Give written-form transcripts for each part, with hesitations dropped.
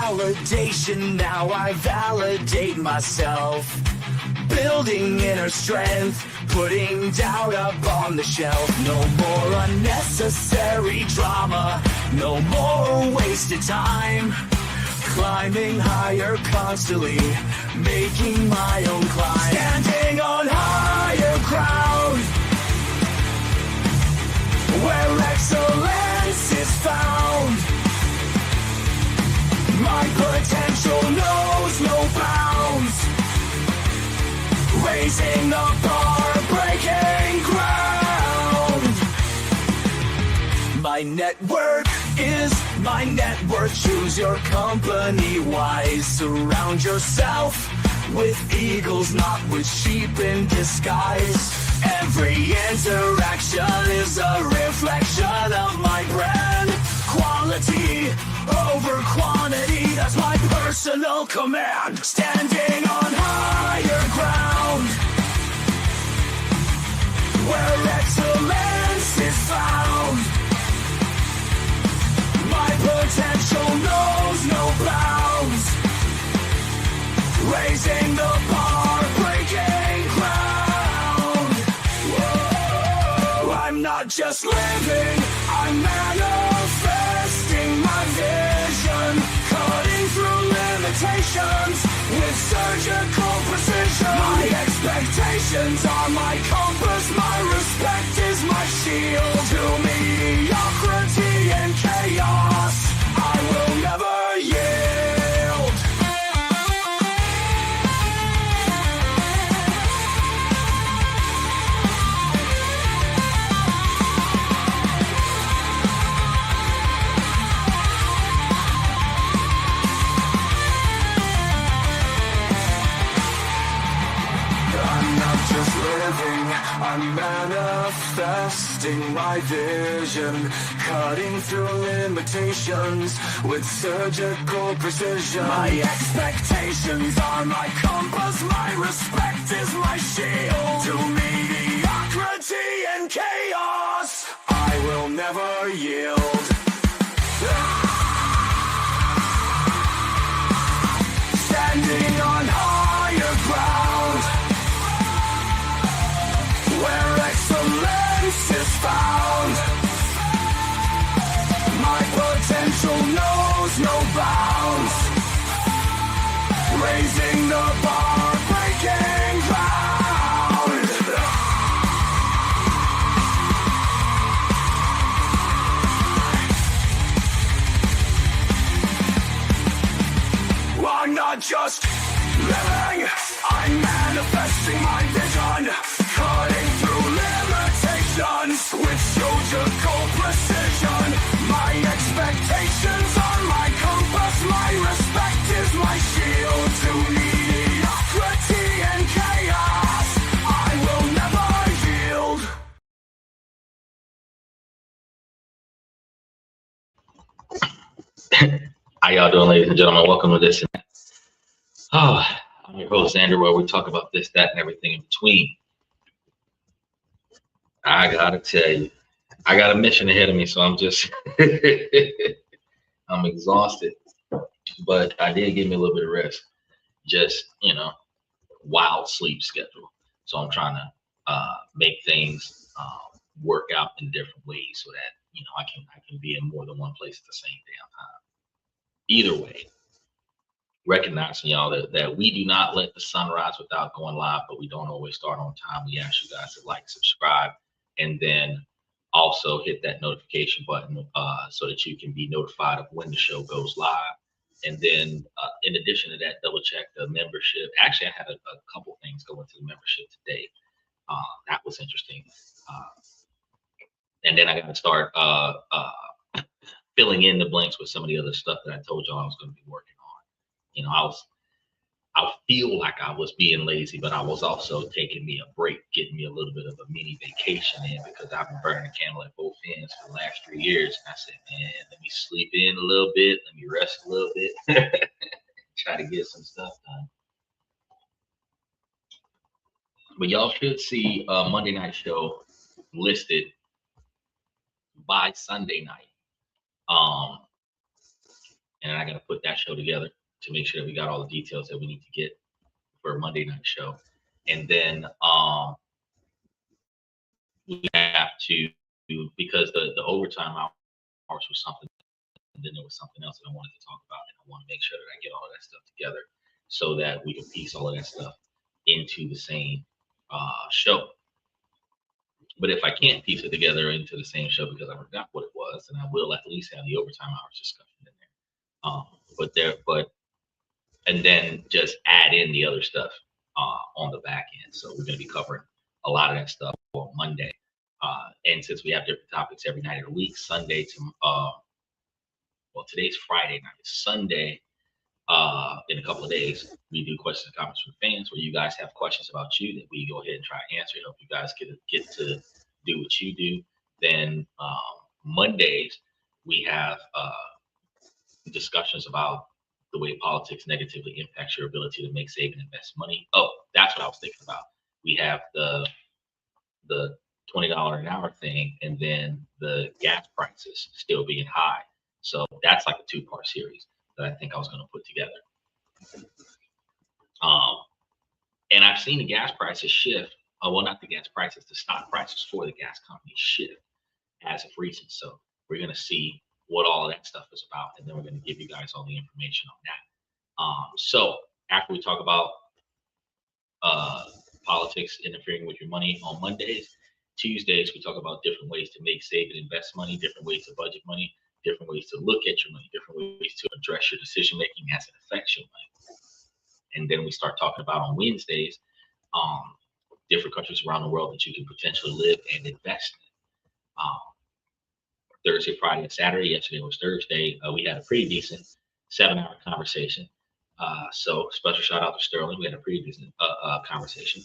validation, now I validate myself. Building inner strength, putting doubt up on the shelf. No more unnecessary drama, no more wasted time. Climbing higher constantly, making my own climb. Standing on higher ground, where excellence is found. My potential knows no bounds. Raising the bar, breaking ground. My network is my net worth. Choose your company wise. Surround yourself with eagles, not with sheep in disguise. Every interaction is a reflection of my brand. Quality over quantity, that's my personal command. Standing on higher ground, where excellence is found. My potential knows no bounds. Raising the bar, breaking ground. Whoa. I'm not just living, I'm manifesting my vision. Cutting through limitations with surgical precision. My expectations are my compass, my respect is my shield. To mediocrity and chaos, I will never yield. Just living, I'm manifesting my vision. Cutting through limitations with surgical precision. My expectations are my compass, my respect is my shield. To mediocrity and chaos, I will never yield. Standing on higher ground, where excellence is found. My potential knows no bounds. Raising the bar, breaking ground. I'm not just living, I'm manifesting my vision. Cutting through limitations with surgical precision. My expectations are my compass, my respect is my shield. To mediocrity and chaos, I will never yield. How y'all doing, ladies and gentlemen? Welcome to this. I'm your host, Andrew, where we talk about this, that, and everything in between. I gotta tell you, I got a mission ahead of me, so I'm just, I'm exhausted, but I did give me a little bit of rest. Just, wild sleep schedule. So I'm trying to make things work out in different ways so that, I can be in more than one place at the same damn time. Either way, recognizing y'all that we do not let the sun rise without going live, but we don't always start on time. We ask you guys to like, subscribe, and then also hit that notification button so that you can be notified of when the show goes live. And then in addition to that, double check the membership. Actually, I had a couple things go into the membership today. That was interesting. And then I got to start filling in the blanks with some of the other stuff that I told y'all I was going to be working on. I feel like I was being lazy, but I was also taking me a break, getting me a little bit of a mini vacation in, because I've been burning the candle at both ends for the last 3 years. And I said, man, let me sleep in a little bit, let me rest a little bit, try to get some stuff done. But y'all should see a Monday night show listed by Sunday night. and I got to put that show together to make sure that we got all the details that we need to get for a Monday night show. And then we have to, because the overtime hours was something, and then there was something else that I wanted to talk about, and I want to make sure that I get all of that stuff together so that we can piece all of that stuff into the same show. But if I can't piece it together into the same show because I forgot what it was, then I will at least have the overtime hours discussion in there. And then just add in the other stuff on the back end. So we're going to be covering a lot of that stuff on Monday. And since we have different topics every night of the week, Sunday to well, today's Friday night. Sunday, in a couple of days, we do questions and comments from fans where you guys have questions about you that we go ahead and try to answer, help you guys get to do what you do. Then Mondays, we have discussions about the way politics negatively impacts your ability to make, save, and invest money. Oh, that's what I was thinking about. We have the $20 an hour thing, and then the gas prices still being high. So that's like a two-part series that I think I was going to put together. And I've seen the gas prices shift. Well, not the gas prices, the stock prices for the gas companies shift as of recent. So we're going to see what all of that stuff is about, and then we're going to give you guys all the information on that. So after we talk about politics interfering with your money on Mondays, Tuesdays we talk about different ways to make, save, and invest money, different ways to budget money, different ways to look at your money, different ways to address your decision making as it affects your money. And then we start talking about on Wednesdays different countries around the world that you can potentially live and invest in. Thursday, Friday, and Saturday. Yesterday was Thursday. We had a pretty decent 7-hour conversation. So special shout out to Sterling. We had a pretty decent conversation.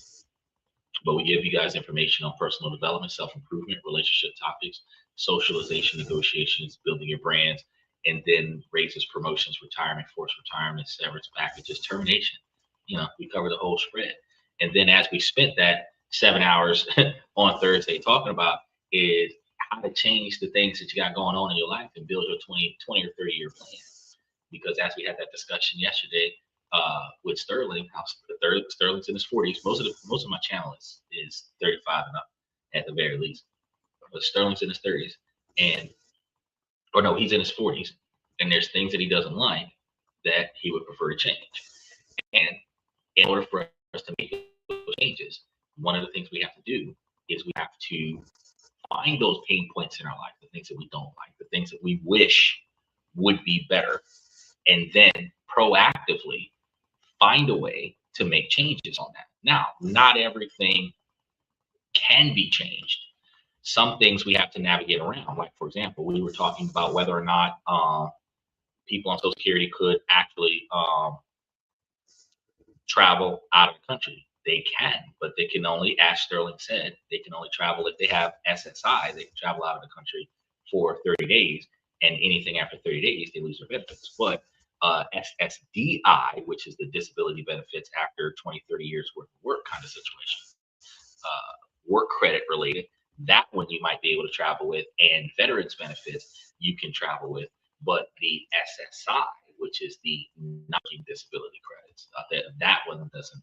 But we give you guys information on personal development, self-improvement, relationship topics, socialization, negotiations, building your brands, and then raises, promotions, retirement, forced retirement, severance packages, termination. We cover the whole spread. And then as we spent that 7 hours on Thursday talking about is how to change the things that you got going on in your life and build your 20 or 30-year plan. Because as we had that discussion yesterday with Sterling, Sterling's in his 40s. Most of my channel is 35 and up at the very least. But Sterling's in his 30s, he's in his 40s, and there's things that he doesn't like that he would prefer to change. And in order for us to make those changes, one of the things we have to do is we have to find those pain points in our life, the things that we don't like, the things that we wish would be better, and then proactively find a way to make changes on that. Now, not everything can be changed. Some things we have to navigate around. Like, for example, we were talking about whether or not people on Social Security could actually travel out of the country. They can, but they can only, as Sterling said, they can only travel if they have SSI. They can travel out of the country for 30 days, and anything after 30 days, they lose their benefits. But SSDI, which is the disability benefits after 20, 30 years worth of work kind of situation, work credit related, that one you might be able to travel with, and veterans benefits you can travel with. But the SSI, which is the non-working disability credits, that one doesn't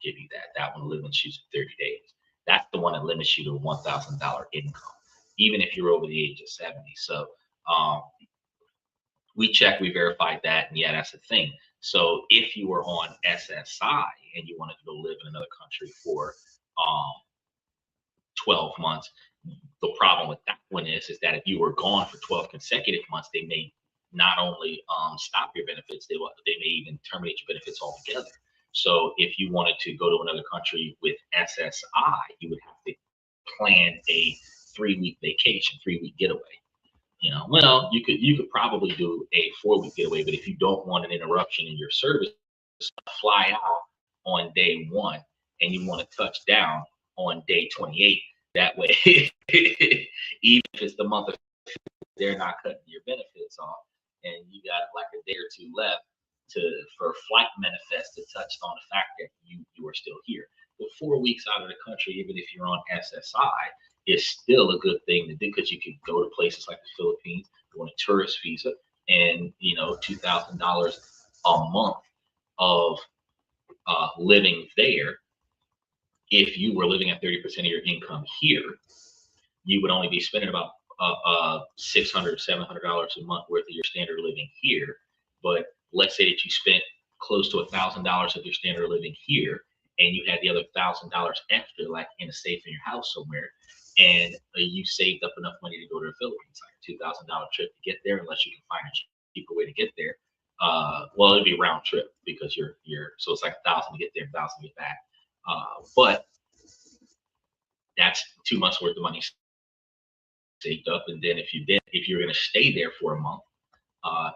give you that. That one limits you to 30 days. That's the one that limits you to $1,000 income, even if you're over the age of 70. So we checked, we verified that, and yeah, that's the thing. So if you were on SSI and you wanted to go live in another country for 12 months, the problem with that one is that if you were gone for 12 consecutive months, they may not only stop your benefits, they may even terminate your benefits altogether. So if you wanted to go to another country with SSI, you would have to plan a 3-week vacation, 3-week getaway. Well, you could probably do a 4-week getaway, but if you don't want an interruption in your service, fly out on day 1 and you want to touch down on day 28. That way, even if it's the month of, they're not cutting your benefits off, and you got like a day or two left for flight manifest to touch on the fact that you are still here. But 4 weeks out of the country, even if you're on SSI, is still a good thing to do, because you could go to places like the Philippines, go on a tourist visa, and $2,000 a month of living there. If you were living at 30% of your income here, you would only be spending about $600, $700 a month worth of your standard living here. But let's say that you spent close to $1,000 of your standard living here, and you had the other $1,000 extra, like in a safe in your house somewhere, and you saved up enough money to go to the Philippines, like a $2,000 trip to get there, unless you can find a cheaper way to get there. Well, it'd be round trip because you're so it's like 1,000 to get there, 1,000 to get back. But that's 2 months worth of money saved up. And then if you're going to stay there for a month,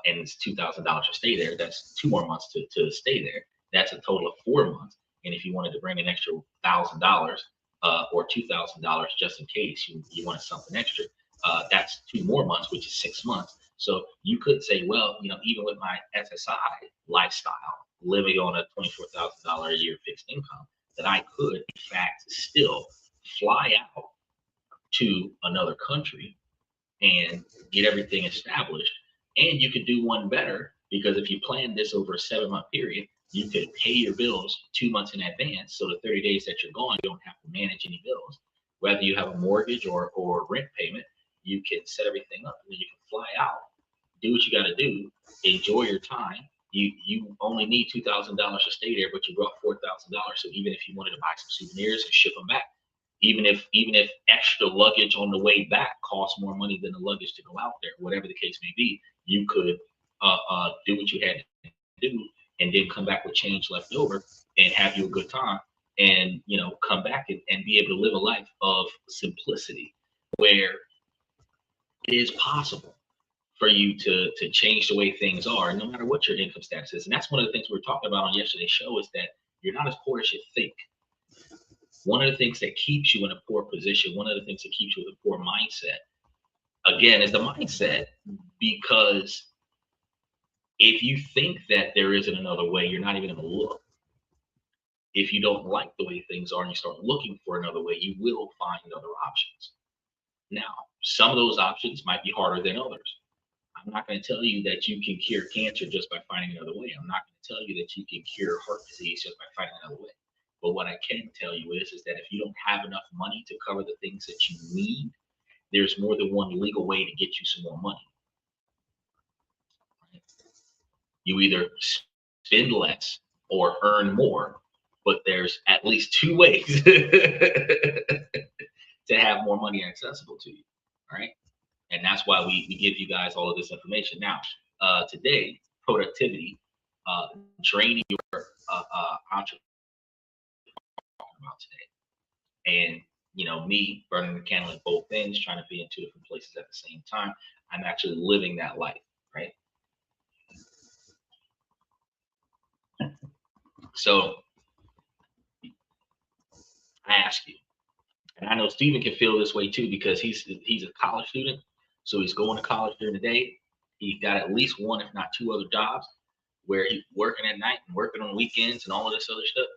and it's $2,000 to stay there, that's 2 more months to stay there. That's a total of 4 months. And if you wanted to bring an extra $1,000 or $2,000 just in case you wanted something extra, that's 2 more months, which is 6 months. So you could say, well, even with my SSI lifestyle, living on a $24,000 a year fixed income, that I could, in fact, still fly out to another country and get everything established. And you could do one better, because if you plan this over a 7-month period, you could pay your bills 2 months in advance. So the 30 days that you're gone, you don't have to manage any bills. Whether you have a mortgage or rent payment, you can set everything up, and then you can fly out, do what you got to do, enjoy your time. You only need $2,000 to stay there, but you brought $4,000. So even if you wanted to buy some souvenirs and ship them back, even if extra luggage on the way back costs more money than the luggage to go out there, whatever the case may be, you could do what you had to do, and then come back with change left over and have you a good time, and come back and be able to live a life of simplicity, where it is possible for you to change the way things are, no matter what your income status is. And that's one of the things we were talking about on yesterday's show, is that you're not as poor as you think. One of the things that keeps you in a poor position, one of the things that keeps you with a poor mindset, again, is the mindset. Because if you think that there isn't another way, you're not even going to look. If you don't like the way things are and you start looking for another way, you will find other options. Now, some of those options might be harder than others. I'm not going to tell you that you can cure cancer just by finding another way. I'm not going to tell you that you can cure heart disease just by finding another way. But what I can tell you is that if you don't have enough money to cover the things that you need, there's more than one legal way to get you some more money. Right? You either spend less or earn more, but there's at least 2 ways to have more money accessible to you. All right. And that's why we give you guys all of this information. Now, today, productivity, draining your entrepreneur about today. And, me burning the candle at both ends, trying to be in 2 different places at the same time. I'm actually living that life, right? So I ask you, and I know Stephen can feel this way too, because he's a college student. So he's going to college during the day. He's got at least 1, if not 2 other jobs where he's working at night and working on weekends and all of this other stuff.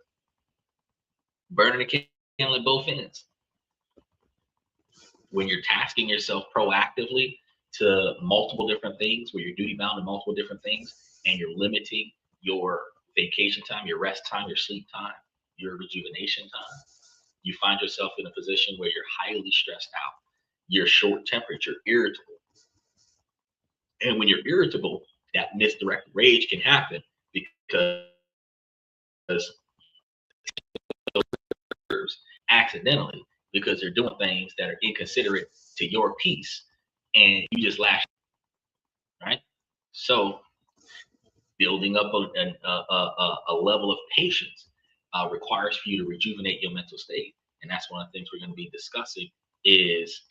Burning the candle at both ends. When you're tasking yourself proactively to multiple different things, where you're duty bound to multiple different things, and you're limiting your vacation time, your rest time, your sleep time, your rejuvenation time, you find yourself in a position where you're highly stressed out. You're short-tempered, you're irritable. And when you're irritable, that misdirected rage can happen, because accidentally, because they're doing things that are inconsiderate to your peace, and you just lash, right? So building up a level of patience requires for you to rejuvenate your mental state. And that's one of the things we're going to be discussing is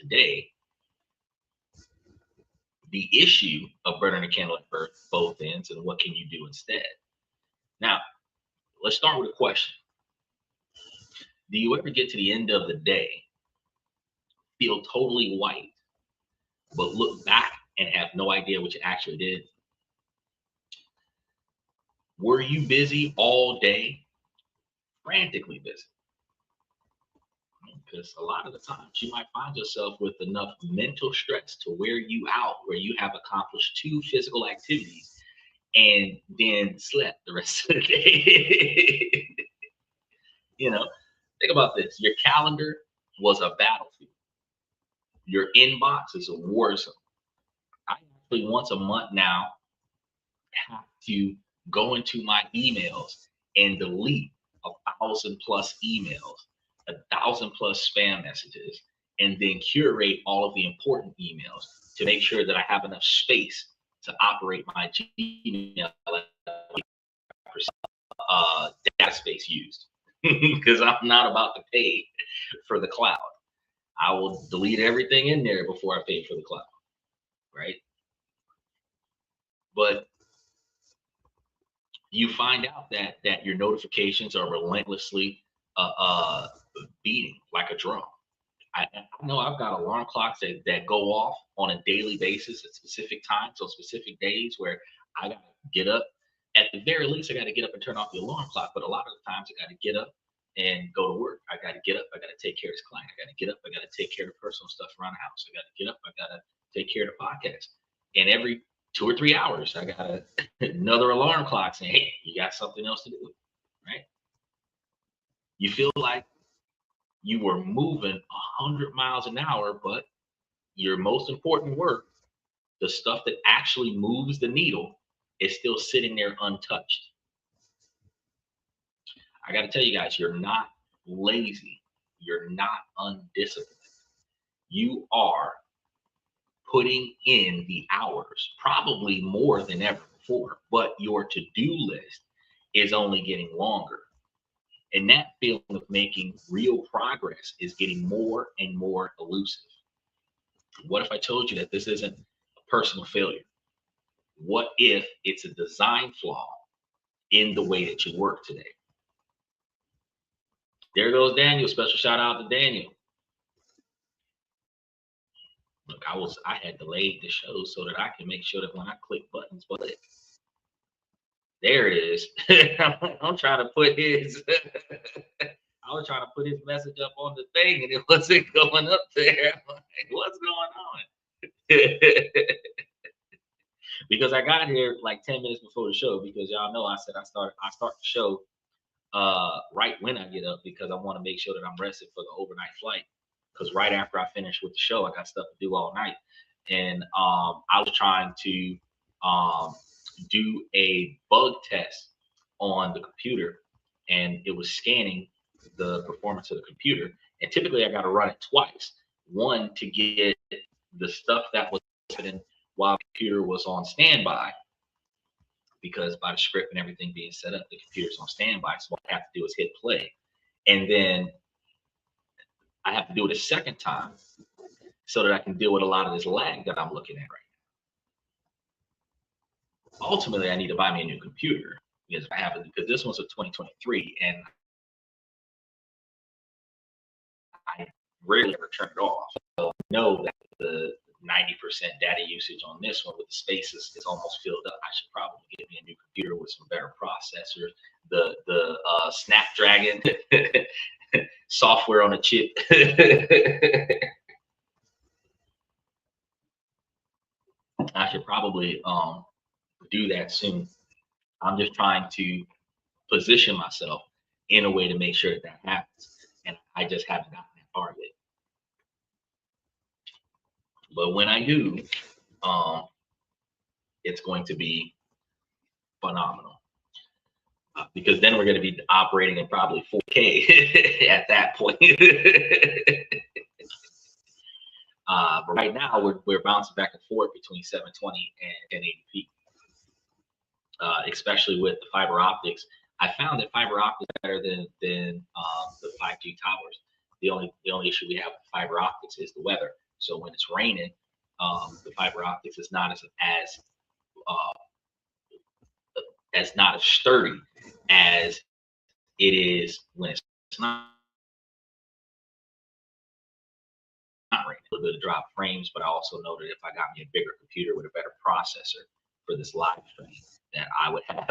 today, the issue of burning a candle at both ends, and what can you do instead. Now, let's start with a question. Do you ever get to the end of the day, feel totally white, but look back and have no idea what you actually did? Were you busy all day? Frantically busy? because a lot of the times you might find yourself with enough mental stress to wear you out, where you have accomplished 2 physical activities and then slept the rest of the day. You know, think about this. Your calendar was a battlefield. Your inbox is a war zone. I actually once a month now have to go into my emails and delete 1,000 plus emails, 1,000 plus spam messages, and then curate all of the important emails to make sure that I have enough space to operate my Gmail data space used. Because I'm not about to pay for the cloud. I will delete everything in there before I pay for the cloud, right? But you find out that your notifications are relentlessly beating like a drum. I know I've got alarm clocks that go off on a daily basis at specific times on specific days where I got to get up. At the very least, I got to get up and turn off the alarm clock. But a lot of the times, I got to get up and go to work. I got to get up. I got to take care of this client. I got to get up. I got to take care of personal stuff around the house. I got to get up. I got to take care of the podcast. And every 2 or 3 hours, I got another alarm clock saying, "Hey, you got something else to do," right? You feel like you were moving 100 miles an hour, but your most important work, the stuff that actually moves the needle, is still sitting there untouched. I got to tell you guys, you're not lazy. You're not undisciplined. You are putting in the hours, probably more than ever before, but your to-do list is only getting longer. And that feeling of making real progress is getting more and more elusive. What if I told you that this isn't a personal failure? What if it's a design flaw in the way that you work today? There goes Daniel. Special shout out to Daniel. Look, I had delayed the show so that I can make sure that when I click buttons, but there it is. I'm trying to put his I was trying to put his message up on the thing and it wasn't going up there. I'm like, what's going on? Because I got here like 10 minutes before the show, because y'all know I said I start the show right when I get up, because I want to make sure that I'm rested for the overnight flight. Because right after I finish with the show, I got stuff to do all night. And I was trying to do a bug test on the computer, and it was scanning the performance of the computer. And typically I got to run it twice. One, to get the stuff that was happening while the computer was on standby, because by the script and everything being set up, the computer's on standby. So what I have to do is hit play. And then I have to do it a second time so that I can deal with a lot of this lag that I'm looking at right now. Ultimately, I need to buy me a new computer, because this one's a 2023, and I rarely ever turn it off. So I know that the 90% data usage on this one with the spaces is almost filled up. I should probably get me a new computer with some better processors. The Snapdragon software on a chip. I should probably do that soon. I'm just trying to position myself in a way to make sure that happens, and I just haven't gotten that far yet. But when I do, it's going to be phenomenal, because then we're going to be operating in probably 4K at that point. But right now we're bouncing back and forth between 720 and 1080p, especially with the fiber optics. I found that fiber optics is better than the 5G towers. The only issue we have with fiber optics is the weather. So when it's raining, the fiber optics is not as sturdy as it is when it's not raining. A little bit of drop frames, but I also know that if I got me a bigger computer with a better processor for this live stream, that I would have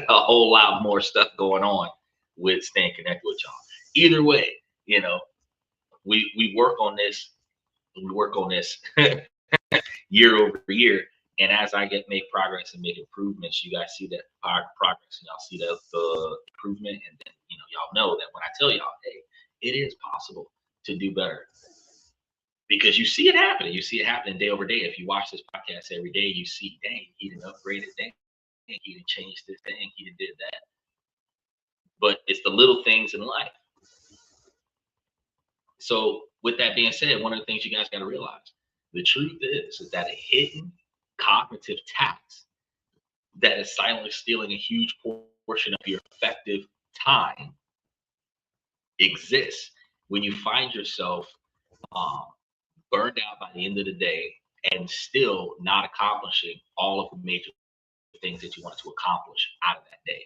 a whole lot more stuff going on with staying connected with y'all. Either way, we work on this. We work on this year over year. And as I make progress and make improvements, you guys see that progress, and y'all see the improvement. And then, y'all know that when I tell y'all, hey, it is possible to do better, because you see it happening. You see it happening day over day. If you watch this podcast every day, you see, dang, he didn't upgrade it. Dang, he didn't change this. Dang, he didn't did that. But it's the little things in life. So with that being said, one of the things you guys got to realize, the truth is that a hidden cognitive tax that is silently stealing a huge portion of your effective time exists when you find yourself burned out by the end of the day and still not accomplishing all of the major things that you wanted to accomplish out of that day.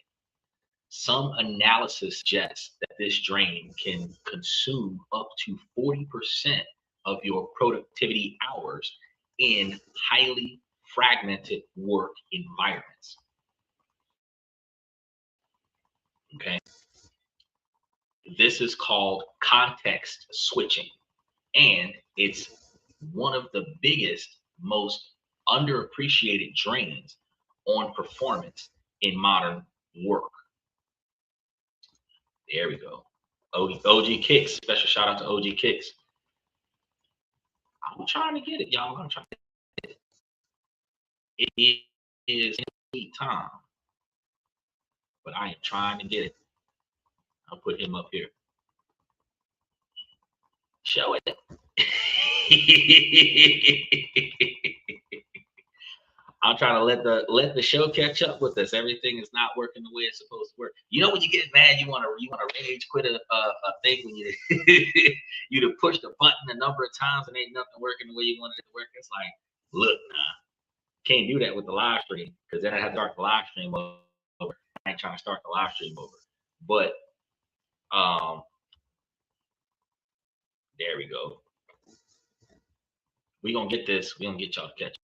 Some analysis suggests that this drain can consume up to 40% of your productivity hours in highly fragmented work environments. Okay. This is called context switching, and it's one of the biggest, most underappreciated drains on performance in modern work. There we go. OG Kicks. Special shout out to OG Kicks. I'm trying to get it, y'all. I'm trying to get it. It is time, but I am trying to get it. I'll put him up here. Show it. I'm trying to let the show catch up with us. Everything is not working the way it's supposed to work. You know, when you get mad, you want to rage quit a thing when you you push the button a number of times and ain't nothing working the way you wanted it to work. It's like, look, can't do that with the live stream, because then I have to start the live stream over. I ain't trying to start the live stream over. But there we go. We're gonna get this. We're gonna get y'all to catch up.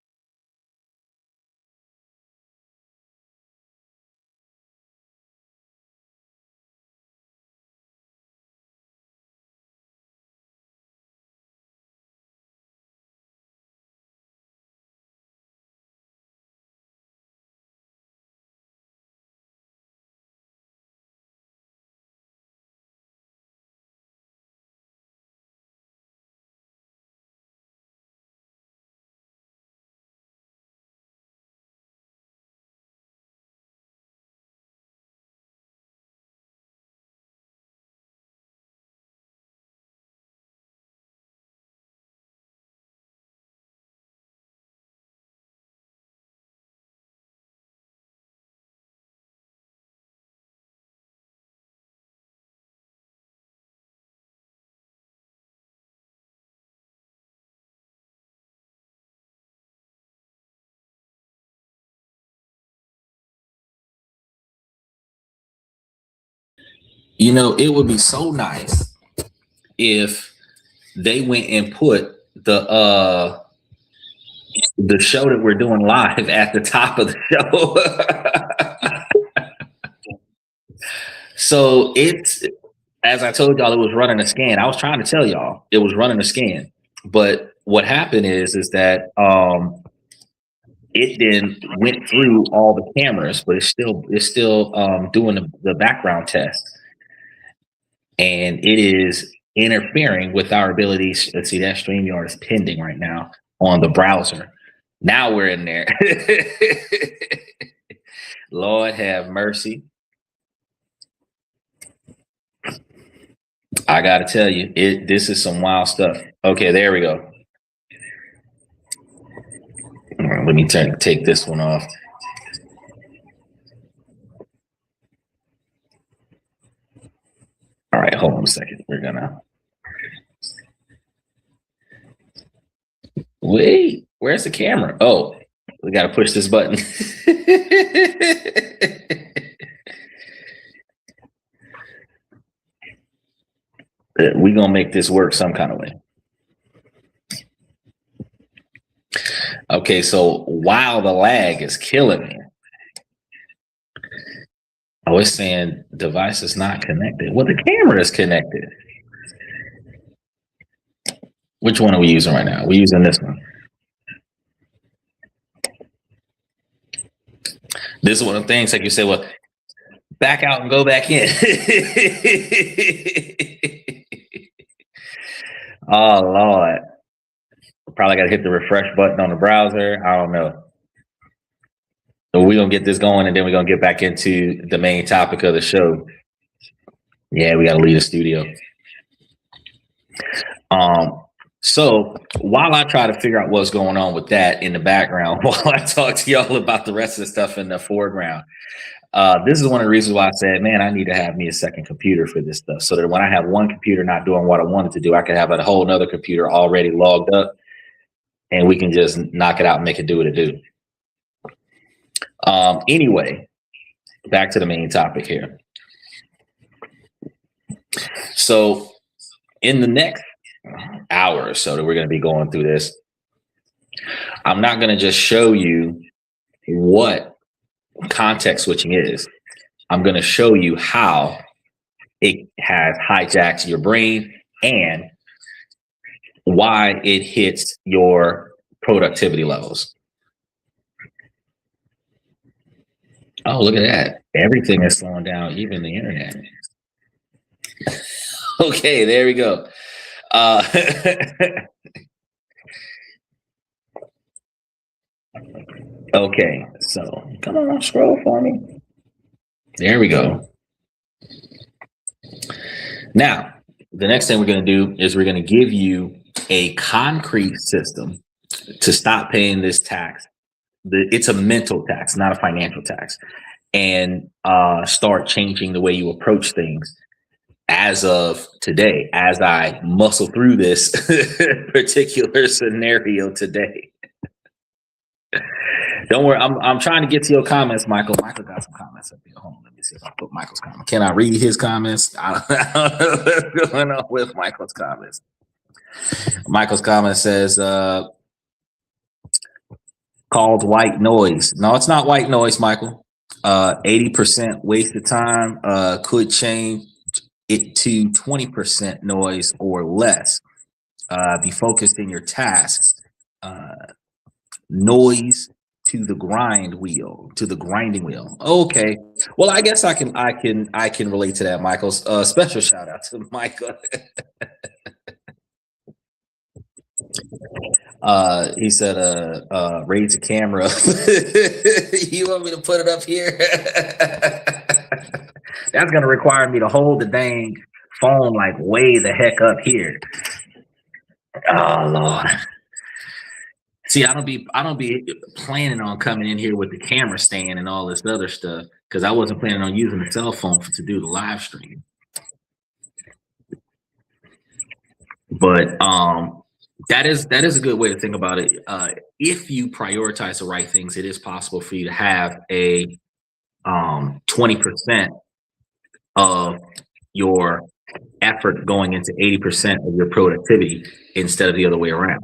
You know, it would be so nice if they went and put the show that we're doing live at the top of the show. So it's, as I told y'all, it was running a scan. I was trying to tell y'all it was running a scan, but what happened is that it then went through all the cameras, but it's still doing the background test, and it is interfering with our abilities. Let's see, that StreamYard is pending right now on the browser. Now we're in there. Lord have mercy. I gotta tell you, this is some wild stuff. Okay, there we go. All right, let me take this one off. All right, hold on a second. We're gonna wait. Where's the camera? Oh, we gotta push this button. We're gonna make this work some kind of way. Okay, so while the lag is killing me, oh, it's saying device is not connected. Well, the camera is connected. Which one are we using right now? We're using this one. This is one of the things, like you said, well, back out and go back in. Oh, Lord. Probably got to hit the refresh button on the browser. I don't know. So we're going to get this going, and then we're going to get back into the main topic of the show. Yeah, we got to leave the studio. So while I try to figure out what's going on with that in the background, while I talk to y'all about the rest of the stuff in the foreground, this is one of the reasons why I said, man, I need to have me a second computer for this stuff, so that when I have one computer not doing what I wanted to do, I can have a whole nother computer already logged up, and we can just knock it out and make it do what it do. Anyway, back to the main topic here. So in the next hour or so that we're going to be going through this, I'm not going to just show you what context switching is. I'm going to show you how it has hijacked your brain and why it hits your productivity levels. Oh, look at that. Everything is slowing down, even the internet. Okay, there we go. Okay, so come on, scroll for me. There we go. Now, the next thing we're going to do is we're going to give you a concrete system to stop paying this tax. It's a mental tax, not a financial tax, and start changing the way you approach things as of today, as I muscle through this particular scenario today. Don't worry, I'm trying to get to your comments, Michael. Michael got some comments up here. Hold on, let me see if I put Michael's comment. Can I read his comments? I don't know what's going on with Michael's comments. Michael's comment says, called white noise. No, it's not white noise, Michael. 80% wasted time could change it to 20% noise or less. Be focused in your tasks. Noise to the grinding wheel. Okay. Well, I guess I can relate to that, Michael. Special shout out to Michael. He said, raise the camera. You want me to put it up here? That's gonna require me to hold the dang phone like way the heck up here. Oh Lord. See, I don't be planning on coming in here with the camera stand and all this other stuff, because I wasn't planning on using the cell phone to do the live stream. But that is a good way to think about it. If you prioritize the right things, it is possible for you to have a 20% of your effort going into 80% of your productivity instead of the other way around.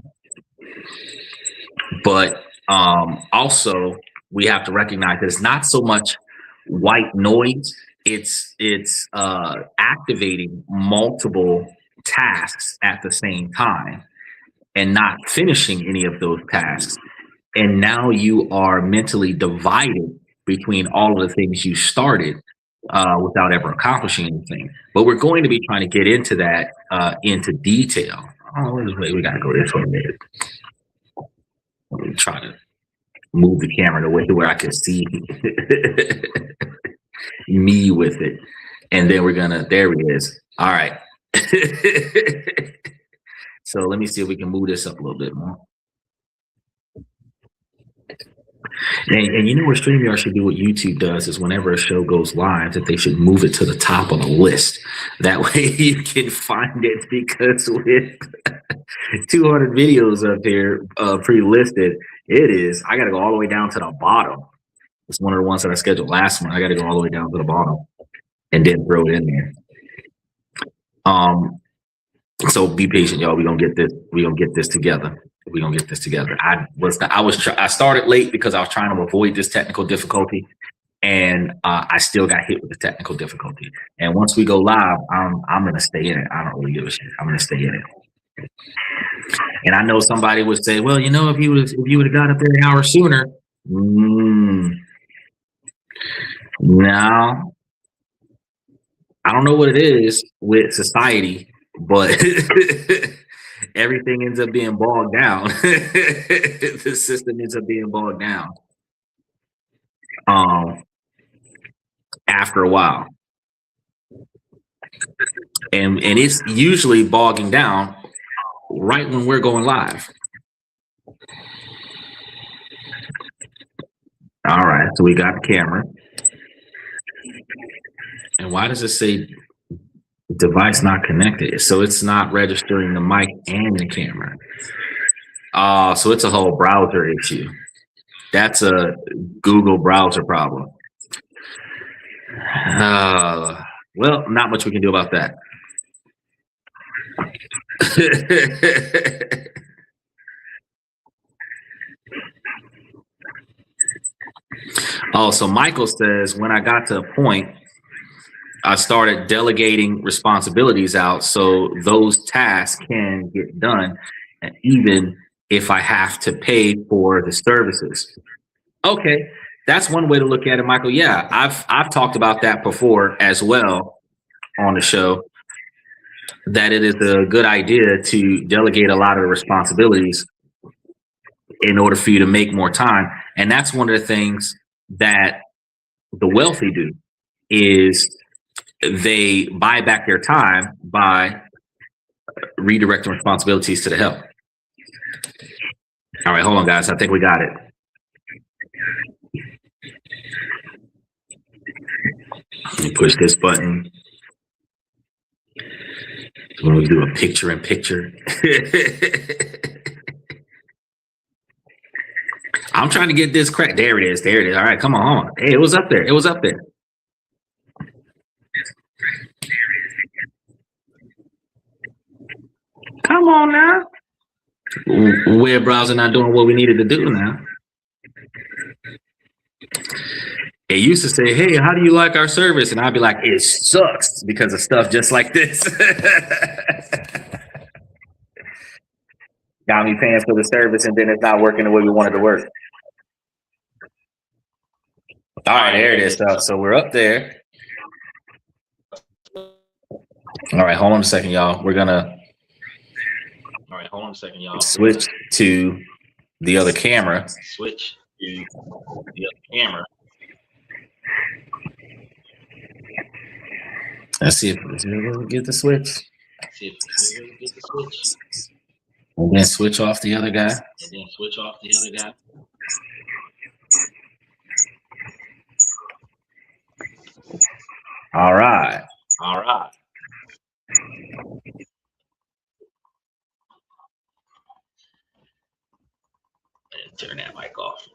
But also, we have to recognize that it's not so much white noise. It's activating multiple tasks at the same time and not finishing any of those tasks. And now you are mentally divided between all of the things you started without ever accomplishing anything. But we're going to be trying to get into that into detail. Oh, we got to go this way a minute. Let me try to move the camera the way where I can see me with it. And then there it is. All right. So let me see if we can move this up a little bit more. And you know what StreamYard should do, what YouTube does, is whenever a show goes live, that they should move it to the top of the list. That way you can find it, because with 200 videos up there pre-listed, I got to go all the way down to the bottom. It's one of the ones that I scheduled last month. I got to go all the way down to the bottom and then throw it in there. So be patient, y'all. We're gonna get this. We're gonna get this together. I started late because I was trying to avoid this technical difficulty, and I still got hit with the technical difficulty. And once we go live, I'm gonna stay in it. I don't really give a shit. I'm gonna stay in it. And I know somebody would say, well, you know, if you would have got up there an hour sooner. No, I don't know what it is with society, but everything ends up being bogged down. The system ends up being bogged down um, after a while, and it's usually bogging down right when we're going live. All right, so we got the camera, and why does it say device not connected? So it's not registering the mic and the camera. So it's a whole browser issue. That's a Google browser problem. Well, not much we can do about that. Oh, so Michael says, when I got to a point, I started delegating responsibilities out so those tasks can get done, and even if I have to pay for the services. Okay, that's one way to look at it, Michael. Yeah, I've talked about that before as well on the show, that it is a good idea to delegate a lot of the responsibilities in order for you to make more time. And that's one of the things that the wealthy do, is they buy back their time by redirecting responsibilities to the help. All right, hold on, guys. I think we got it. Let me push this button. We're going to do a picture in picture. I'm trying to get this crack. There it is. There it is. All right, come on. Hey, it was up there. It was up there. Come on now. Web browser not doing what we needed to do now. It used to say, hey, how do you like our service? And I'd be like, it sucks because of stuff just like this. Got me paying for the service and then it's not working the way we wanted to work. All right, there it is. So we're up there. All right, hold on a second, y'all. We're gonna switch to the other camera. Let's see if we get the switch. And then switch off the other guy. All right. Turn that mic off.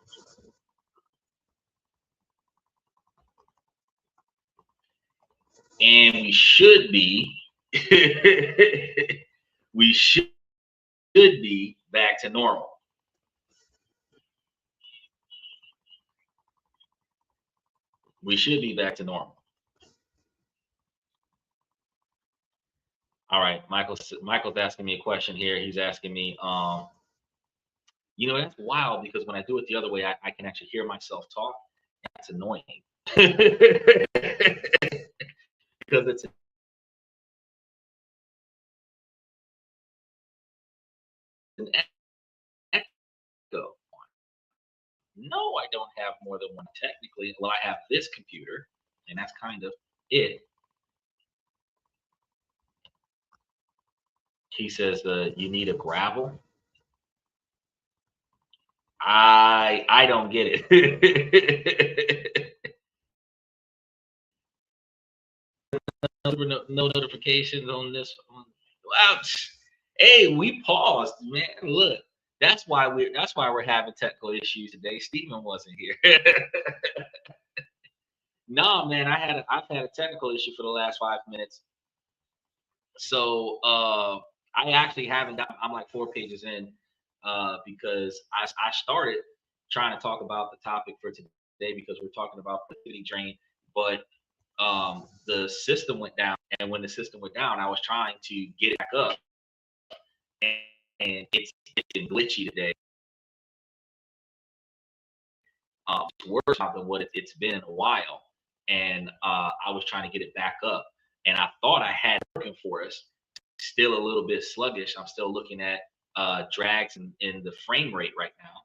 And we should be back to normal. We should be back to normal. All right, Michael's asking me a question here. He's asking me, you know, that's wild because when I do it the other way, I can actually hear myself talk. That's annoying. Because it's an echo. No, I don't have more than one technically. Well, I have this computer, and that's kind of it. He says, you need a gravel. I don't get it. No notifications on this one. Wow. Hey, we paused, man. Look, that's why we're having technical issues today. Steven wasn't here. No, man, I've had a technical issue for the last 5 minutes. So I actually haven't got. I'm like 4 pages in because I started trying to talk about the topic for today because we're talking about productivity drain, but the system went down, and when the system went down, I was trying to get it back up, it's been glitchy today. It's worse than what it's been in a while, and I was trying to get it back up, and I thought I had it working for us. Still a little bit sluggish. I'm still looking at drags in the frame rate right now,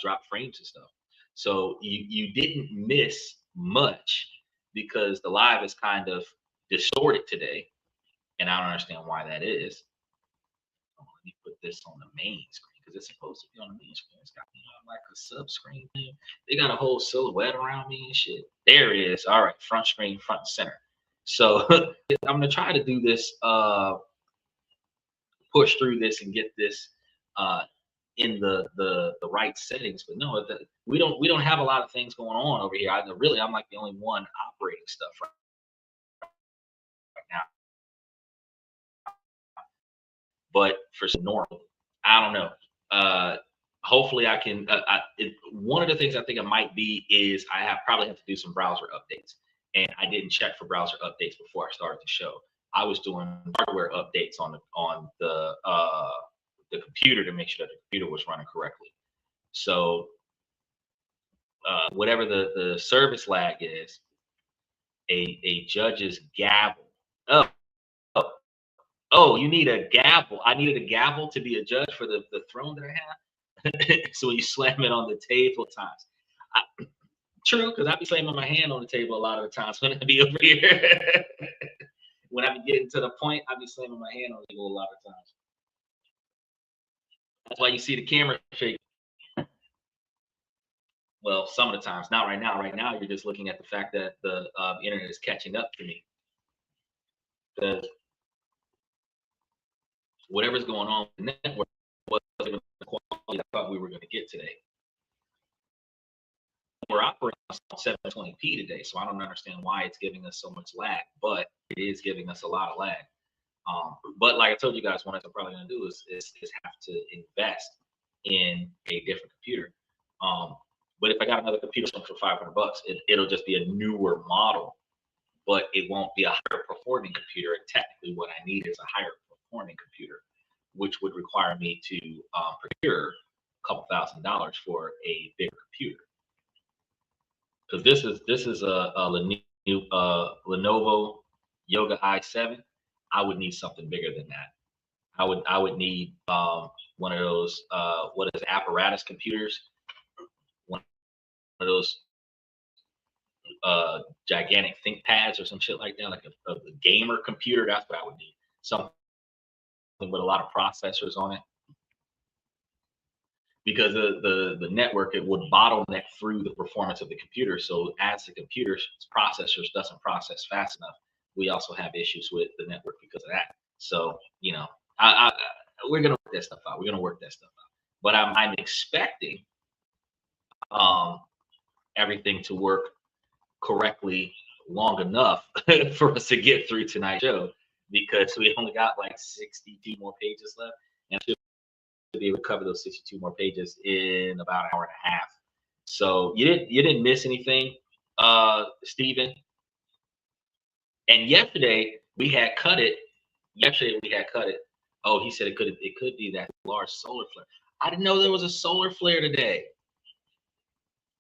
drop frames and stuff. So you didn't miss much because the live is kind of distorted today, and I don't understand why that is. Let me put this on the main screen because it's supposed to be on the main screen. It's got me on like a sub screen thing. They got a whole silhouette around me and shit. There it is. All right, front screen, front and center. So I'm gonna try to do this, push through this and get this in the right settings. But no, we don't have a lot of things going on over here. I'm like the only one operating stuff right now. But for some normal, I don't know. Hopefully I can. One of the things I think it might be is probably have to do some browser updates, and I didn't check for browser updates before I started the show. I was doing hardware updates on the computer to make sure that the computer was running correctly. So whatever the service lag is, a judge's gavel. Oh, you need a gavel. I needed a gavel to be a judge for the throne that I have. So you slam it on the table times. True, because I be slamming my hand on the table a lot of the times when I be over here. When I be getting to the point, I be slamming my hand on the table a lot of times. That's why you see the camera shake. Well, some of the times, not right now. Right now, you're just looking at the fact that the internet is catching up to me. Because whatever's going on with the network wasn't the quality I thought we were going to get today. We're operating on 720p today, so I don't understand why it's giving us so much lag, but it is giving us a lot of lag. But like I told you guys, what I'm probably going to do is have to invest in a different computer. But if I got another computer for $500, it'll just be a newer model, but it won't be a higher performing computer. And technically, what I need is a higher performing computer, which would require me to procure a couple $1,000s for a bigger computer. Because this is a Lenovo Yoga i7. I would need something bigger than that. I would need one of those apparatus computers, one of those gigantic ThinkPads or some shit like that, like a gamer computer. That's what I would need. Something with a lot of processors on it. Because the network, it would bottleneck through the performance of the computer. So as the computer's processors doesn't process fast enough, we also have issues with the network because of that. So, you know, we're gonna work that stuff out. We're gonna work that stuff out. But I'm expecting everything to work correctly long enough for us to get through tonight's show, because we only got like 62 more pages left, and to be able to cover those 62 more pages in about an hour and a half. So you didn't miss anything, Stephen. And yesterday we had cut it. Oh, he said it could be that large solar flare. I didn't know there was a solar flare today.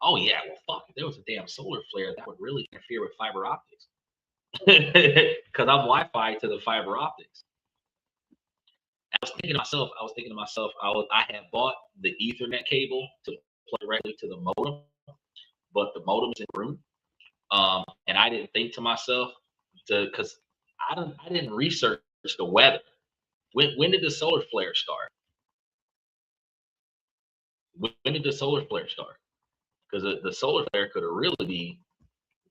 Oh yeah, well fuck, if there was a damn solar flare, that would really interfere with fiber optics. Because I'm Wi-Fi to the fiber optics. I was thinking to myself, I had bought the Ethernet cable to plug directly to the modem, but the modem's in the room. And I didn't think to myself, because I didn't research the weather. When did the solar flare start? When did the solar flare start? Because the solar flare could have really be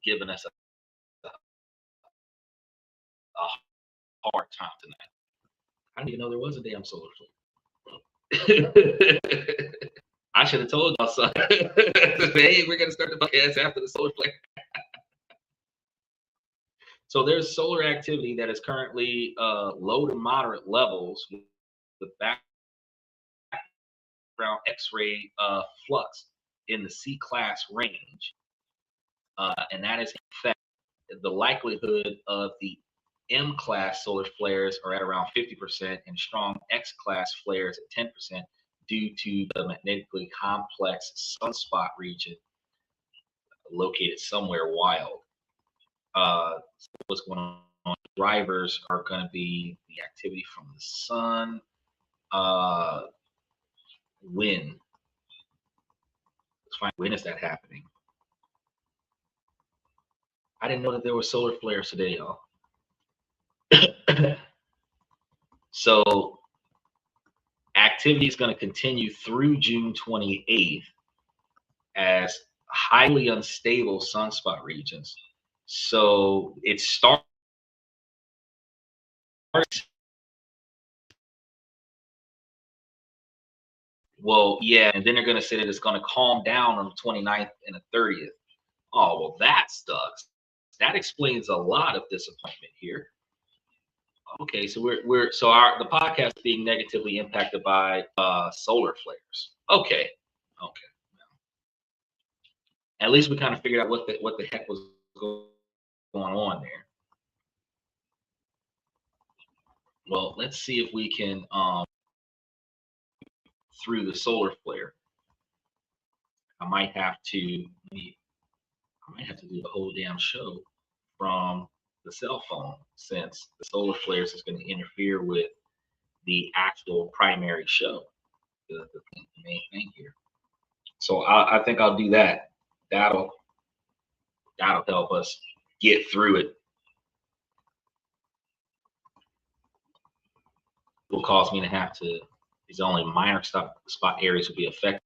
giving us a hard time tonight. I didn't even know there was a damn solar flare. I should have told y'all something. Hey, we're gonna start the podcast after the solar flare. So there's solar activity that is currently low to moderate levels with background X-ray flux in the C-class range, and that is in fact the likelihood of the M-class solar flares are at around 50% and strong X-class flares at 10% due to the magnetically complex sunspot region located somewhere wild. What's going on? Drivers are going to be the activity from the sun. When? Let's find when is that happening. I didn't know that there were solar flares today, y'all. So activity is going to continue through June 28th as highly unstable sunspot regions. So it starts. Well, yeah, and then they're going to say that it's going to calm down on the 29th and the 30th. Oh, well, that sucks. That explains a lot of disappointment here. Okay, so the podcast is being negatively impacted by solar flares. Okay. At least we kind of figured out what the heck was going on there. Well, let's see if we can through the solar flare. I might have to do the whole damn show from the cell phone, since the solar flares is going to interfere with the actual primary show, the main thing here. So I think I'll do that. That'll help us get through it. It will cause me to have to. These only minor spot areas will be affected.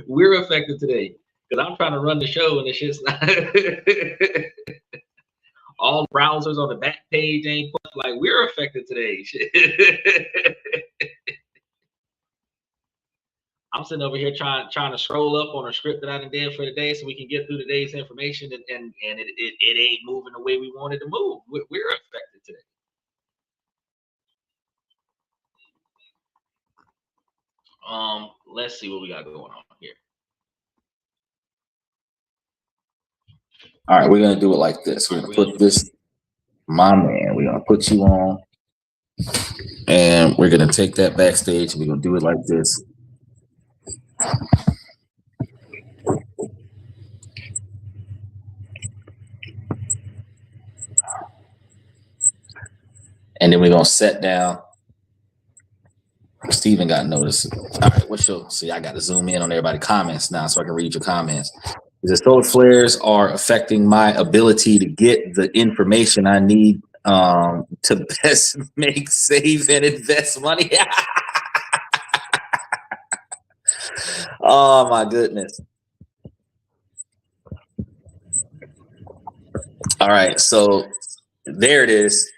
We're affected today because I'm trying to run the show and the shit's not. All browsers on the back page ain't like we're affected today. I'm sitting over here trying to scroll up on a script that I did for the day so we can get through the day's information, and it ain't moving the way we wanted to move. We're affected today. Let's see what we got going on here. All right, we're gonna do it like this. We're gonna put this, my man. We're gonna put you on, and we're gonna take that backstage. And we're gonna do it like this. And then we're gonna set down. Steven got notice. All right, what's your? See, I got to zoom in on everybody's comments now so I can read your comments. The solar flares are affecting my ability to get the information I need to best make, save, and invest money. Oh my goodness. All right, so there it is.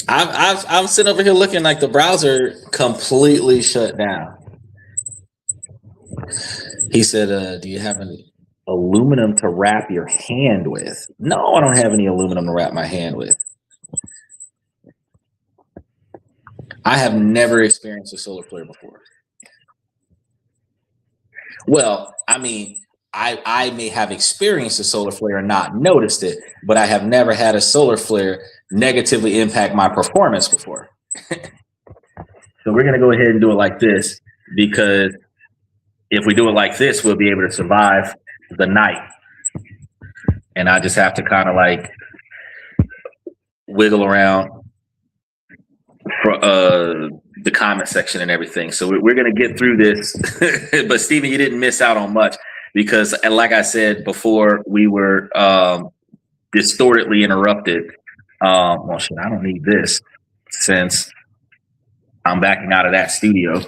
I'm sitting over here looking like the browser completely shut down. He said, do you have any aluminum to wrap your hand with? No, I don't have any aluminum to wrap my hand with. I have never experienced a solar flare before. Well, I mean, I may have experienced a solar flare and not noticed it, but I have never had a solar flare negatively impact my performance before. So we're going to go ahead and do it like this, because if we do it like this, we'll be able to survive the night. And I just have to kind of like wiggle around for the comment section and everything. So we're going to get through this. But Steven, you didn't miss out on much, because like I said before, we were distortedly interrupted. Well, shit, I don't need this since I'm backing out of that studio.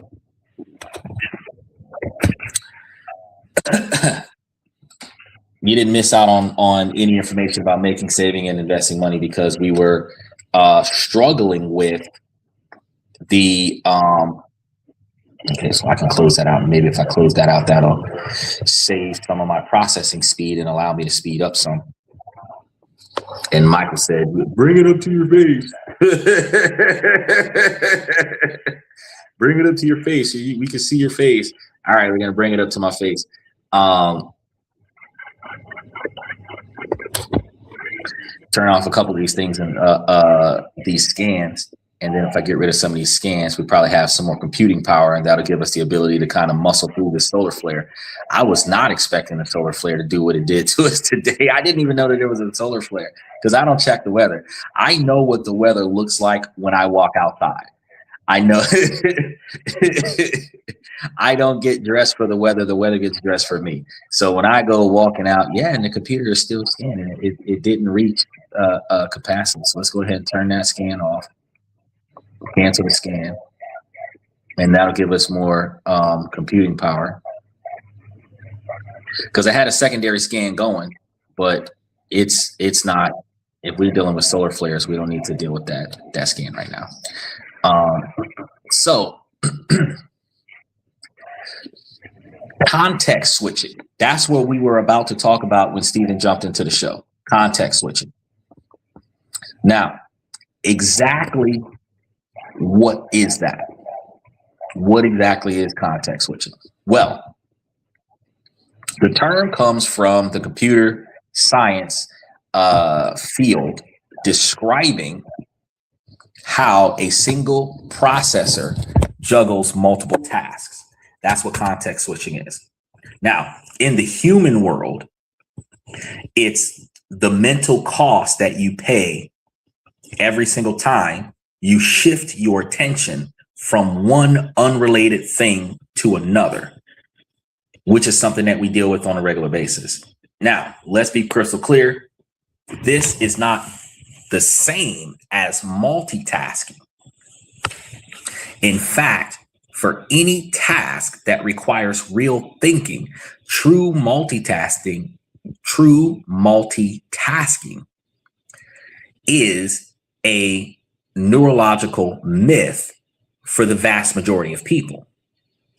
You didn't miss out on any information about making, saving, and investing money, because we were struggling with the okay, so I can close that out. Maybe if I close that out, that'll save some of my processing speed and allow me to speed up some. And Michael said, bring it up to your face. Bring it up to your face so we can see your face. All right, we're gonna bring it up to my face. Turn off a couple of these things and these scans. And then if I get rid of some of these scans, we probably have some more computing power, and that'll give us the ability to kind of muscle through this solar flare. I was not expecting the solar flare to do what it did to us today. I didn't even know that there was a solar flare because I don't check the weather. I know what the weather looks like when I walk outside. I know. I don't get dressed for the weather gets dressed for me. So when I go walking out, yeah, and the computer is still scanning. It didn't reach capacity. So let's go ahead and turn that scan off. Cancel the scan, and that'll give us more computing power, because I had a secondary scan going, but it's not. If we're dealing with solar flares, we don't need to deal with that scan right now. So context switching, that's what we were about to talk about when Stephen jumped into the show. Context switching. Now, exactly what is that? What exactly is context switching? Well, the term comes from the computer science field, describing how a single processor juggles multiple tasks. That's what context switching is. Now, in the human world, it's the mental cost that you pay every single time you shift your attention from one unrelated thing to another, which is something that we deal with on a regular basis. Now, let's be crystal clear. This is not the same as multitasking. In fact, for any task that requires real thinking, true multitasking is a neurological myth for the vast majority of people.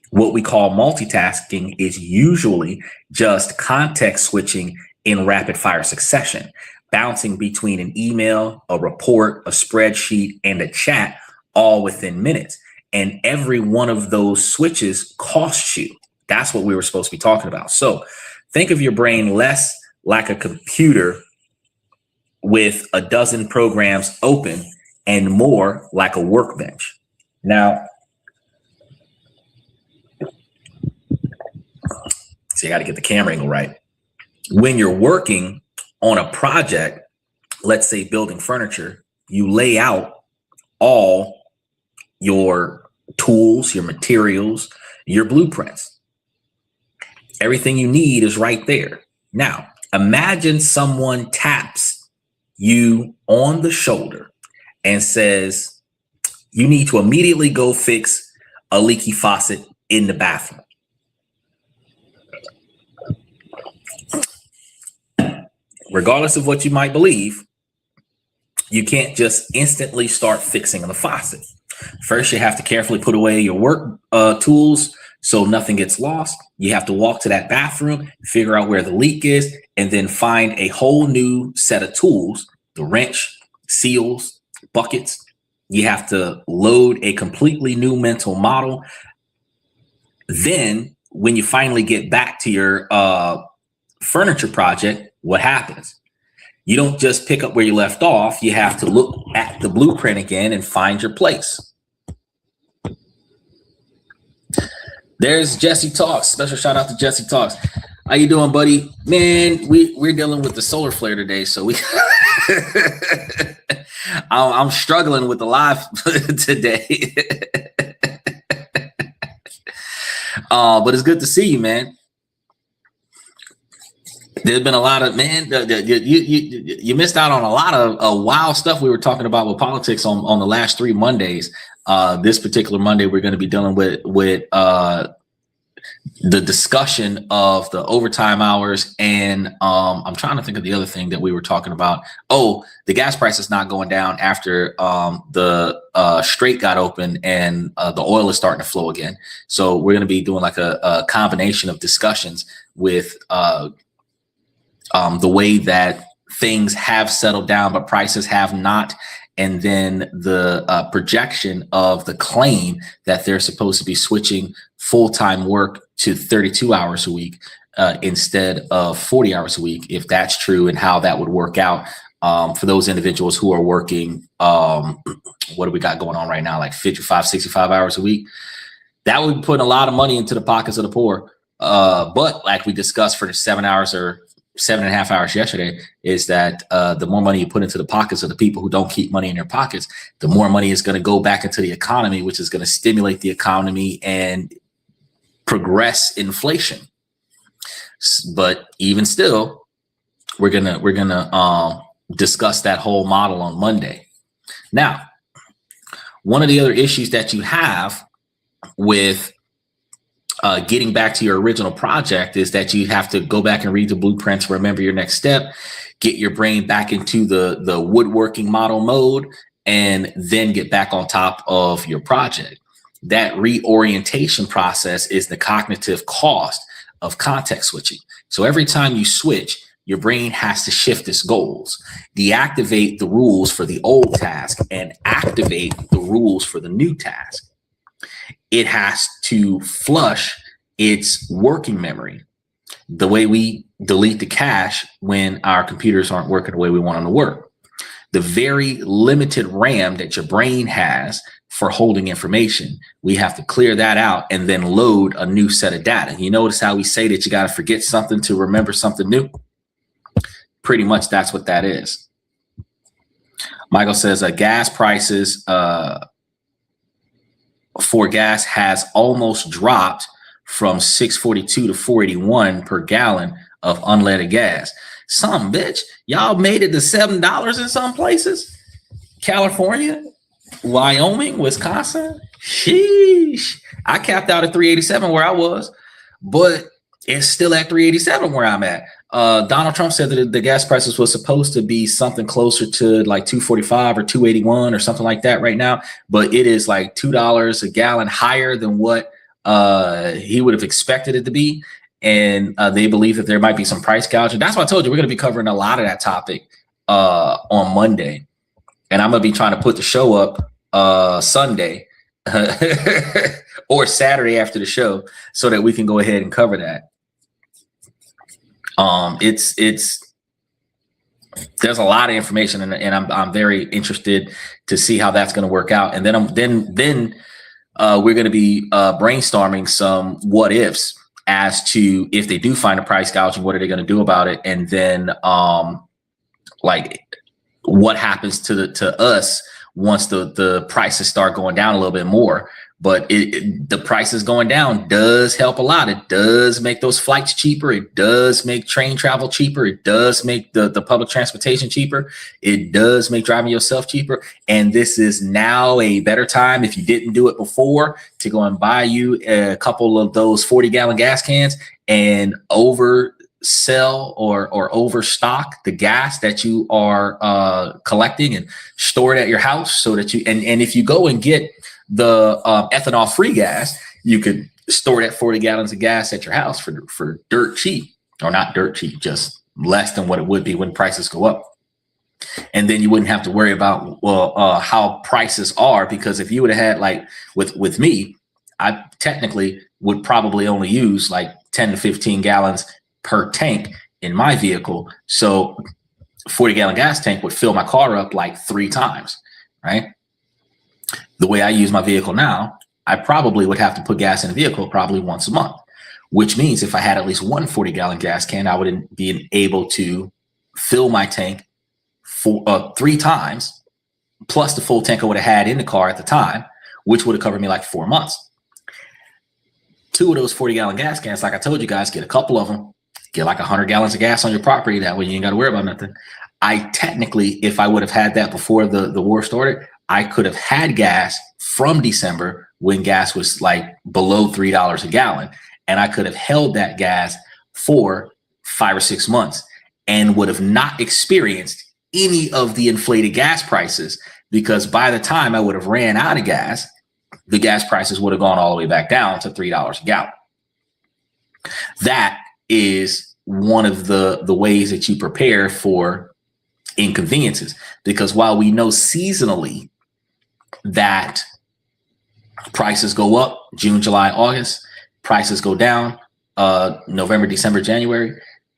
What we call multitasking is usually just context switching in rapid fire succession, bouncing between an email, a report, a spreadsheet, and a chat all within minutes. And every one of those switches costs you. That's what we were supposed to be talking about. So think of your brain less like a computer with a dozen programs open and more like a workbench. Now, see, I got to get the camera angle right. When you're working on a project, let's say building furniture, you lay out all your tools, your materials, your blueprints. Everything you need is right there. Now, imagine someone taps you on the shoulder and says, you need to immediately go fix a leaky faucet in the bathroom. Regardless of what you might believe, you can't just instantly start fixing the faucet. First, you have to carefully put away your work tools so nothing gets lost. You have to walk to that bathroom, figure out where the leak is, and then find a whole new set of tools, the wrench, seals, buckets. You have to load a completely new mental model. Then when you finally get back to your furniture project, what happens? You don't just pick up where you left off. You have to look at the blueprint again and find your place. There's Jesse Talks. Special shout out to Jesse Talks. How you doing, buddy? Man, we're dealing with the solar flare today, so we I'm struggling with the live today. But it's good to see you, man. There's been a lot of, man, you missed out on a lot of wild stuff we were talking about with politics on the last 3 Mondays. This particular Monday, we're going to be dealing with the discussion of the overtime hours. And I'm trying to think of the other thing that we were talking about. Oh, the gas price is not going down after the Strait got open and the oil is starting to flow again. So we're going to be doing like a combination of discussions with the way that things have settled down, but prices have not. And then the projection of the claim that they're supposed to be switching full-time work to 32 hours a week instead of 40 hours a week, if that's true, and how that would work out for those individuals who are working, what do we got going on right now, like 55, 65 hours a week. That would be putting a lot of money into the pockets of the poor. But like we discussed for the 7 hours or 7.5 hours yesterday, is that the more money you put into the pockets of the people who don't keep money in their pockets, the more money is going to go back into the economy, which is going to stimulate the economy and progress inflation. But even still, we're gonna discuss that whole model on Monday. Now, one of the other issues that you have with getting back to your original project is that you have to go back and read the blueprints, remember your next step, get your brain back into the woodworking model mode, and then get back on top of your project. That reorientation process is the cognitive cost of context switching. So every time you switch, your brain has to shift its goals, deactivate the rules for the old task, and activate the rules for the new task. It has to flush its working memory, the way we delete the cache when our computers aren't working the way we want them to work. The very limited RAM that your brain has for holding information, we have to clear that out and then load a new set of data. You notice how we say that you got to forget something to remember something new? Pretty much that's what that is. Michael says gas prices for gas has almost dropped from $6.42 to $4.81 per gallon of unleaded gas. Some bitch, y'all made it to $7 in some places. California, Wyoming, Wisconsin. Sheesh. I capped out at 387 where I was, but it's still at 387 where I'm at. Donald Trump said that the gas prices was supposed to be something closer to like 245 or 281 or something like that right now, but it is like $2 a gallon higher than what he would have expected it to be. And they believe that there might be some price gouging. That's why I told you we're going to be covering a lot of that topic on Monday. And I'm going to be trying to put the show up Sunday or Saturday after the show so that we can go ahead and cover that. There's a lot of information, and I'm very interested to see how that's going to work out. And then we're going to be brainstorming some what ifs as to if they do find a price gouging, what are they going to do about it? And then like what happens to us once the prices start going down a little bit more. But the prices going down does help a lot. It does make those flights cheaper. It does make train travel cheaper. It does make the public transportation cheaper. It does make driving yourself cheaper. And this is now a better time, if you didn't do it before, to go and buy you a couple of those 40-gallon gas cans and oversell or overstock the gas that you are collecting and store it at your house so that you, and if you go and get the ethanol free gas, you could store that 40 gallons of gas at your house for dirt cheap, or not dirt cheap, just less than what it would be when prices go up. And then you wouldn't have to worry about how prices are, because if you would have had, like with me, I technically would probably only use like 10 to 15 gallons per tank in my vehicle. So 40-gallon gas tank would fill my car up like 3 times, right? The way I use my vehicle now, I probably would have to put gas in the vehicle probably once a month, which means if I had at least one 40-gallon gas can, I would be able to fill my tank 3 times, plus the full tank I would have had in the car at the time, which would have covered me like 4 months. 2 of those 40-gallon gas cans, like I told you guys, get a couple of them, get like 100 gallons of gas on your property. That way you ain't got to worry about nothing. I technically, if I would have had that before the war started, I could have had gas from December when gas was like below $3 a gallon. And I could have held that gas for 5 or 6 months and would have not experienced any of the inflated gas prices, because by the time I would have ran out of gas, the gas prices would have gone all the way back down to $3 a gallon. That is one of the ways that you prepare for inconveniences. Because while we know seasonally that prices go up June, July, August, prices go down November, December, January.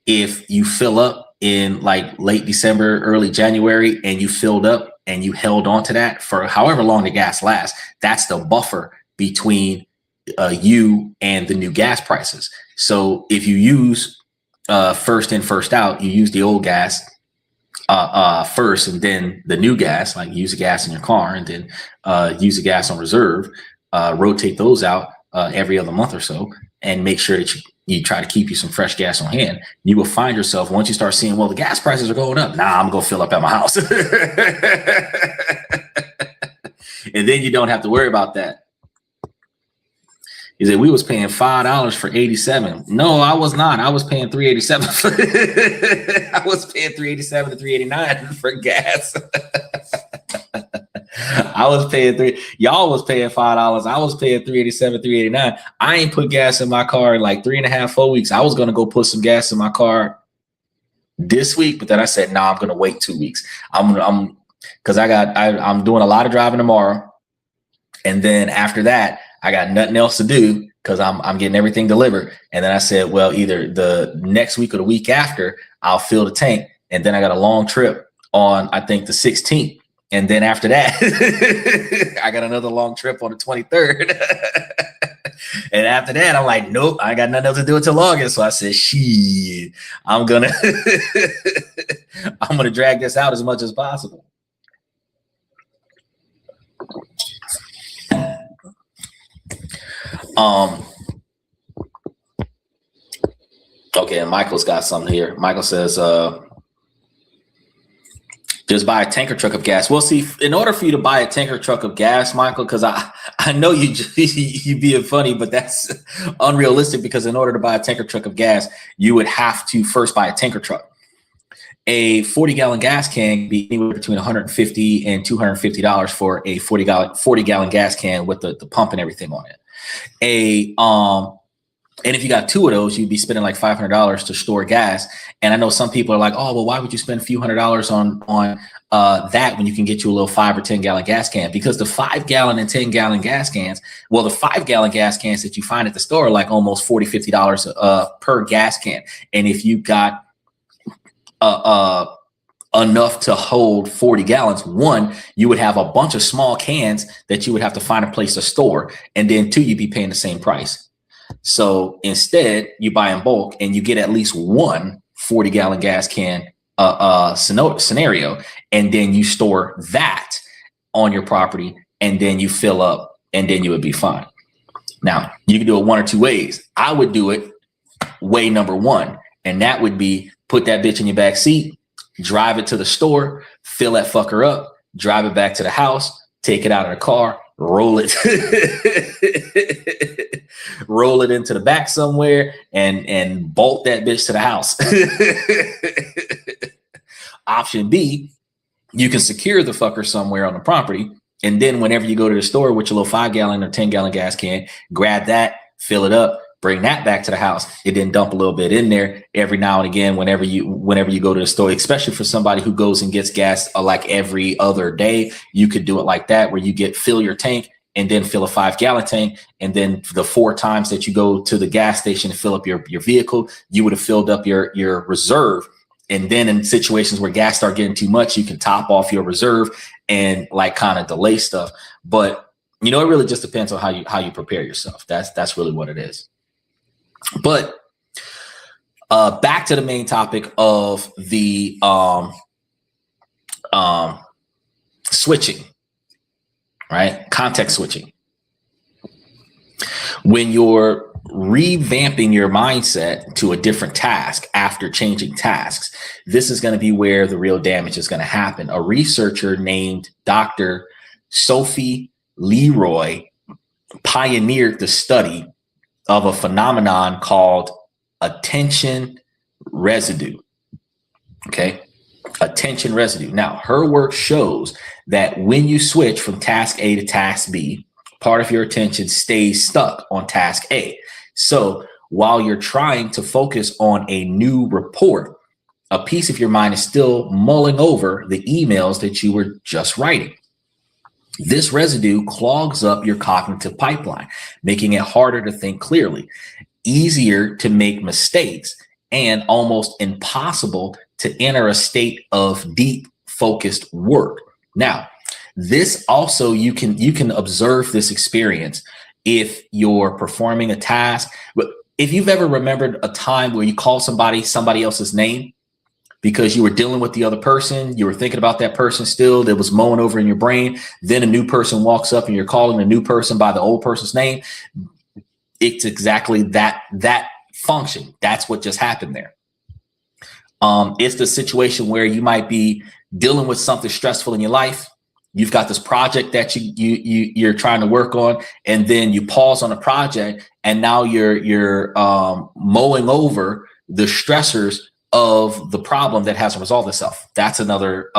If you fill up in like late December, early January, and you filled up and you held on to that for however long the gas lasts, that's the buffer between you and the new gas prices. So if you use first in, first out, you use the old gas first and then the new gas, like use the gas in your car and then use the gas on reserve, rotate those out every other month or so, and make sure that you try to keep you some fresh gas on hand. You will find yourself, once you start seeing, well, the gas prices are going up, I'm gonna fill up at my house. And then you don't have to worry about that. He said, we was paying $5 for 87. No, I was not. I was paying $3.87. I was paying $3.87 to $3.89 for gas. I was paying y'all was paying $5. I was paying $3.87, $3.89. I ain't put gas in my car in like 3.5, 4 weeks. I was gonna go put some gas in my car this week, but then I said, I'm gonna wait 2 weeks. I'm doing a lot of driving tomorrow, and then after that, I got nothing else to do because I'm getting everything delivered. And then I said, well, either the next week or the week after, I'll fill the tank. And then I got a long trip on, I think, the 16th. And then after that, I got another long trip on the 23rd. And after that, I'm like, nope, I got nothing else to do until August. So I said, shit, I'm gonna drag this out as much as possible. Okay, and Michael's got something here. Michael says, just buy a tanker truck of gas. Well, see, in order for you to buy a tanker truck of gas, Michael, because I know you being funny, but that's unrealistic, because in order to buy a tanker truck of gas, you would have to first buy a tanker truck. A 40-gallon gas can can be anywhere between $150 and $250 for a 40-gallon gas can with the pump and everything on it. And if you got two of those, you'd be spending like $500 to store gas. And I know some people are like, oh, well, why would you spend a few $100s on that when you can get you a little 5 or 10-gallon gas can? Because the 5-gallon and 10-gallon gas cans, well, the 5-gallon gas cans that you find at the store are like almost $40, $50 per gas can. And if you got enough to hold 40 gallons, one, you would have a bunch of small cans that you would have to find a place to store. And then two, you'd be paying the same price. So instead, you buy in bulk and you get at least one 40-gallon gas can scenario, and then you store that on your property, and then you fill up, and then you would be fine. Now, you can do it one or two ways. I would do it way number one, and that would be put that bitch in your back seat, drive it to the store, fill that fucker up, drive it back to the house, take it out of the car, roll it roll it into the back somewhere, and bolt that bitch to the house. Option B, you can secure the fucker somewhere on the property, and then whenever you go to the store with your little 5-gallon or 10-gallon gas can, grab that, fill it up, bring that back to the house, and then dump a little bit in there every now and again whenever you go to the store. Especially for somebody who goes and gets gas like every other day, you could do it like that, where you fill your tank and then fill a 5-gallon tank, and then the 4 times that you go to the gas station to fill up your vehicle, you would have filled up your reserve. And then in situations where gas start getting too much, you can top off your reserve and like kind of delay stuff. But it really just depends on how you prepare yourself. That's really what it is. But back to the main topic of the switching, right? Context switching. When you're revamping your mindset to a different task after changing tasks, this is going to be where the real damage is going to happen. A researcher named Dr. Sophie Leroy pioneered the study of a phenomenon called attention residue. Okay. Attention residue. Now, her work shows that when you switch from task A to task B, part of your attention stays stuck on task A. So while you're trying to focus on a new report, a piece of your mind is still mulling over the emails that you were just writing. This residue clogs up your cognitive pipeline, making it harder to think clearly, easier to make mistakes, and almost impossible to enter a state of deep focused work. Now, this also, you can observe this experience if you're performing a task. But if you've ever remembered a time where you called somebody else's name because you were dealing with the other person, you were thinking about that person still, that was mowing over in your brain, then a new person walks up and you're calling a new person by the old person's name, it's exactly that function. That's what just happened there. It's the situation where you might be dealing with something stressful in your life. You've got this project that you're trying to work on, and then you pause on a project, and now you're mowing over the stressors of the problem that hasn't resolved itself. That's another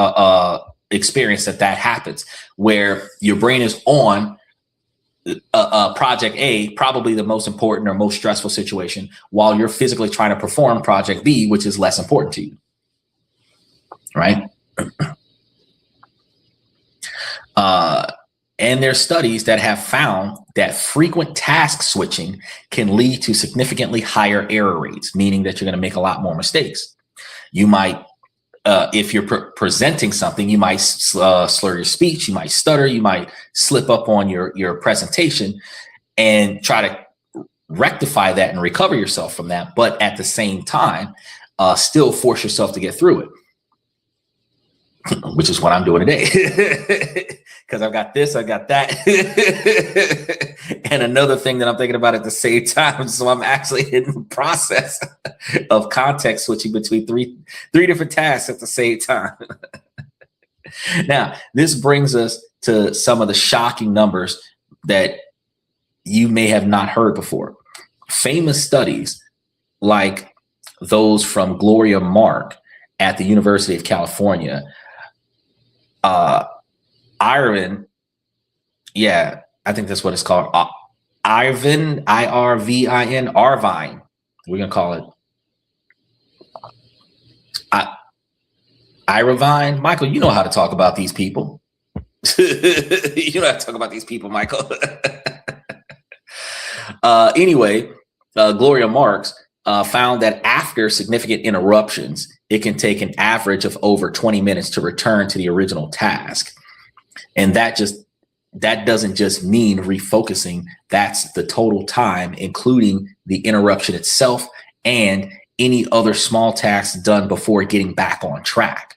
experience that happens, where your brain is on project A, probably the most important or most stressful situation, while you're physically trying to perform project B, which is less important to you, right? And there's studies that have found that frequent task switching can lead to significantly higher error rates, meaning that you're going to make a lot more mistakes. You might, if you're presenting something, you might slur your speech, you might stutter, you might slip up on your presentation, and try to rectify that and recover yourself from that. But at the same time, still force yourself to get through it, which is what I'm doing today. Because I've got this, I got that, and another thing that I'm thinking about at the same time. So I'm actually in the process of context switching between three different tasks at the same time. Now, this brings us to some of the shocking numbers that you may have not heard before. Famous studies like those from Gloria Mark at the University of California, Irvin, yeah, I think that's what it's called. Irvin, Irvin, Arvine. We're gonna call it Irvine. Michael, you know how to talk about these people. You know how to talk about these people, Michael. Anyway, Gloria Marks found that after significant interruptions, it can take an average of over 20 minutes to return to the original task. And that doesn't just mean refocusing. That's the total time, including the interruption itself and any other small tasks done before getting back on track.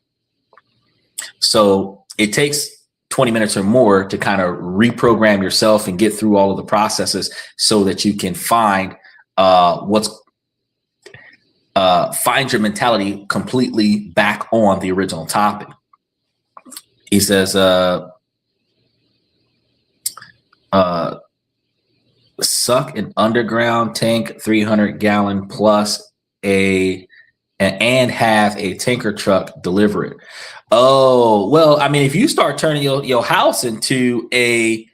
So it takes 20 minutes or more to kind of reprogram yourself and get through all of the processes so that you can find find your mentality completely back on the original topic. He says, suck an underground tank, 300-gallon plus and have a tanker truck deliver it. Oh, well, I mean, if you start turning your house into a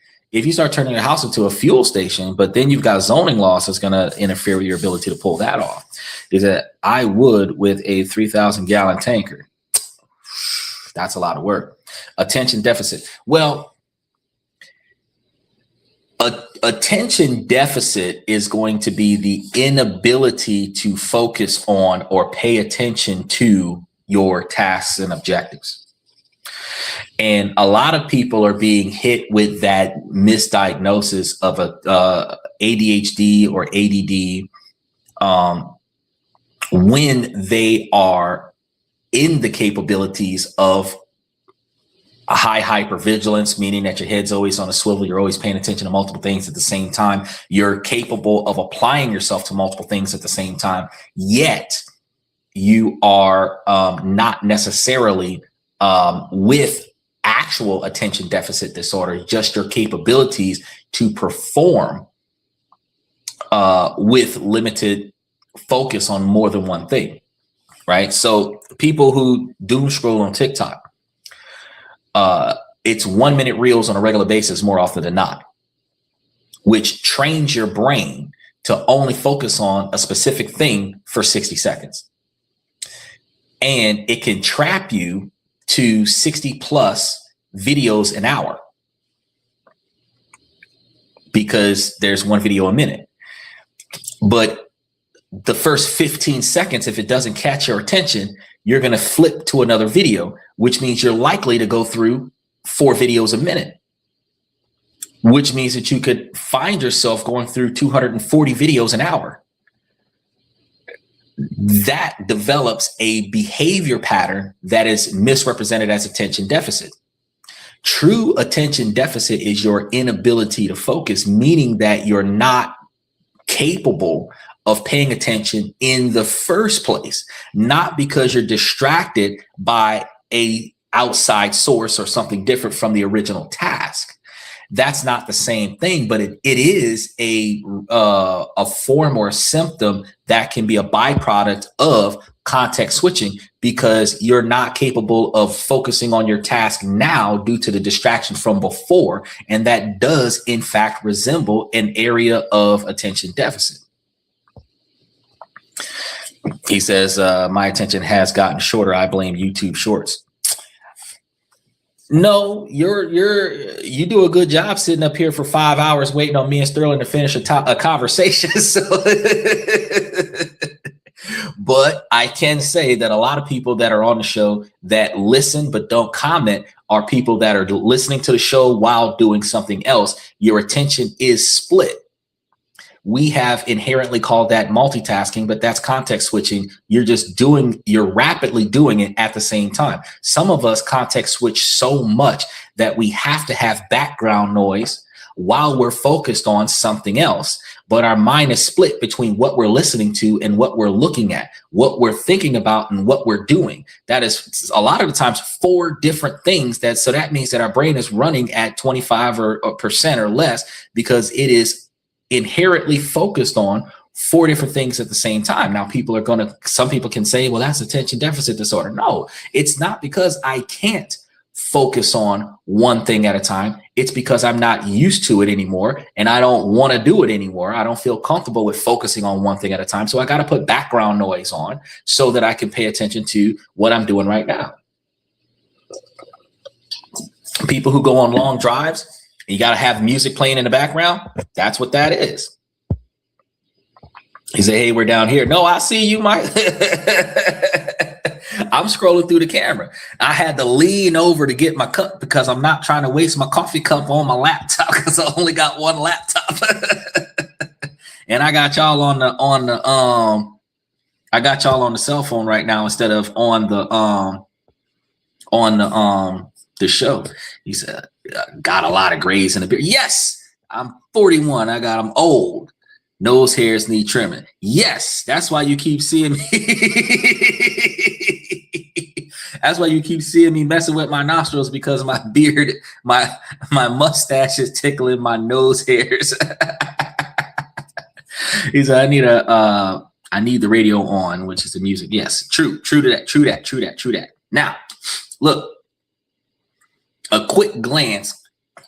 fuel station, but then you've got zoning laws that's going to interfere with your ability to pull that off. Is that I would with a 3,000-gallon tanker. That's a lot of work. Attention deficit. Well, attention deficit is going to be the inability to focus on or pay attention to your tasks and objectives. And a lot of people are being hit with that misdiagnosis of ADHD or ADD when they are in the capabilities of a high hypervigilance, meaning that your head's always on a swivel. You're always paying attention to multiple things at the same time. You're capable of applying yourself to multiple things at the same time, yet you are not necessarily with actual attention deficit disorder, just your capabilities to perform with limited focus on more than one thing, right? So people who doom scroll on TikTok, it's 1 minute reels on a regular basis more often than not, which trains your brain to only focus on a specific thing for 60 seconds. and it can trap you to 60 plus videos an hour because there's one video a minute. But the first 15 seconds, if it doesn't catch your attention, you're going to flip to another video, which means you're likely to go through 4 videos a minute, which means that you could find yourself going through 240 videos an hour. That develops a behavior pattern that is misrepresented as attention deficit. True attention deficit is your inability to focus, meaning that you're not capable of paying attention in the first place, not because you're distracted by a outside source or something different from the original task. That's not the same thing, but it is a form or a symptom that can be a byproduct of context switching, because you're not capable of focusing on your task now due to the distraction from before. And that does, in fact, resemble an area of attention deficit. He says, my attention has gotten shorter. I blame YouTube Shorts. No, you do a good job sitting up here for 5 hours waiting on me and Sterling to finish a conversation. So, but I can say that a lot of people that are on the show that listen but don't comment are people that are listening to the show while doing something else. Your attention is split. We have inherently called that multitasking, but that's context switching. You're rapidly doing it at the same time. Some of us context switch so much that we have to have background noise while we're focused on something else. But our mind is split between what we're listening to and what we're looking at, what we're thinking about and what we're doing. That is a lot of the times 4 different things. So that means that our brain is running at 25% or less, because it is inherently focused on 4 different things at the same time. Now, some people can say, well, that's attention deficit disorder. No, it's not, because I can't focus on one thing at a time. It's because I'm not used to it anymore, and I don't want to do it anymore. I don't feel comfortable with focusing on one thing at a time. So I got to put background noise on so that I can pay attention to what I'm doing right now. People who go on long drives, you got to have music playing in the background. That's what that is. He said, hey, we're down here. No, I see you, Mike. I'm scrolling through the camera. I had to lean over to get my cup because I'm not trying to waste my coffee cup on my laptop, because I only got one laptop. And I got y'all on the cell phone right now instead of on the show. He said, got a lot of grays in the beard. Yes, I'm 41. I got them old. Nose hairs need trimming. Yes, that's why you keep seeing me. That's why you keep seeing me messing with my nostrils, because my beard, my mustache is tickling my nose hairs. He said, I need the radio on, which is the music. Yes, true to that. Now, look. A quick glance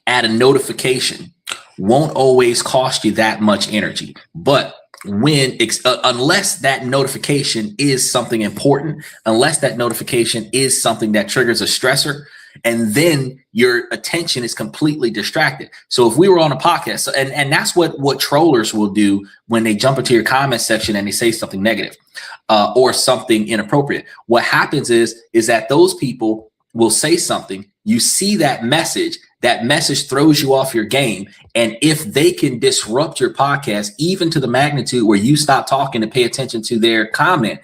at a notification won't always cost you that much energy, but unless that notification is something important, unless that notification is something that triggers a stressor, and then your attention is completely distracted. So if we were on a podcast, and that's what trollers will do when they jump into your comment section and they say something negative or something inappropriate. What happens is that those people will say something, you see that message throws you off your game. And if they can disrupt your podcast, even to the magnitude where you stop talking to pay attention to their comment,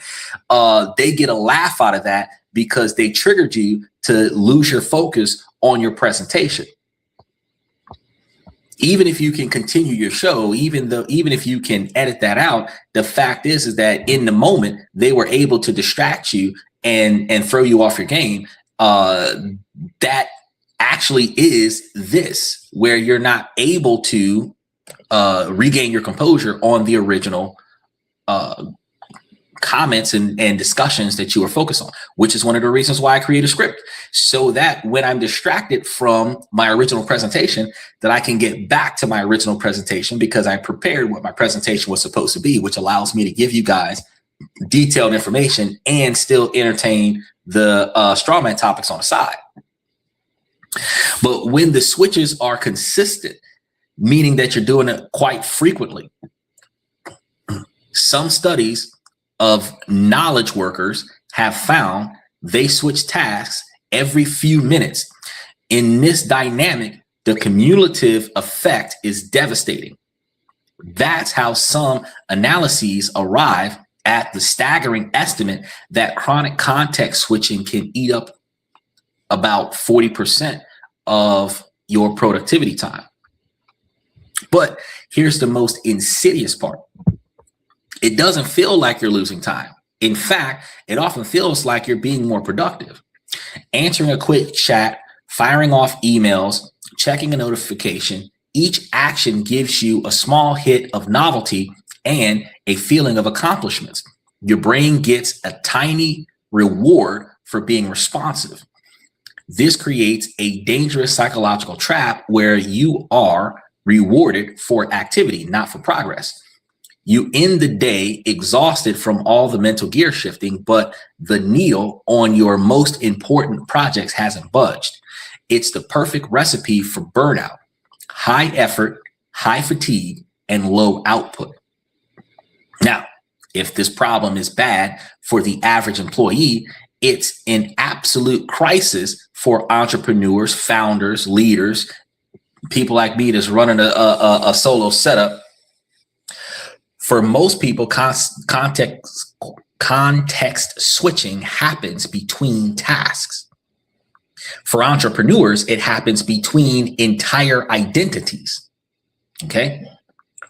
they get a laugh out of that because they triggered you to lose your focus on your presentation. Even if you can continue your show, even if you can edit that out, the fact is that in the moment they were able to distract you and throw you off your game. That actually is this, where you're not able to regain your composure on the original comments and discussions that you are focused on, which is one of the reasons why I create a script, so that when I'm distracted from my original presentation, that I can get back to my original presentation, because I prepared what my presentation was supposed to be, which allows me to give you guys detailed information and still entertain the strawman topics on the side. But when the switches are consistent, meaning that you're doing it quite frequently, some studies of knowledge workers have found they switch tasks every few minutes. In this dynamic, the cumulative effect is devastating. That's how some analyses arrive at the staggering estimate that chronic context switching can eat up about 40% of your productivity time. But here's the most insidious part. It doesn't feel like you're losing time. In fact, it often feels like you're being more productive. Answering a quick chat, firing off emails, checking a notification, each action gives you a small hit of novelty and a feeling of accomplishments. Your brain gets a tiny reward for being responsive. This creates a dangerous psychological trap where you are rewarded for activity, not for progress. You end the day exhausted from all the mental gear shifting, but the needle on your most important projects hasn't budged. It's the perfect recipe for burnout: high effort, high fatigue, and low output. Now, if this problem is bad for the average employee, it's an absolute crisis for entrepreneurs, founders, leaders, people like me that's running a solo setup. For most people, context switching happens between tasks. For entrepreneurs, it happens between entire identities. Okay.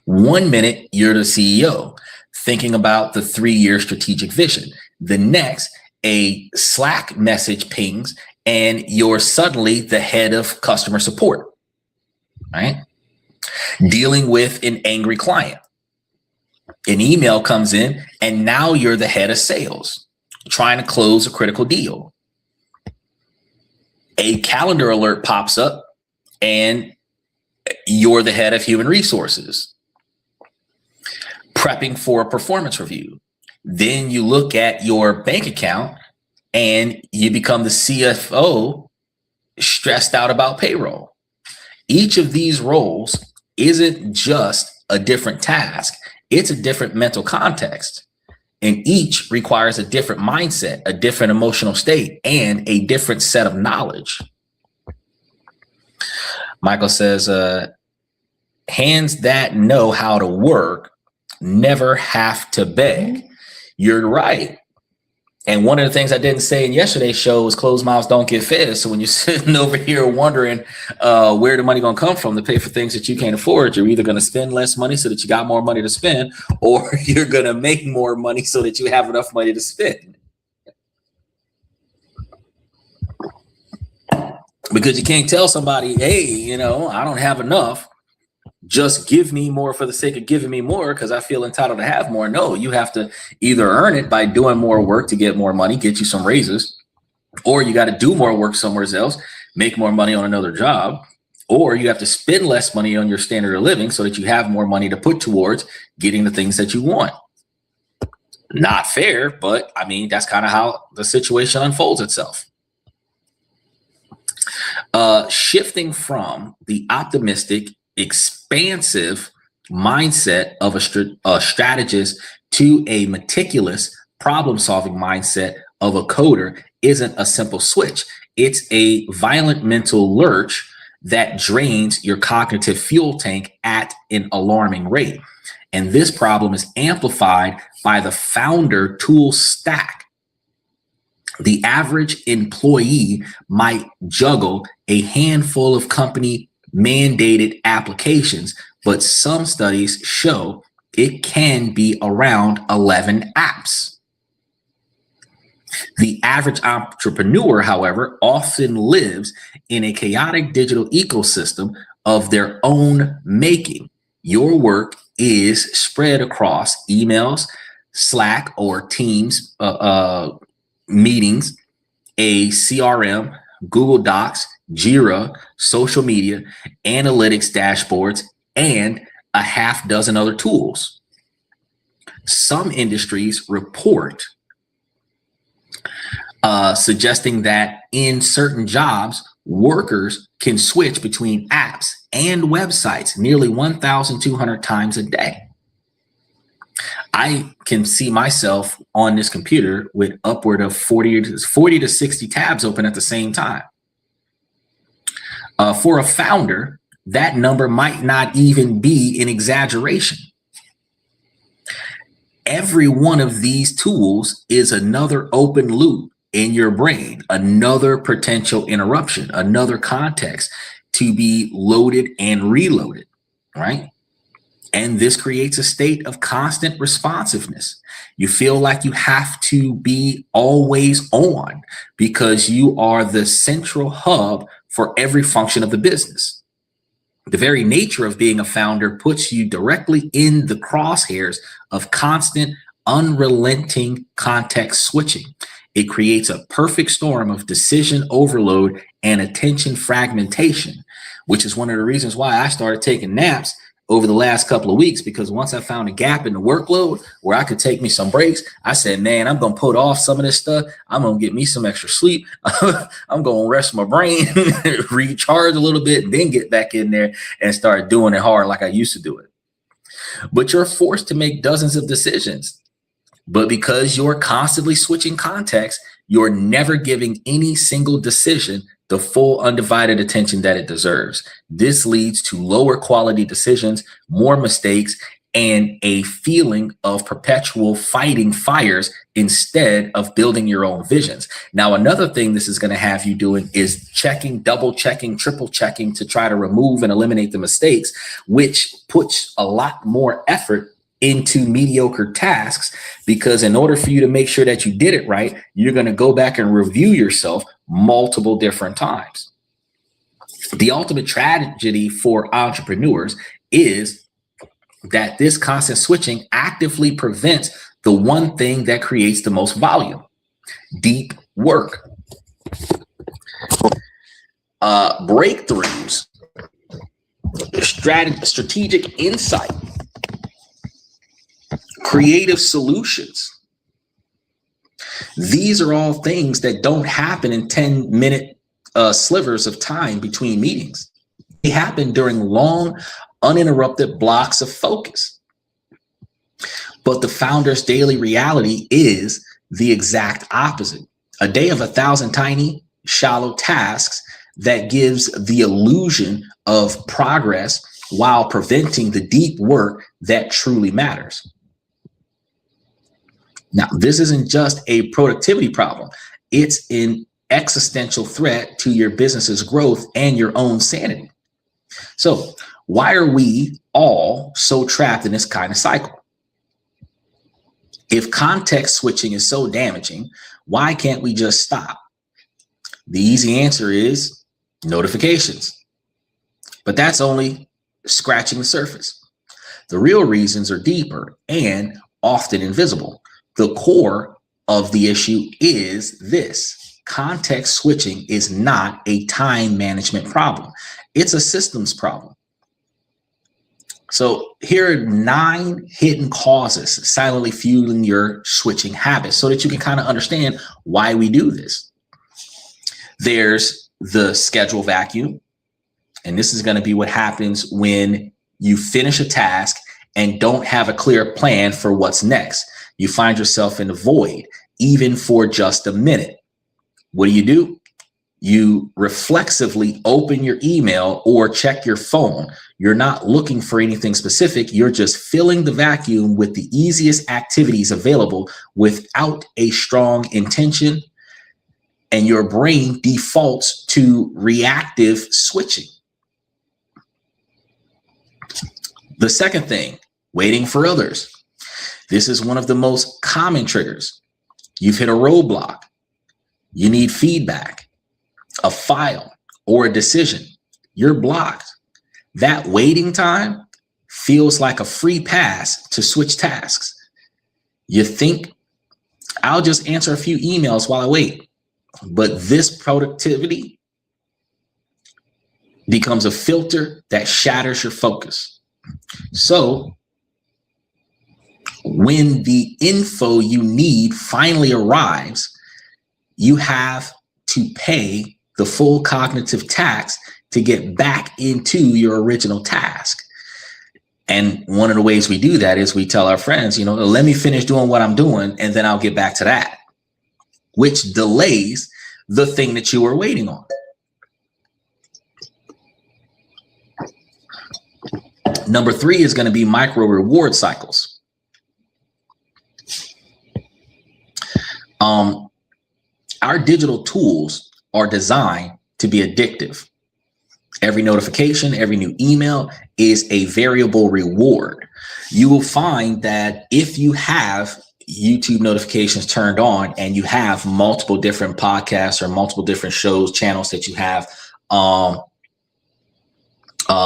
1 minute, you're the CEO thinking about the 3-year strategic vision. The next, a Slack message pings and you're suddenly the head of customer support, right? Dealing with an angry client. An email comes in and now you're the head of sales, trying to close a critical deal. A calendar alert pops up and you're the head of human resources, prepping for a performance review. Then you look at your bank account and you become the CFO, stressed out about payroll. Each of these roles isn't just a different task. It's a different mental context, and each requires a different mindset, a different emotional state, and a different set of knowledge. Michael says, hands that know how to work never have to beg. You're right. And one of the things I didn't say in yesterday's show was closed mouths don't get fed. So when you're sitting over here wondering where the money going to come from to pay for things that you can't afford, you're either going to spend less money so that you got more money to spend, or you're going to make more money so that you have enough money to spend. Because you can't tell somebody, hey, you know, I don't have enough. Just give me more for the sake of giving me more because I feel entitled to have more. No, you have to either earn it by doing more work to get more money, get you some raises, or you got to do more work somewhere else, make more money on another job, or you have to spend less money on your standard of living so that you have more money to put towards getting the things that you want. Not fair, but I mean, that's kind of how the situation unfolds itself. Shifting from the optimistic, expansive mindset of a strategist to a meticulous problem-solving mindset of a coder isn't a simple switch. It's a violent mental lurch that drains your cognitive fuel tank at an alarming rate. And this problem is amplified by the founder tool stack. The average employee might juggle a handful of company mandated applications, but some studies show it can be around 11 apps. The average entrepreneur, however, often lives in a chaotic digital ecosystem of their own making. Your work is spread across emails, Slack or Teams meetings, a CRM, Google Docs, Jira, social media, analytics dashboards, and a half dozen other tools. Some industries report suggesting that in certain jobs, workers can switch between apps and websites nearly 1,200 times a day. I can see myself on this computer with upward of 40 to 60 tabs open at the same time. For a founder, that number might not even be an exaggeration. Every one of these tools is another open loop in your brain, another potential interruption, another context to be loaded and reloaded, right? And this creates a state of constant responsiveness. You feel like you have to be always on because you are the central hub for every function of the business. The very nature of being a founder puts you directly in the crosshairs of constant, unrelenting context switching. It creates a perfect storm of decision overload and attention fragmentation, which is one of the reasons why I started taking naps over the last couple of weeks, because once I found a gap in the workload where I could take me some breaks, I said, man, I'm going to put off some of this stuff. I'm going to get me some extra sleep. I'm going to rest my brain, recharge a little bit, and then get back in there and start doing it hard like I used to do it. But you're forced to make dozens of decisions. But because you're constantly switching context, you're never giving any single decision the full undivided attention that it deserves. This leads to lower quality decisions, more mistakes, and a feeling of perpetual fighting fires instead of building your own visions. Now, another thing this is going to have you doing is checking, double checking, triple checking to try to remove and eliminate the mistakes, which puts a lot more effort into mediocre tasks, because in order for you to make sure that you did it right, you're going to go back and review yourself multiple different times. The ultimate tragedy for entrepreneurs is that this constant switching actively prevents the one thing that creates the most volume: deep work. Breakthroughs, strategic insight, creative solutions. These are all things that don't happen in 10-minute slivers of time between meetings. They happen during long, uninterrupted blocks of focus. But the founder's daily reality is the exact opposite. A day of 1,000 tiny, shallow tasks that gives the illusion of progress while preventing the deep work that truly matters. Now, this isn't just a productivity problem. It's an existential threat to your business's growth and your own sanity. So why are we all so trapped in this kind of cycle? If context switching is so damaging, why can't we just stop? The easy answer is notifications. But that's only scratching the surface. The real reasons are deeper and often invisible. The core of the issue is this: context switching is not a time management problem. It's a systems problem. So here are 9 hidden causes silently fueling your switching habits so that you can kind of understand why we do this. There's the schedule vacuum. And this is going to be what happens when you finish a task and don't have a clear plan for what's next. You find yourself in the void, even for just a minute. What do? You reflexively open your email or check your phone. You're not looking for anything specific. You're just filling the vacuum with the easiest activities available without a strong intention. And your brain defaults to reactive switching. The second thing, waiting for others. This is one of the most common triggers. You've hit a roadblock. You need feedback, a file, or a decision. You're blocked. That waiting time feels like a free pass to switch tasks. You think, I'll just answer a few emails while I wait. But this productivity becomes a filter that shatters your focus. So When the info you need finally arrives, you have to pay the full cognitive tax to get back into your original task. And one of the ways we do that is we tell our friends, let me finish doing what I'm doing and then I'll get back to that, which delays the thing that you were waiting on. Number 3 is going to be micro reward cycles. Our digital tools are designed to be addictive. Every notification, every new email is a variable reward. You will find that if you have YouTube notifications turned on and you have multiple different podcasts or multiple different shows, channels that you have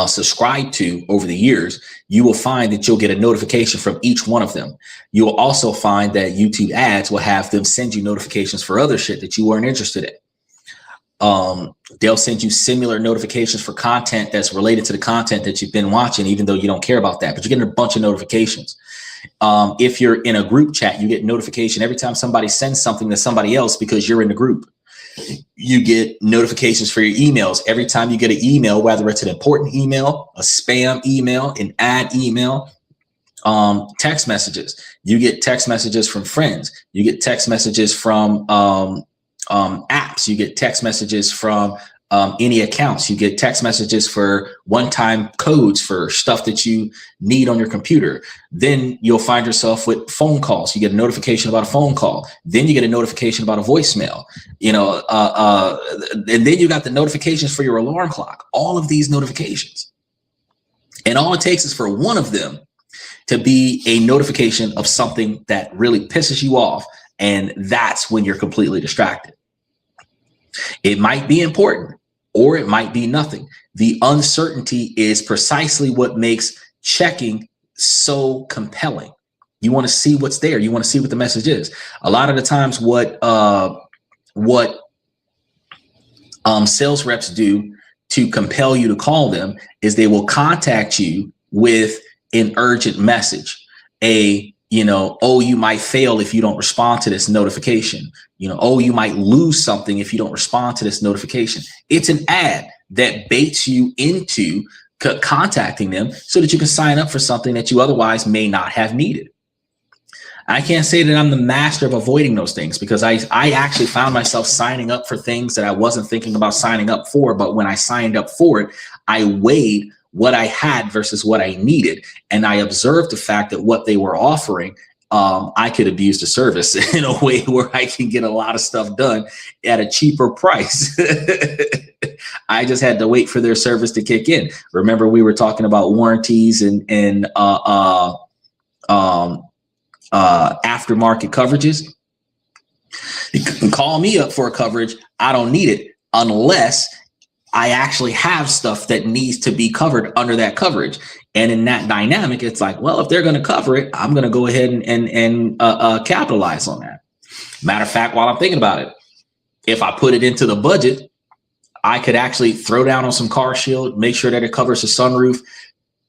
subscribed to over the years, you will find that you'll get a notification from each one of them. You will also find that YouTube ads will have them send you notifications for other shit that you weren't interested in. They'll send you similar notifications for content that's related to the content that you've been watching, even though you don't care about that, but you're getting a bunch of notifications. If you're in a group chat, you get notification every time somebody sends something to somebody else because you're in the group. You get notifications for your emails every time you get an email, whether it's an important email, a spam email, an ad email, text messages. You get text messages from friends. You get text messages from apps. You get text messages from any accounts. You get text messages for one-time codes for stuff that you need on your computer. Then you'll find yourself with phone calls. You get a notification about a phone call. Then you get a notification about a voicemail. And then you got the notifications for your alarm clock. All of these notifications. And all it takes is for one of them to be a notification of something that really pisses you off. And that's when you're completely distracted. It might be important or it might be nothing. The uncertainty is precisely what makes checking so compelling. You want to see what's there. You want to see what the message is. A lot of the times what sales reps do to compel you to call them is they will contact you with an urgent message. You might fail if you don't respond to this notification. You might lose something if you don't respond to this notification. It's an ad that baits you into contacting them so that you can sign up for something that you otherwise may not have needed. I can't say that I'm the master of avoiding those things because I actually found myself signing up for things that I wasn't thinking about signing up for. But when I signed up for it, I weighed what I had versus what I needed. And I observed the fact that what they were offering, I could abuse the service in a way where I can get a lot of stuff done at a cheaper price. I just had to wait for their service to kick in. Remember, we were talking about warranties and aftermarket coverages. You can call me up for a coverage. I don't need it unless I actually have stuff that needs to be covered under that coverage. And in that dynamic, it's like, well, if they're going to cover it, I'm going to go ahead and capitalize on that. Matter of fact, while I'm thinking about it, if I put it into the budget, I could actually throw down on some car shield, make sure that it covers the sunroof,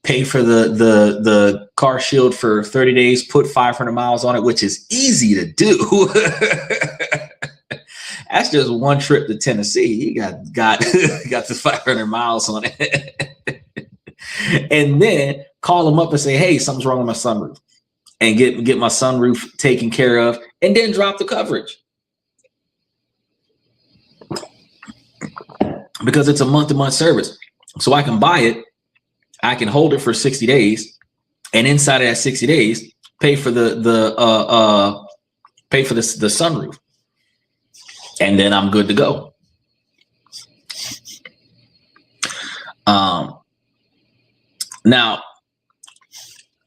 pay for the car shield for 30 days, put 500 miles on it, which is easy to do. That's just one trip to Tennessee. You got the 500 miles on it. And then call them up and say, hey, something's wrong with my sunroof, and get my sunroof taken care of, and then drop the coverage. Because it's a month-to-month service. So I can buy it, I can hold it for 60 days, and inside of that 60 days, pay for the sunroof. And then I'm good to go. Now,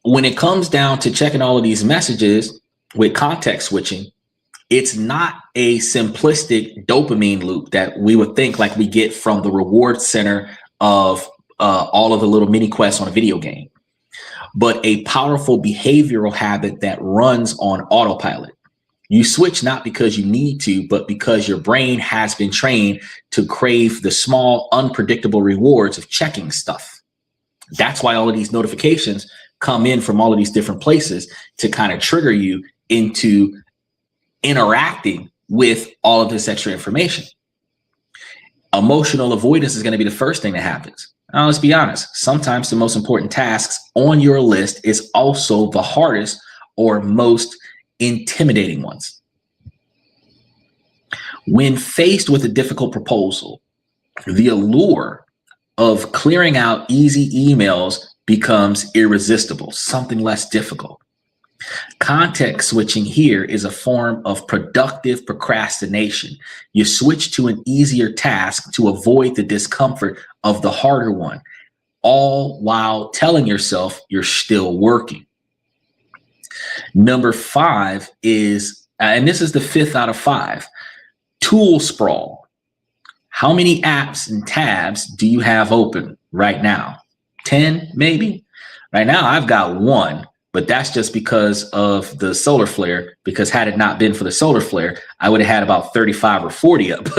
when it comes down to checking all of these messages with context switching, it's not a simplistic dopamine loop that we would think like we get from the reward center of all of the little mini quests on a video game, but a powerful behavioral habit that runs on autopilot. You switch not because you need to, but because your brain has been trained to crave the small, unpredictable rewards of checking stuff. That's why all of these notifications come in from all of these different places to kind of trigger you into interacting with all of this extra information. Emotional avoidance is going to be the first thing that happens. Now, let's be honest. Sometimes the most important tasks on your list is also the hardest or most intimidating ones. When faced with a difficult proposal, the allure of clearing out easy emails becomes irresistible, something less difficult. Context switching here is a form of productive procrastination. You switch to an easier task to avoid the discomfort of the harder one, all while telling yourself you're still working. Number 5 is, and this is the 5th out of 5, tool sprawl. How many apps and tabs do you have open right now? 10, maybe? Right now, I've got 1. But that's just because of the solar flare, because had it not been for the solar flare, I would have had about 35 or 40 up.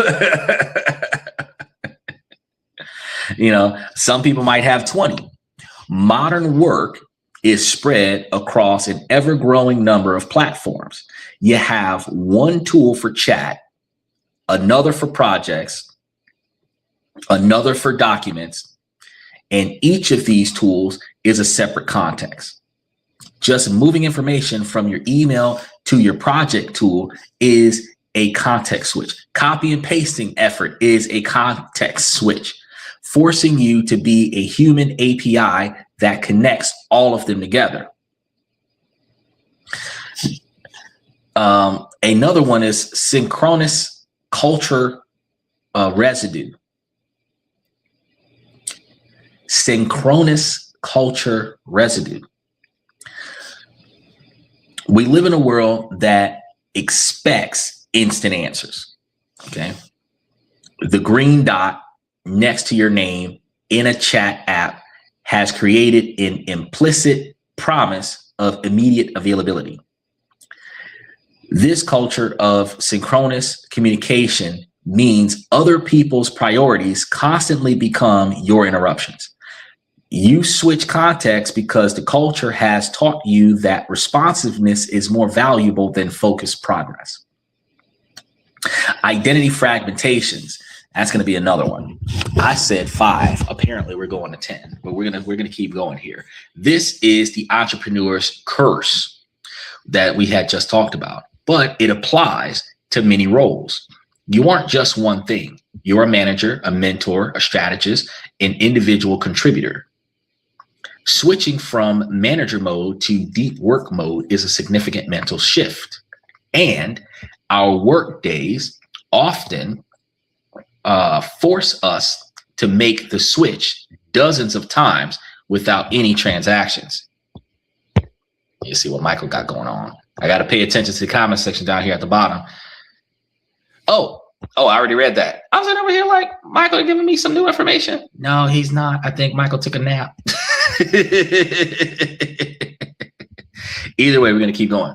You know, some people might have 20. Modern work is spread across an ever-growing number of platforms. You have one tool for chat, another for projects, another for documents, and each of these tools is a separate context. Just moving information from your email to your project tool is a context switch. Copy and pasting effort is a context switch, forcing you to be a human API that connects all of them together. Another one is synchronous culture residue. Synchronous culture residue. We live in a world that expects instant answers, okay? The green dot next to your name in a chat app has created an implicit promise of immediate availability. This culture of synchronous communication means other people's priorities constantly become your interruptions. You switch context because the culture has taught you that responsiveness is more valuable than focused progress. Identity fragmentations. That's going to be another one. I said 5. Apparently, we're going to 10, but we're gonna keep going here. This is the entrepreneur's curse that we had just talked about, but it applies to many roles. You aren't just one thing. You're a manager, a mentor, a strategist, an individual contributor. Switching from manager mode to deep work mode is a significant mental shift. And our work days often force us to make the switch dozens of times without any transactions. You see what Michael got going on. I got to pay attention to the comment section down here at the bottom. Oh, I already read that. I was over here like, Michael giving me some new information. No, he's not. I think Michael took a nap. Either way, we're going to keep going.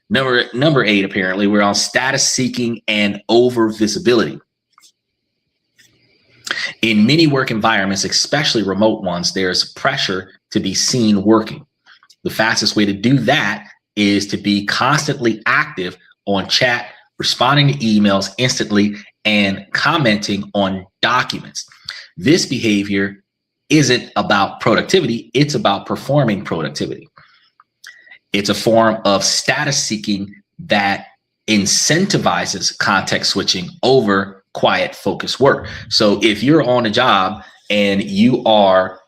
Number 8, apparently, we're on status seeking and over visibility. In many work environments, especially remote ones, there's pressure to be seen working. The fastest way to do that is to be constantly active on chat, responding to emails instantly, and commenting on documents. This behavior isn't about productivity, it's about performing productivity. It's a form of status seeking that incentivizes context switching over quiet, focused work. So if you're on a job and you are,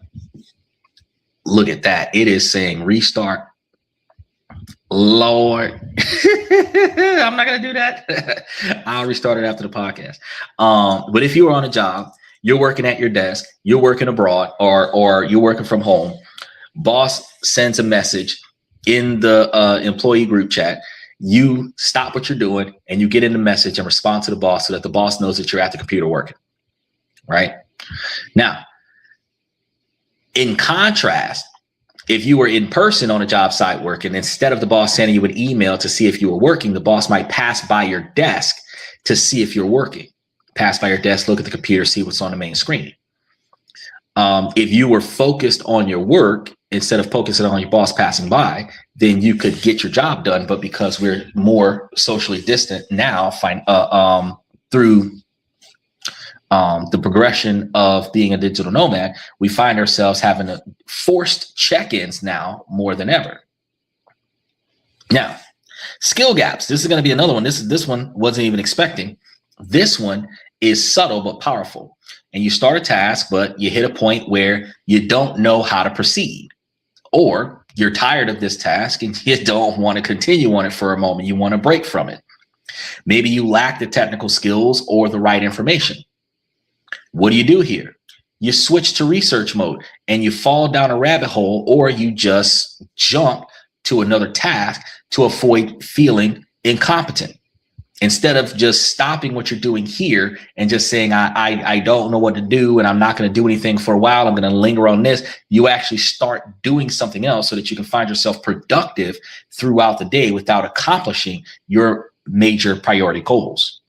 look at that, it is saying restart. Lord, I'm not going to do that. I'll restart it after the podcast. But if you are on a job, you're working at your desk, you're working abroad, or you're working from home, boss sends a message in the employee group chat, you stop what you're doing and you get in the message and respond to the boss so that the boss knows that you're at the computer working, right? Now, in contrast, if you were in person on a job site working, instead of the boss sending you an email to see if you were working, the boss might pass by your desk to see if you're working. Pass by your desk, look at the computer, see what's on the main screen. If you were focused on your work instead of focusing on your boss passing by, then you could get your job done. But because we're more socially distant now, through the progression of being a digital nomad, we find ourselves having forced check-ins now more than ever. Now, skill gaps. This is going to be another one. This one wasn't even expecting. This one is subtle but powerful. And you start a task, but you hit a point where you don't know how to proceed, or you're tired of this task and you don't want to continue on it for a moment. You want to break from it. Maybe you lack the technical skills or the right information. What do you do here? You switch to research mode and you fall down a rabbit hole, or you just jump to another task to avoid feeling incompetent. Instead of just stopping what you're doing here and just saying, I don't know what to do and I'm not going to do anything for a while, I'm going to linger on this, you actually start doing something else so that you can find yourself productive throughout the day without accomplishing your major priority goals.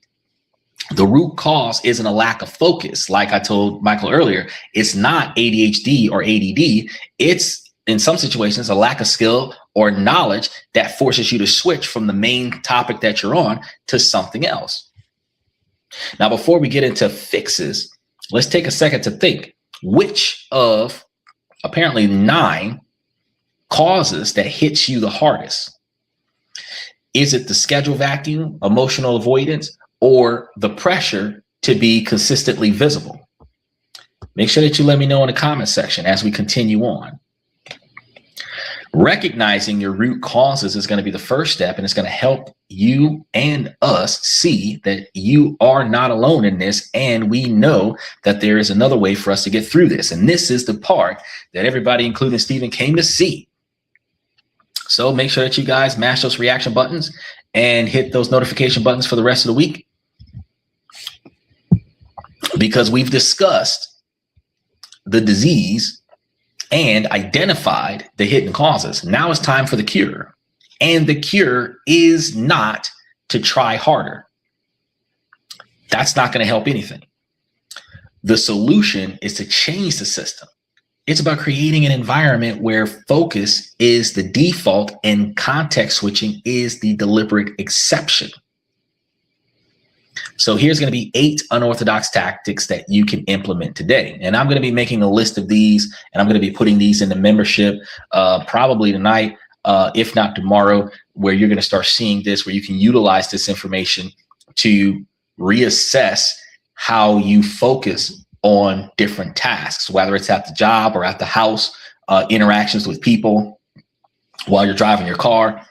The root cause isn't a lack of focus. Like I told Michael earlier, it's not ADHD or ADD. It's, in some situations, a lack of skill or knowledge that forces you to switch from the main topic that you're on to something else. Now, before we get into fixes, let's take a second to think, which of apparently 9 causes that hits you the hardest? Is it the schedule vacuum, emotional avoidance, or the pressure to be consistently visible? Make sure that you let me know in the comment section as we continue on. Recognizing your root causes is going to be the first step, and it's going to help you and us see that you are not alone in this, and we know that there is another way for us to get through this. And this is the part that everybody, including Stephen, came to see. So make sure that you guys mash those reaction buttons and hit those notification buttons for the rest of the week, because we've discussed the disease and identified the hidden causes. Now it's time for the cure. And the cure is not to try harder. That's not going to help anything. The solution is to change the system. It's about creating an environment where focus is the default and context switching is the deliberate exception. So here's going to be 8 unorthodox tactics that you can implement today. And I'm going to be making a list of these, and I'm going to be putting these in the membership probably tonight, if not tomorrow, where you're going to start seeing this, where you can utilize this information to reassess how you focus on different tasks, whether it's at the job or at the house, interactions with people while you're driving your car.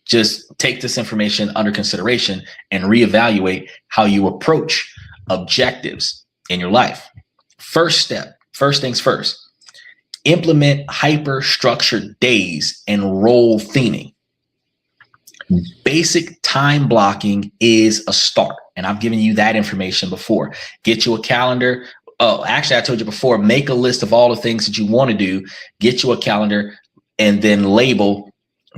Just take this information under consideration and reevaluate how you approach objectives in your life. First step, first things first, implement hyper-structured days and role theming. Basic time blocking is a start, and I've given you that information before. Get you a calendar. Oh, actually, I told you before, make a list of all the things that you want to do, get you a calendar, and then label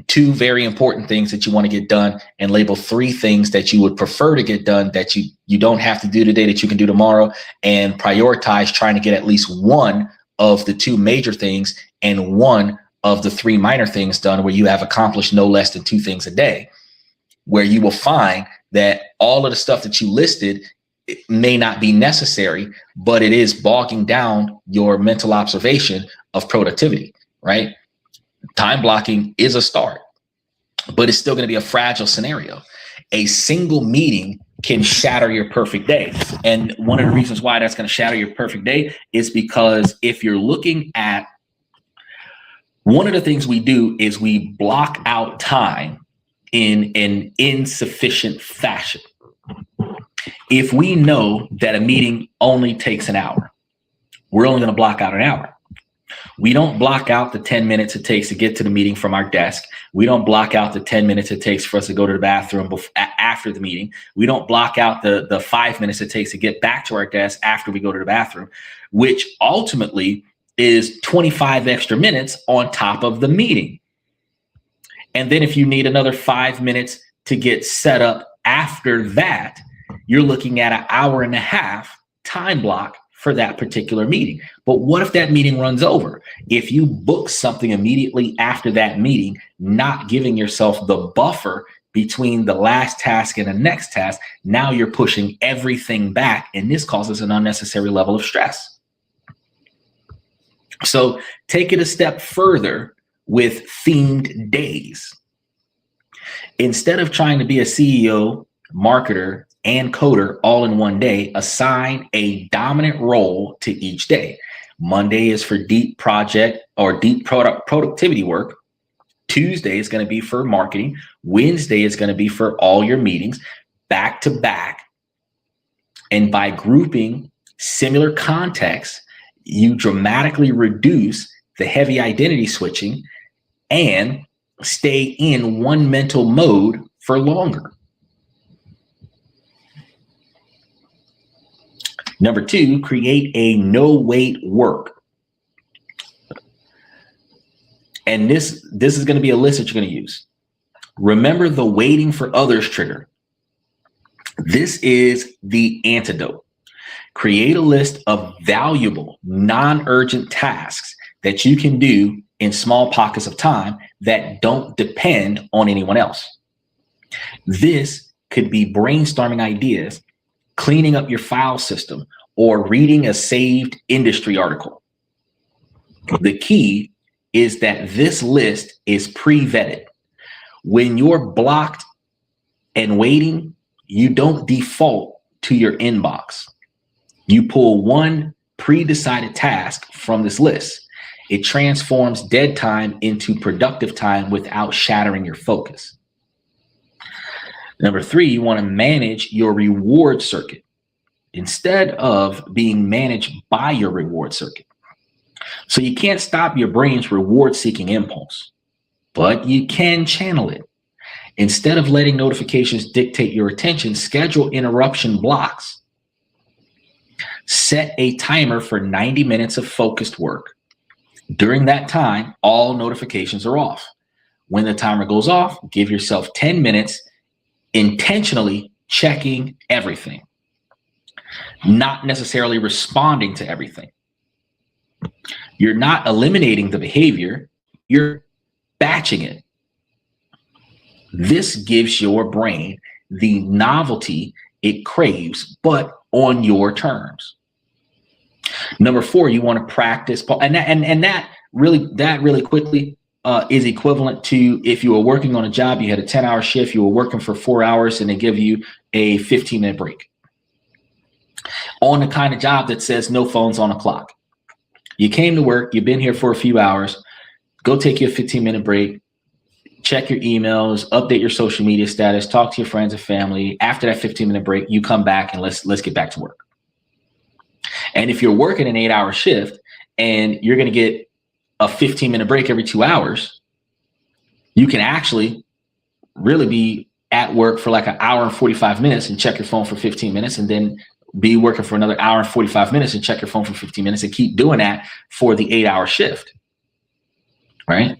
2 very important things that you want to get done, and label 3 things that you would prefer to get done that you don't have to do today, that you can do tomorrow, and prioritize trying to get at least 1 of the 2 major things and 1 of the 3 minor things done, where you have accomplished no less than 2 things a day, where you will find that all of the stuff that you listed, it may not be necessary, but it is bogging down your mental observation of productivity, right? Time blocking is a start, but it's still going to be a fragile scenario. A single meeting can shatter your perfect day. And one of the reasons why that's going to shatter your perfect day is because if you're looking at, one of the things we do is we block out time in an insufficient fashion. If we know that a meeting only takes an hour, we're only going to block out an hour. We don't block out the 10 minutes it takes to get to the meeting from our desk. We don't block out the 10 minutes it takes for us to go to the bathroom after the meeting. We don't block out the 5 minutes it takes to get back to our desk after we go to the bathroom, which ultimately is 25 extra minutes on top of the meeting. And then if you need another 5 minutes to get set up after that, you're looking at an hour and a half time block for that particular meeting. But what if that meeting runs over? If you book something immediately after that meeting, not giving yourself the buffer between the last task and the next task, now you're pushing everything back, and this causes an unnecessary level of stress. So take it a step further with themed days. Instead of trying to be a CEO, marketer, and coder all in one day, assign a dominant role to each day. Monday is for deep project or deep productivity work. Tuesday is going to be for marketing. Wednesday is going to be for all your meetings back to back. And by grouping similar contexts, you dramatically reduce the heavy identity switching and stay in one mental mode for longer. Number 2, create a no-wait work. And this is going to be a list that you're going to use. Remember the waiting for others trigger. This is the antidote. Create a list of valuable, non-urgent tasks that you can do in small pockets of time that don't depend on anyone else. This could be brainstorming ideas, cleaning up your file system, or reading a saved industry article. The key is that this list is pre-vetted. When you're blocked and waiting, you don't default to your inbox. You pull one pre-decided task from this list. It transforms dead time into productive time without shattering your focus. Number 3, you want to manage your reward circuit instead of being managed by your reward circuit. So you can't stop your brain's reward-seeking impulse, but you can channel it. Instead of letting notifications dictate your attention, schedule interruption blocks. Set a timer for 90 minutes of focused work. During that time, all notifications are off. When the timer goes off, give yourself 10 minutes intentionally checking everything, not necessarily responding to everything. You're not eliminating the behavior, you're batching it. This gives your brain the novelty it craves, but on your terms. Number 4, you want to practice, and that really quickly is equivalent to if you were working on a job, you had a 10-hour shift, you were working for 4 hours, and they give you a 15-minute break. On the kind of job that says no phones on the clock. You came to work, you've been here for a few hours, go take your 15-minute break, check your emails, update your social media status, talk to your friends and family. After that 15-minute break, you come back and let's get back to work. And if you're working an 8-hour shift and you're going to get a 15-minute break every 2 hours, you can actually really be at work for like an hour and 45 minutes and check your phone for 15 minutes, and then be working for another hour and 45 minutes and check your phone for 15 minutes, and keep doing that for the 8-hour shift, right?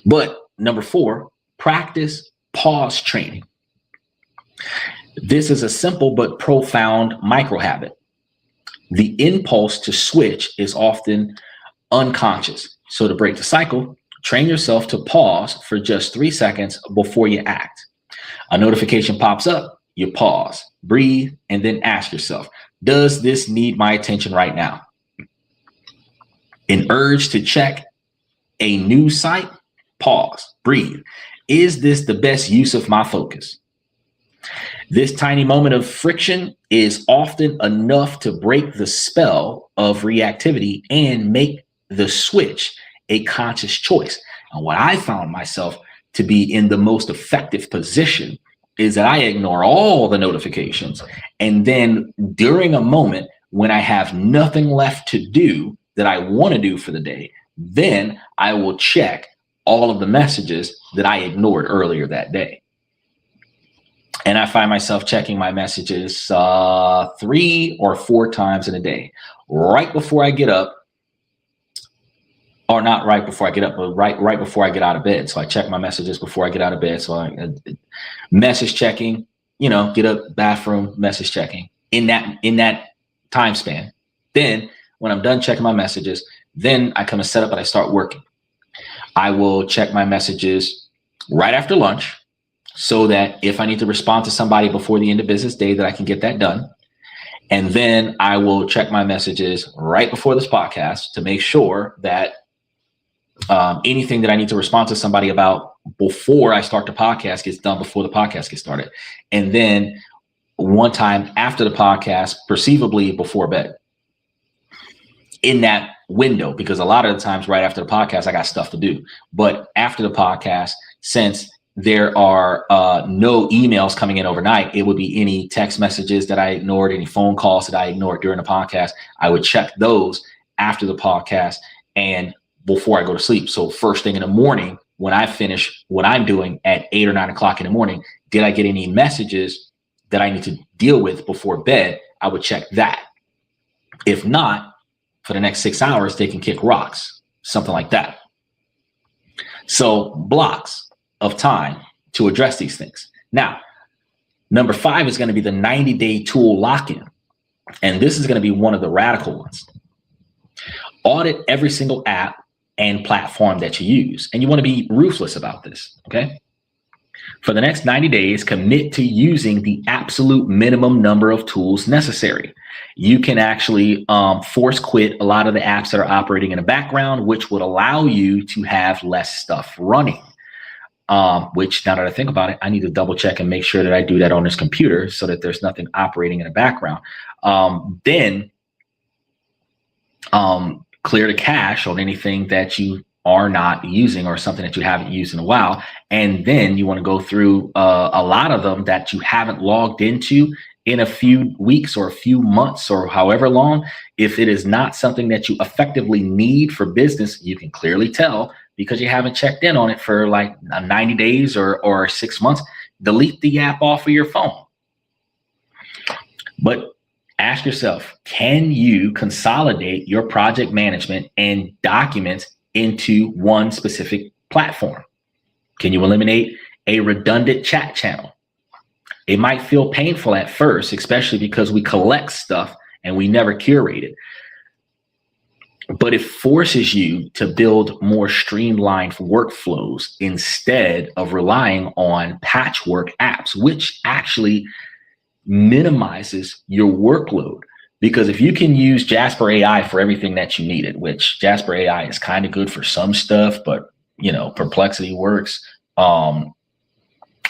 But number 4, practice pause training. This is a simple but profound micro habit. The impulse to switch is often unconscious. So to break the cycle, train yourself to pause for just 3 seconds before you act. A notification pops up, you pause, breathe, and then ask yourself, does this need my attention right now? An urge to check a news site, pause, breathe. Is this the best use of my focus? This tiny moment of friction is often enough to break the spell of reactivity and make the switch a conscious choice. And what I found myself to be in the most effective position is that I ignore all the notifications. And then during a moment when I have nothing left to do that I want to do for the day, then I will check all of the messages that I ignored earlier that day. And I find myself checking my messages 3 or 4 times in a day, right before I get up, or not right before I get up, but right before I get out of bed. So I check my messages before I get out of bed. So I message checking, get up, bathroom, message checking in that time span. Then when I'm done checking my messages, then I come and set up and I start working. I will check my messages right after lunch so that if I need to respond to somebody before the end of business day, that I can get that done. And then I will check my messages right before this podcast to make sure that anything that I need to respond to somebody about before I start the podcast gets done before the podcast gets started. And then one time after the podcast, perceivably before bed, in that window, because a lot of the times right after the podcast, I got stuff to do. But after the podcast, since there are no emails coming in overnight, it would be any text messages that I ignored, any phone calls that I ignored during the podcast. I would check those after the podcast and before I go to sleep. So first thing in the morning, when I finish what I'm doing at 8 or 9 o'clock in the morning, did I get any messages that I need to deal with before bed? I would check that. If not, for the next 6 hours, they can kick rocks, something like that. So blocks of time to address these things. Now, number 5 is going to be the 90-day tool lock-in. And this is going to be one of the radical ones. Audit every single app and platform that you use. And you want to be ruthless about this, okay? For the next 90 days, commit to using the absolute minimum number of tools necessary. You can actually force quit a lot of the apps that are operating in the background, which would allow you to have less stuff running. Which, now that I think about it, I need to double check and make sure that I do that on this computer so that there's nothing operating in the background. Then clear the cache on anything that you are not using or something that you haven't used in a while. And then you want to go through a lot of them that you haven't logged into in a few weeks or a few months or however long. If it is not something that you effectively need for business, you can clearly tell because you haven't checked in on it for like 90 days or 6 months. Delete the app off of your phone. But ask yourself, can you consolidate your project management and documents into one specific platform? Can you eliminate a redundant chat channel? It might feel painful at first, especially because we collect stuff and we never curate it. But it forces you to build more streamlined workflows instead of relying on patchwork apps, which actually minimizes your workload. Because if you can use Jasper AI for everything that you needed, which Jasper AI is kind of good for some stuff, but Perplexity works. A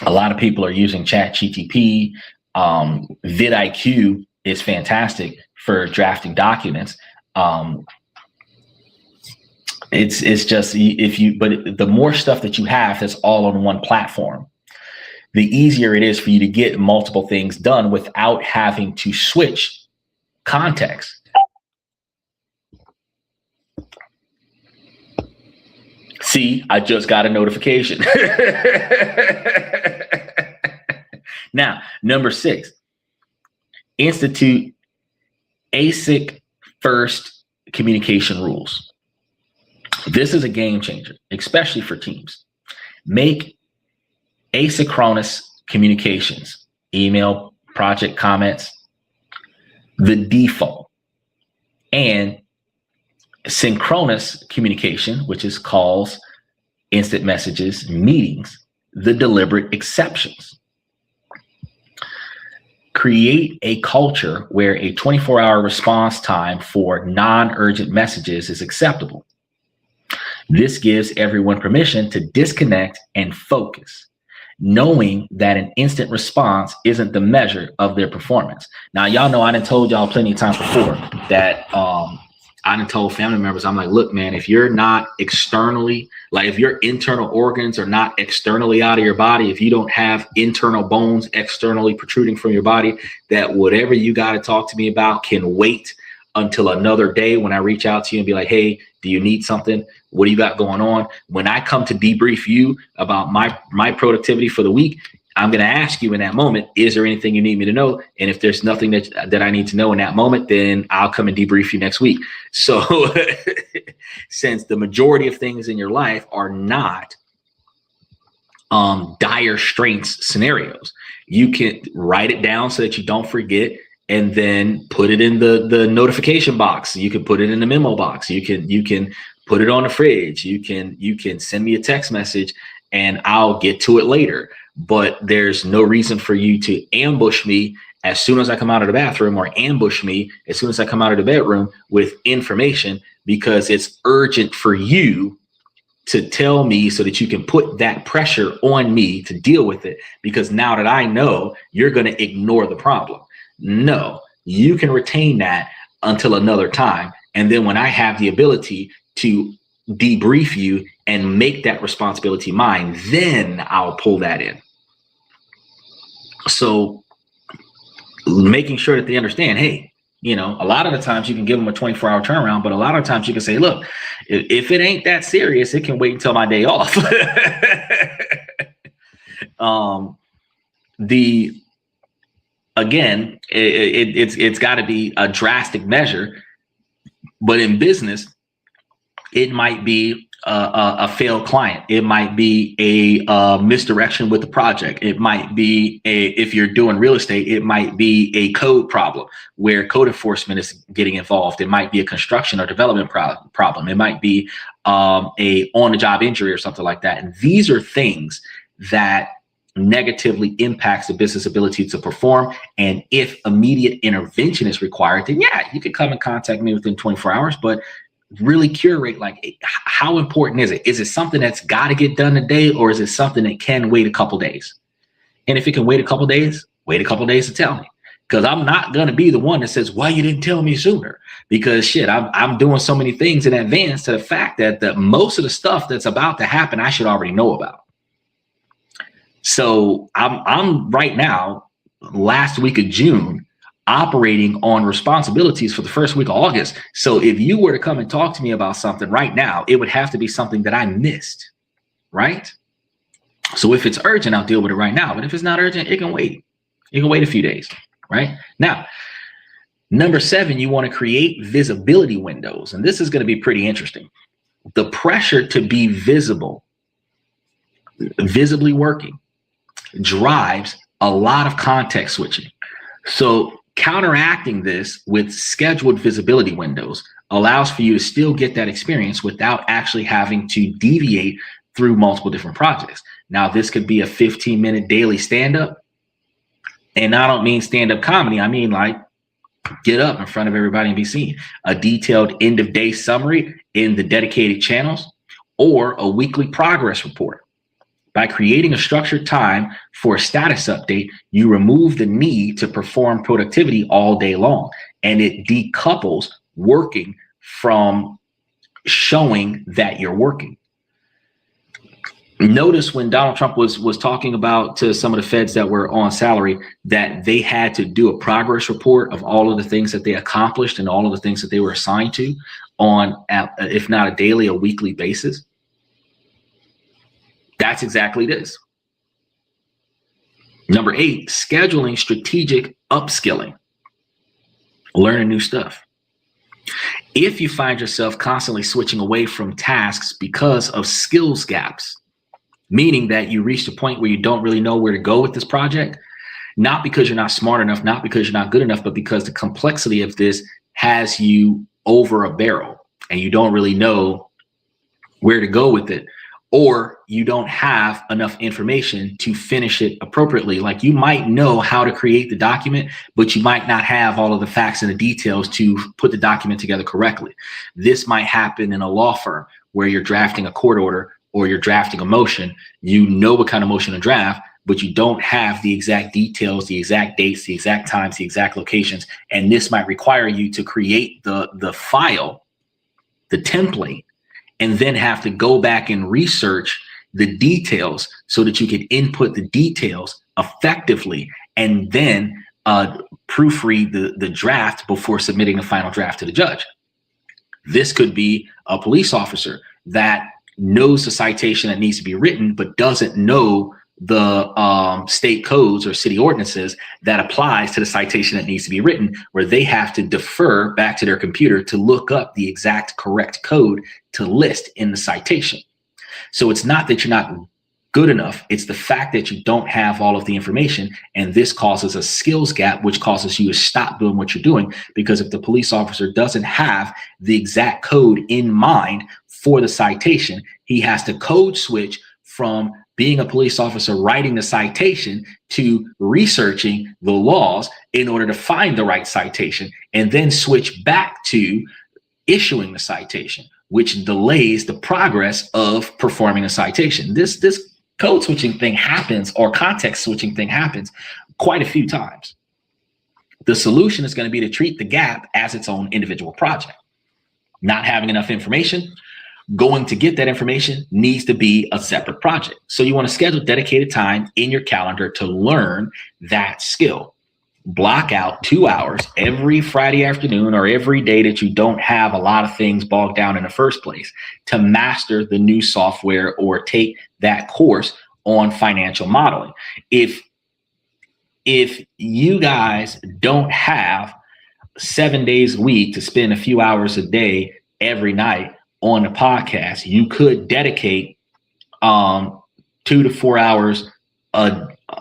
lot of people are using ChatGPT. vidIQ is fantastic for drafting documents. It's just but the more stuff that you have that's all on one platform, the easier it is for you to get multiple things done without having to switch context. See, I just got a notification. Now, number 6, institute ASIC first communication rules. This is a game changer, especially for teams. Make asynchronous communications, email, project comments, the default, and synchronous communication, which is calls, instant messages, meetings, the deliberate exceptions. Create a culture where a 24-hour response time for non-urgent messages is acceptable. This gives everyone permission to disconnect and focus, knowing that an instant response isn't the measure of their performance. Now, y'all know I done told y'all plenty of times before that I done told family members, I'm like, look, man, if you're not externally, like if your internal organs are not externally out of your body, if you don't have internal bones externally protruding from your body, that whatever you got to talk to me about can wait until another day when I reach out to you and be like, hey, do you need something? What do you got going on? When I come to debrief you about my productivity for the week, I'm going to ask you in that moment, is there anything you need me to know? And if there's nothing that I need to know in that moment, then I'll come and debrief you next week. So since the majority of things in your life are not dire straits scenarios. You can write it down so that you don't forget, and then put it in the notification box. You can put it in the memo box. You can put it on the fridge. You can send me a text message and I'll get to it later. But there's no reason for you to ambush me as soon as I come out of the bathroom, or ambush me as soon as I come out of the bedroom with information, because it's urgent for you to tell me so that you can put that pressure on me to deal with it, because now that I know you're going to ignore the problem. No, you can retain that until another time. And then when I have the ability to debrief you and make that responsibility mine, then I'll pull that in. So making sure that they understand, hey, you know, a lot of the times you can give them a 24-hour turnaround, but a lot of times you can say, look, if it ain't that serious, it can wait until my day off. Again, it's got to be a drastic measure, but in business, it might be a failed client. It might be a misdirection with the project. It might be if you're doing real estate, it might be a code problem where code enforcement is getting involved. It might be a construction or development problem. It might be a on-the-job injury or something like that. And these are things that negatively impacts the business ability to perform. And if immediate intervention is required, then yeah, you can come and contact me within 24 hours, but really curate, like, how important is it? Is it something that's got to get done today, or is it something that can wait a couple days? And if it can wait a couple days, wait a couple days to tell me, because I'm not going to be the one that says, why you didn't tell me sooner? Because shit, I'm doing so many things in advance to the fact that most of the stuff that's about to happen, I should already know about. So I'm right now, last week of June, operating on responsibilities for the first week of August. So if you were to come and talk to me about something right now, it would have to be something that I missed, right? So if it's urgent, I'll deal with it right now. But if it's not urgent, it can wait. It can wait a few days, right? Now, number 7, you want to create visibility windows. And this is going to be pretty interesting. The pressure to be visible, visibly working, drives a lot of context switching. So counteracting this with scheduled visibility windows allows for you to still get that experience without actually having to deviate through multiple different projects. Now, this could be a 15-minute daily stand-up. And I don't mean stand-up comedy. I mean, like, get up in front of everybody and be seen. A detailed end-of-day summary in the dedicated channels, or a weekly progress report. By creating a structured time for a status update, you remove the need to perform productivity all day long, and it decouples working from showing that you're working. Notice when Donald Trump was talking about to some of the feds that were on salary, that they had to do a progress report of all of the things that they accomplished and all of the things that they were assigned to on, if not a daily, a weekly basis. That's exactly this. Number 8, scheduling strategic upskilling. Learning new stuff. If you find yourself constantly switching away from tasks because of skills gaps, meaning that you reached a point where you don't really know where to go with this project, not because you're not smart enough, not because you're not good enough, but because the complexity of this has you over a barrel and you don't really know where to go with it, or you don't have enough information to finish it appropriately. Like, you might know how to create the document, but you might not have all of the facts and the details to put the document together correctly. This might happen in a law firm where you're drafting a court order or you're drafting a motion. You know what kind of motion to draft, but you don't have the exact details, the exact dates, the exact times, the exact locations. And this might require you to create the file, the template, and then have to go back and research the details so that you can input the details effectively and then proofread the draft before submitting the final draft to the judge. This could be a police officer that knows the citation that needs to be written, but doesn't know the state codes or city ordinances that applies to the citation that needs to be written, where they have to defer back to their computer to look up the exact correct code to list in the citation. So it's not that you're not good enough. It's the fact that you don't have all of the information, and this causes a skills gap, which causes you to stop doing what you're doing. Because if the police officer doesn't have the exact code in mind for the citation, he has to code switch from being a police officer writing the citation to researching the laws in order to find the right citation, and then switch back to issuing the citation, which delays the progress of performing a citation. This code switching thing happens, or context switching thing happens quite a few times. The solution is going to be to treat the gap as its own individual project. Not having enough information, going to get that information needs to be a separate project. So you want to schedule dedicated time in your calendar to learn that skill. Block out 2 hours every Friday afternoon or every day that you don't have a lot of things bogged down in the first place to master the new software or take that course on financial modeling. If you guys don't have 7 days a week to spend a few hours a day every night on the podcast, you could dedicate 2 to 4 hours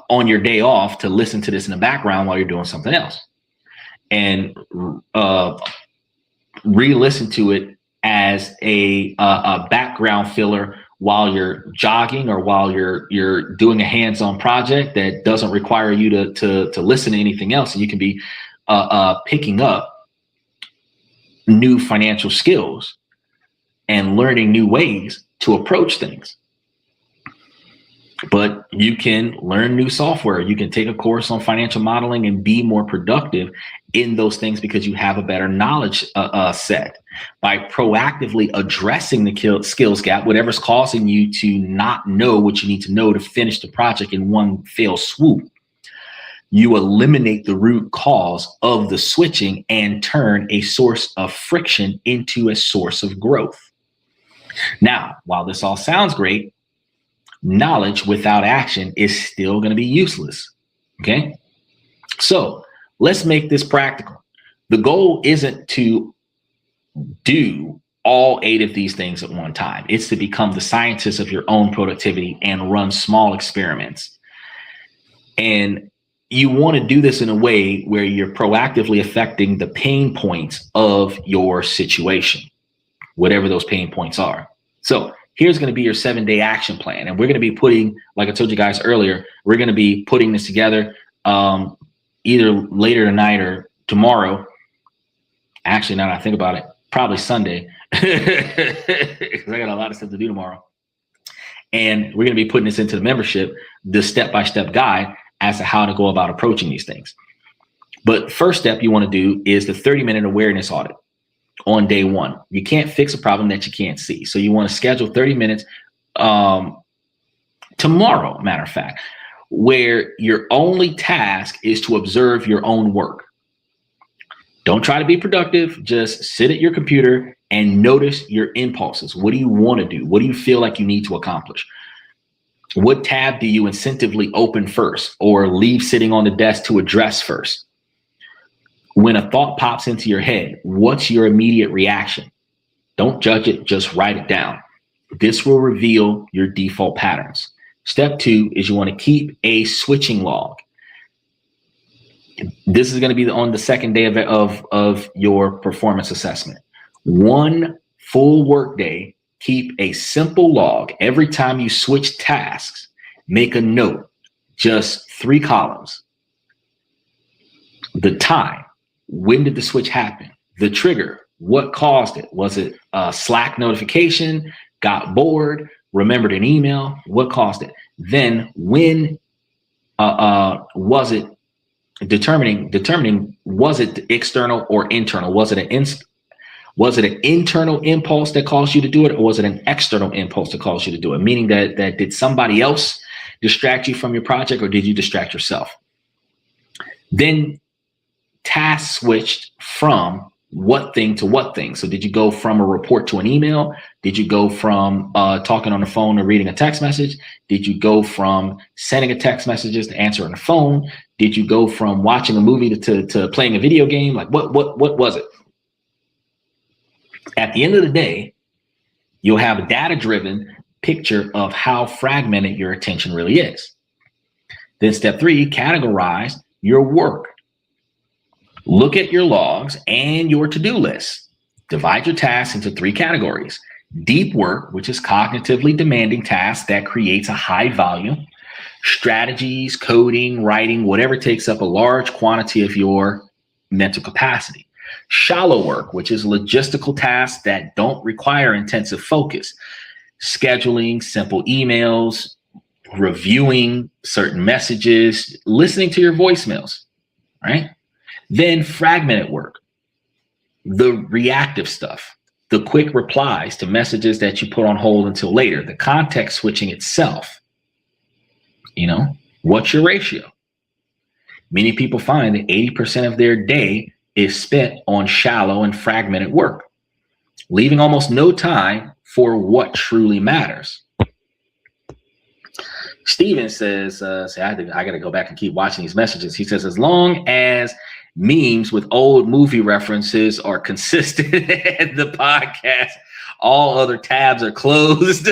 on your day off to listen to this in the background while you're doing something else, and re-listen to it as a background filler while you're jogging or while you're doing a hands-on project that doesn't require you to listen to anything else, and you can be picking up new financial skills and learning new ways to approach things. But you can learn new software. You can take a course on financial modeling and be more productive in those things because you have a better knowledge set. By proactively addressing the skills gap, whatever's causing you to not know what you need to know to finish the project in one fell swoop, you eliminate the root cause of the switching and turn a source of friction into a source of growth. Now, while this all sounds great, knowledge without action is still going to be useless. Okay. So let's make this practical. The goal isn't to do all 8 of these things at one time. It's to become the scientist of your own productivity and run small experiments. And you want to do this in a way where you're proactively affecting the pain points of your situation, whatever those pain points are. So here's going to be your 7-day action plan. And we're going to be putting, like I told you guys earlier, we're going to be putting this together either later tonight or tomorrow. Actually, now that I think about it, probably Sunday, because I got a lot of stuff to do tomorrow. And we're going to be putting this into the membership, the step-by-step guide as to how to go about approaching these things. But first step you want to do is the 30-minute awareness audit. On day one, you can't fix a problem that you can't see. So you want to schedule 30 minutes tomorrow, matter of fact, where your only task is to observe your own work. Don't try to be productive. Just sit at your computer and notice your impulses. What do you want to do? What do you feel like you need to accomplish? What tab do you instinctively open first or leave sitting on the desk to address first? When a thought pops into your head, what's your immediate reaction? Don't judge it, just write it down. This will reveal your default patterns. Step 2 is you want to keep a switching log. This is going to be on the second day of your performance assessment. One full work day, keep a simple log. Every time you switch tasks, make a note, just 3 columns. The time. When did the switch happen? The trigger. What caused it? Was it a Slack notification? Got bored? Remembered an email? What caused it? Then when was it determining was it external or internal? Was it an internal impulse that caused you to do it, or was it an external impulse that caused you to do it? Meaning that did somebody else distract you from your project, or did you distract yourself? Then task switched from what thing to what thing. So did you go from a report to an email? Did you go from talking on the phone to reading a text message? Did you go from sending a text messages to answering the phone? Did you go from watching a movie to playing a video game? Like what was it? At the end of the day, you'll have a data-driven picture of how fragmented your attention really is. Then step 3, categorize your work. Look at your logs and your to-do list. Divide your tasks into 3 categories. Deep work, which is cognitively demanding tasks that creates a high volume. Strategies, coding, writing, whatever takes up a large quantity of your mental capacity. Shallow work, which is logistical tasks that don't require intensive focus. Scheduling, simple emails, reviewing certain messages, listening to your voicemails, right? Then fragmented work, the reactive stuff, the quick replies to messages that you put on hold until later, the context switching itself. What's your ratio? Many people find that 80% of their day is spent on shallow and fragmented work, leaving almost no time for what truly matters. Steven says, I got to go back and keep watching these messages. He says, as long as memes with old movie references are consistent in the podcast, all other tabs are closed.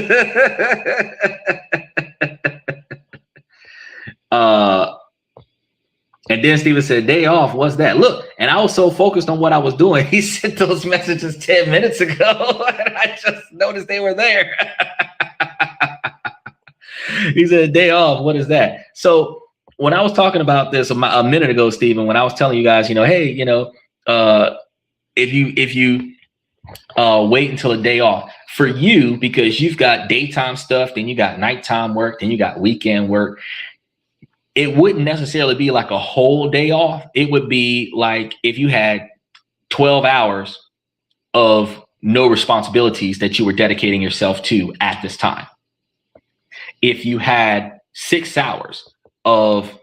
And then Steven said, day off, what's that? Look, and I was so focused on what I was doing. He sent those messages 10 minutes ago, and I just noticed they were there. He said, day off, what is that? So when I was talking about this a minute ago, Steven, when I was telling you guys, hey, if you wait until a day off for you, because you've got daytime stuff, then you got nighttime work, then you got weekend work. It wouldn't necessarily be like a whole day off. It would be like if you had 12 hours of no responsibilities that you were dedicating yourself to at this time. If you had 6 hours of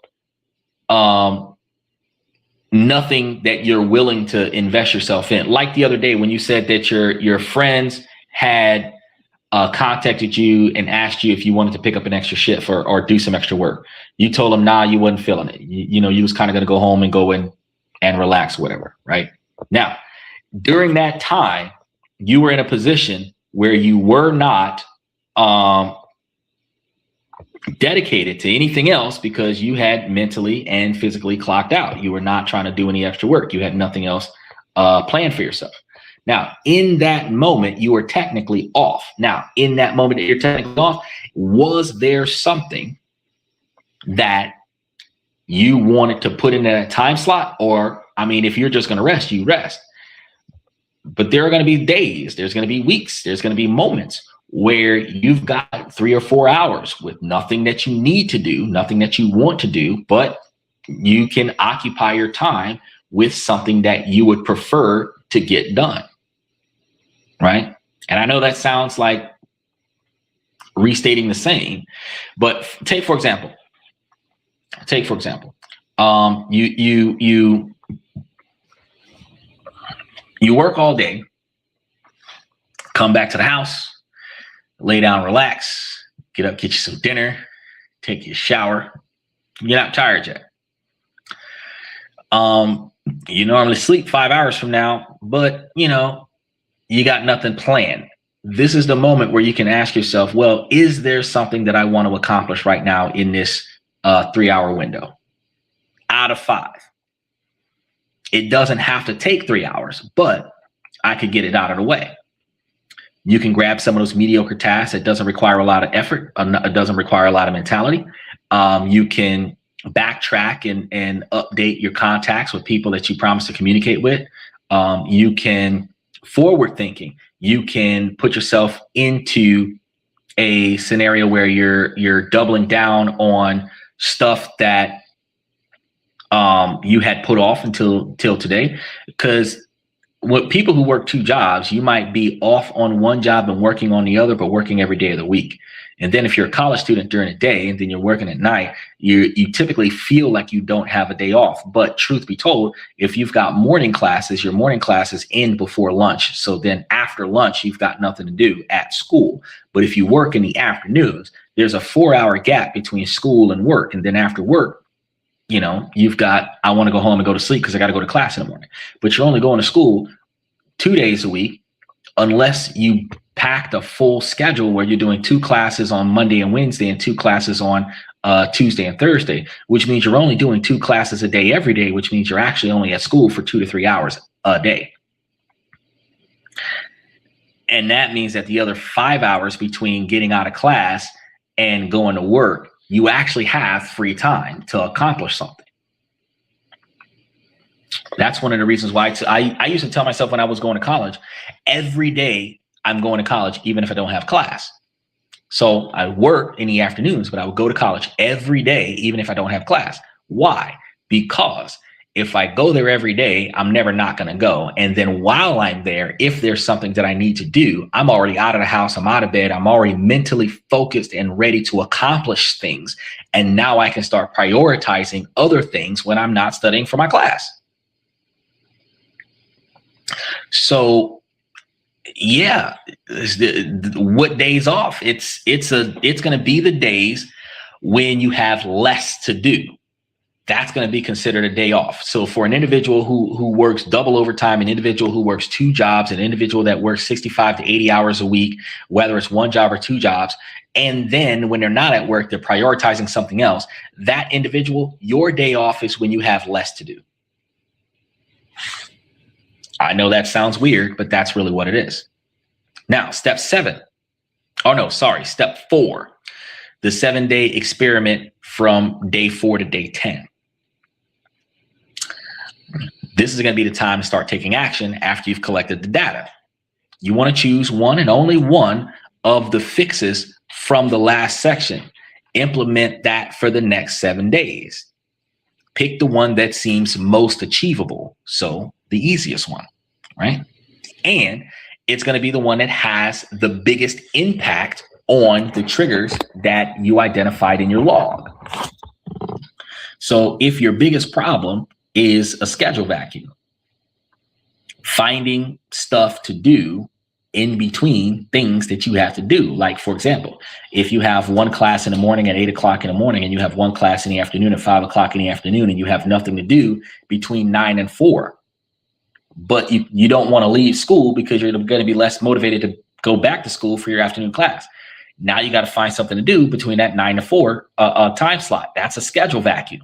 nothing that you're willing to invest yourself in, like the other day when you said that your friends had contacted you and asked you if you wanted to pick up an extra shift or do some extra work. You told them, nah, you wasn't feeling it. You was kind of going to go home and go in and relax, whatever. Right now, during that time, you were in a position where you were not dedicated to anything else because you had mentally and physically clocked out. You were not trying to do any extra work. You had nothing else planned for yourself. Now, in that moment, you were technically off. Now, in that moment that you're technically off, was there something that you wanted to put in a time slot? Or, if you're just going to rest, you rest. But there are going to be days, there's going to be weeks, there's going to be moments where you've got 3 or 4 hours with nothing that you need to do, nothing that you want to do, but you can occupy your time with something that you would prefer to get done. Right. And I know that sounds like restating the same, but take, for example, you work all day, come back to the house, lay down, relax, get up, get you some dinner, take your shower. You're not tired yet. You normally sleep 5 hours from now, but you got nothing planned. This is the moment where you can ask yourself, well, is there something that I want to accomplish right now in this 3-hour window out of 5? It doesn't have to take 3 hours, but I could get it out of the way. You can grab some of those mediocre tasks that doesn't require a lot of effort. It doesn't require a lot of mentality. You can backtrack and update your contacts with people that you promised to communicate with. You can forward thinking. You can put yourself into a scenario where you're doubling down on stuff that you had put off until today. Because with people who work 2 jobs, you might be off on one job and working on the other, but working every day of the week. And then if you're a college student during the day and then you're working at night, you typically feel like you don't have a day off. But truth be told, if you've got morning classes, your morning classes end before lunch. So then after lunch, you've got nothing to do at school. But if you work in the afternoons, there's a 4-hour gap between school and work. And then after work, you've got, I want to go home and go to sleep because I got to go to class in the morning. But you're only going to school 2 days a week unless you packed a full schedule where you're doing 2 classes on Monday and Wednesday and 2 classes on Tuesday and Thursday, which means you're only doing 2 classes a day every day, which means you're actually only at school for 2 to 3 hours a day. And that means that the other 5 hours between getting out of class and going to work, you actually have free time to accomplish something. That's one of the reasons why I used to tell myself when I was going to college, every day I'm going to college, even if I don't have class. So I work in the afternoons, but I would go to college every day, even if I don't have class. Why? Because if I go there every day, I'm never not going to go. And then while I'm there, if there's something that I need to do, I'm already out of the house, I'm out of bed, I'm already mentally focused and ready to accomplish things. And now I can start prioritizing other things when I'm not studying for my class. So yeah, what days off? It's going to be the days when you have less to do. That's going to be considered a day off. So for an individual who works double overtime, an individual who works 2 jobs, an individual that works 65 to 80 hours a week, whether it's 1 job or 2 jobs, and then when they're not at work, they're prioritizing something else. That individual, your day off is when you have less to do. I know that sounds weird, but that's really what it is. Now, step 4, the 7-day experiment from day 4 to day 10. This is going to be the time to start taking action after you've collected the data. You want to choose one and only one of the fixes from the last section. Implement that for the next 7 days. Pick the one that seems most achievable. So the easiest one, right? And it's going to be the one that has the biggest impact on the triggers that you identified in your log. So if your biggest problem is a schedule vacuum, finding stuff to do in between things that you have to do. Like, for example, if you have 1 class in the morning at 8 o'clock in the morning, and you have 1 class in the afternoon at 5 o'clock in the afternoon, and you have nothing to do between 9 and 4, but you don't want to leave school because you're going to be less motivated to go back to school for your afternoon class. Now you got to find something to do between that 9 to 4 time slot. That's a schedule vacuum.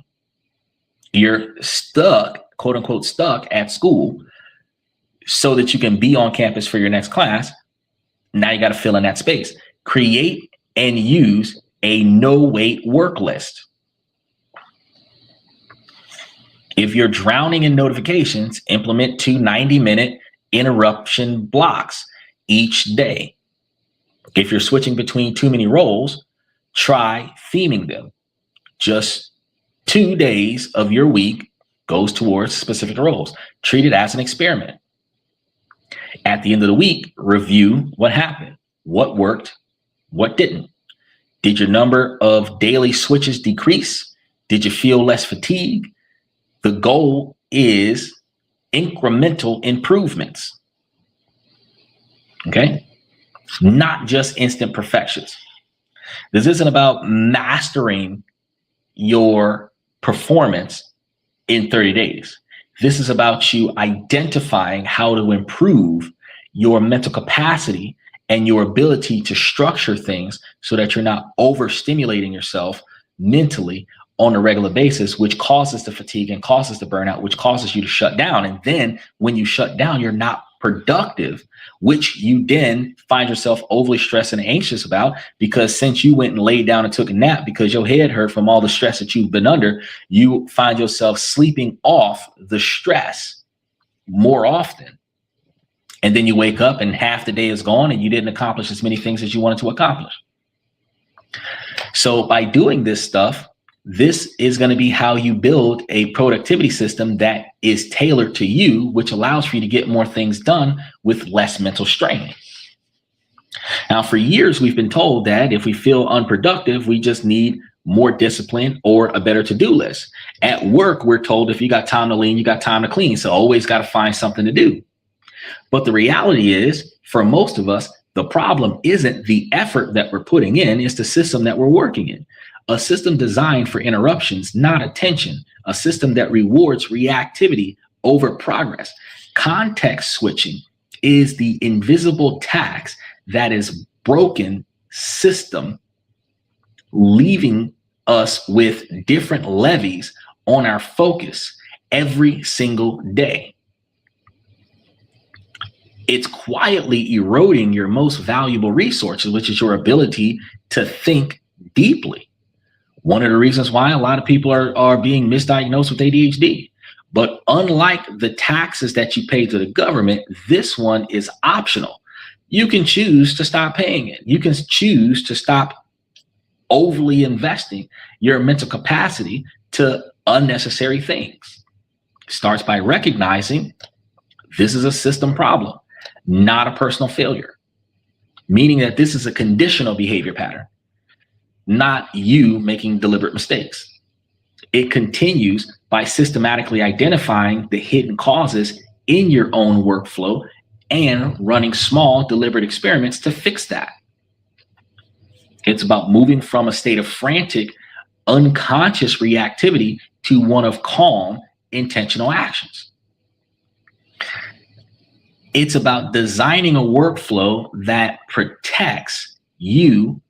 You're stuck, quote unquote, stuck at school so that you can be on campus for your next class. Now you got to fill in that space. Create and use a no-wait work list. If you're drowning in notifications, implement 2 90-minute interruption blocks each day. If you're switching between too many roles, try theming them. Just 2 days of your week goes towards specific roles. Treat it as an experiment. At the end of the week, review what happened, what worked, what didn't. Did your number of daily switches decrease? Did you feel less fatigue? The goal is incremental improvements. Okay? Not just instant perfections. This isn't about mastering your performance in 30 days. This is about you identifying how to improve your mental capacity and your ability to structure things so that you're not overstimulating yourself mentally on a regular basis, which causes the fatigue and causes the burnout, which causes you to shut down. And then when you shut down, you're not productive, which you then find yourself overly stressed and anxious about, because since you went and laid down and took a nap because your head hurt from all the stress that you've been under, you find yourself sleeping off the stress more often. And then you wake up and half the day is gone and you didn't accomplish as many things as you wanted to accomplish. So by doing this stuff, this is going to be how you build a productivity system that is tailored to you, which allows for you to get more things done with less mental strain. Now, for years, we've been told that if we feel unproductive, we just need more discipline or a better to-do list. At work, we're told if you got time to lean, you got time to clean. So always got to find something to do. But the reality is, for most of us, the problem isn't the effort that we're putting in, it's the system that we're working in. A system designed for interruptions, not attention. A system that rewards reactivity over progress. Context switching is the invisible tax that is broken system, leaving us with different levies on our focus every single day. It's quietly eroding your most valuable resources, which is your ability to think deeply. One of the reasons why a lot of people are being misdiagnosed with ADHD. But unlike the taxes that you pay to the government, this one is optional. You can choose to stop paying it. You can choose to stop overly investing your mental capacity to unnecessary things. It starts by recognizing this is a system problem, not a personal failure, meaning that this is a conditional behavior pattern, not you making deliberate mistakes. It continues by systematically identifying the hidden causes in your own workflow and running small, deliberate experiments to fix that. It's about moving from a state of frantic, unconscious reactivity to one of calm, intentional actions. It's about designing a workflow that protects you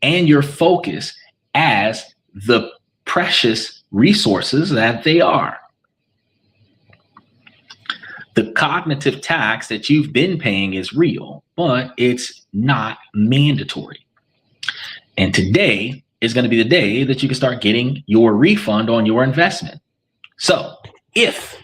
and your focus as the precious resources that they are. The cognitive tax that you've been paying is real, but it's not mandatory. And today is going to be the day that you can start getting your refund on your investment. So if